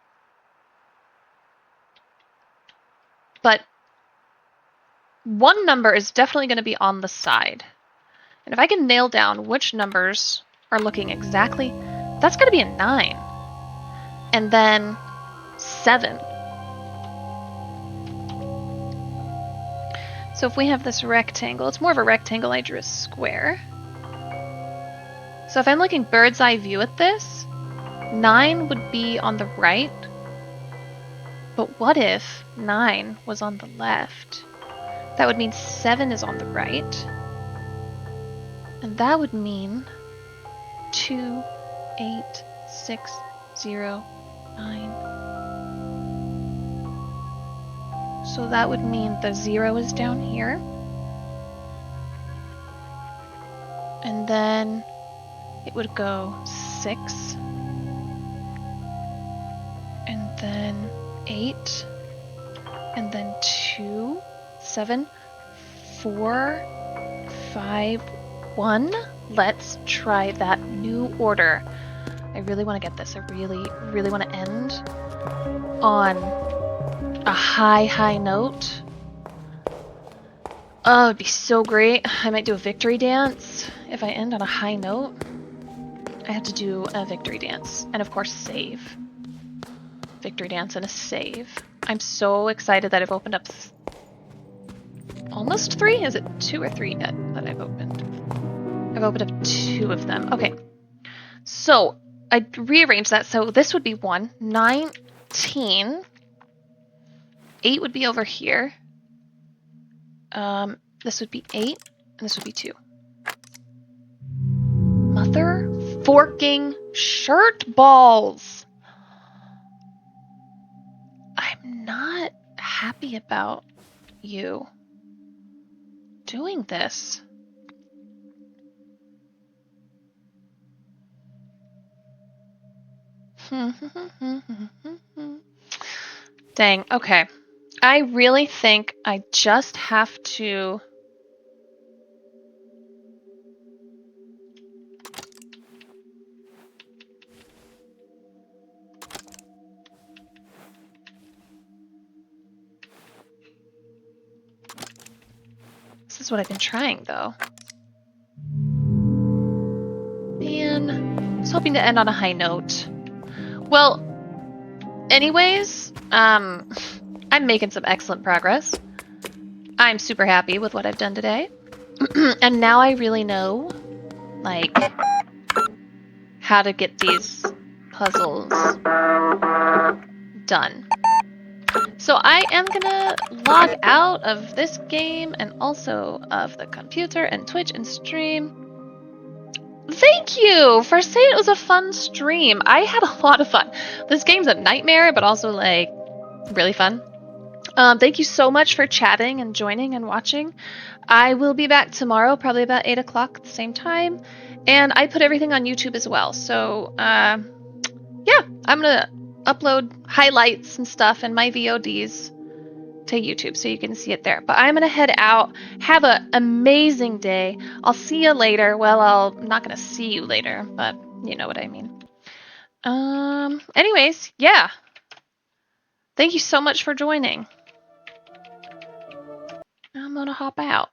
But one number is definitely going to be on the side. And if I can nail down which numbers are looking exactly, that's going to be a 9. And then 7. So if we have this rectangle, it's more of a rectangle, I drew a square. So if I'm looking bird's eye view at this, 9 would be on the right. But what if 9 was on the left? That would mean 7 is on the right. And that would mean 2, 8, 6, 0, 9. So that would mean the 0 is down here. And then it would go 6. And then 8. And then 2, 7, 4, 5, 1. Let's try that new order. I really want to get this. I really, really want to end on a high note. Oh, it'd be so great. I might do a victory dance if I end on a high note. I have to do a victory dance. And of course, save. Victory dance and a save. I'm so excited that I've opened up almost 3? Is it 2 or 3 that I've opened? I've opened up 2 of them. Okay. So I rearranged that. So this would be 1, 19. 8 would be over here. This would be 8, and this would be 2. Mother forking shirt balls. I'm not happy about you doing this. Dang, okay. I really think I just have to... This is what I've been trying, though. Man, I was hoping to end on a high note. Well, anyways, I'm making some excellent progress. I'm super happy with what I've done today. And now I really know, like, how to get these puzzles done. So I am gonna log out of this game and also of the computer and Twitch and stream. Thank you for saying it was a fun stream. I had a lot of fun. This game's a nightmare, but also, like, really fun. Thank you so much for chatting and joining and watching. I will be back tomorrow, probably about 8 o'clock at the same time. And I put everything on YouTube as well. So, yeah, I'm going to upload highlights and stuff and my VODs to YouTube so you can see it there. But I'm going to head out. Have an amazing day. I'll see you later. Well, I'm not going to see you later, but you know what I mean. Anyways, yeah. Thank you so much for joining. I'm going to hop out.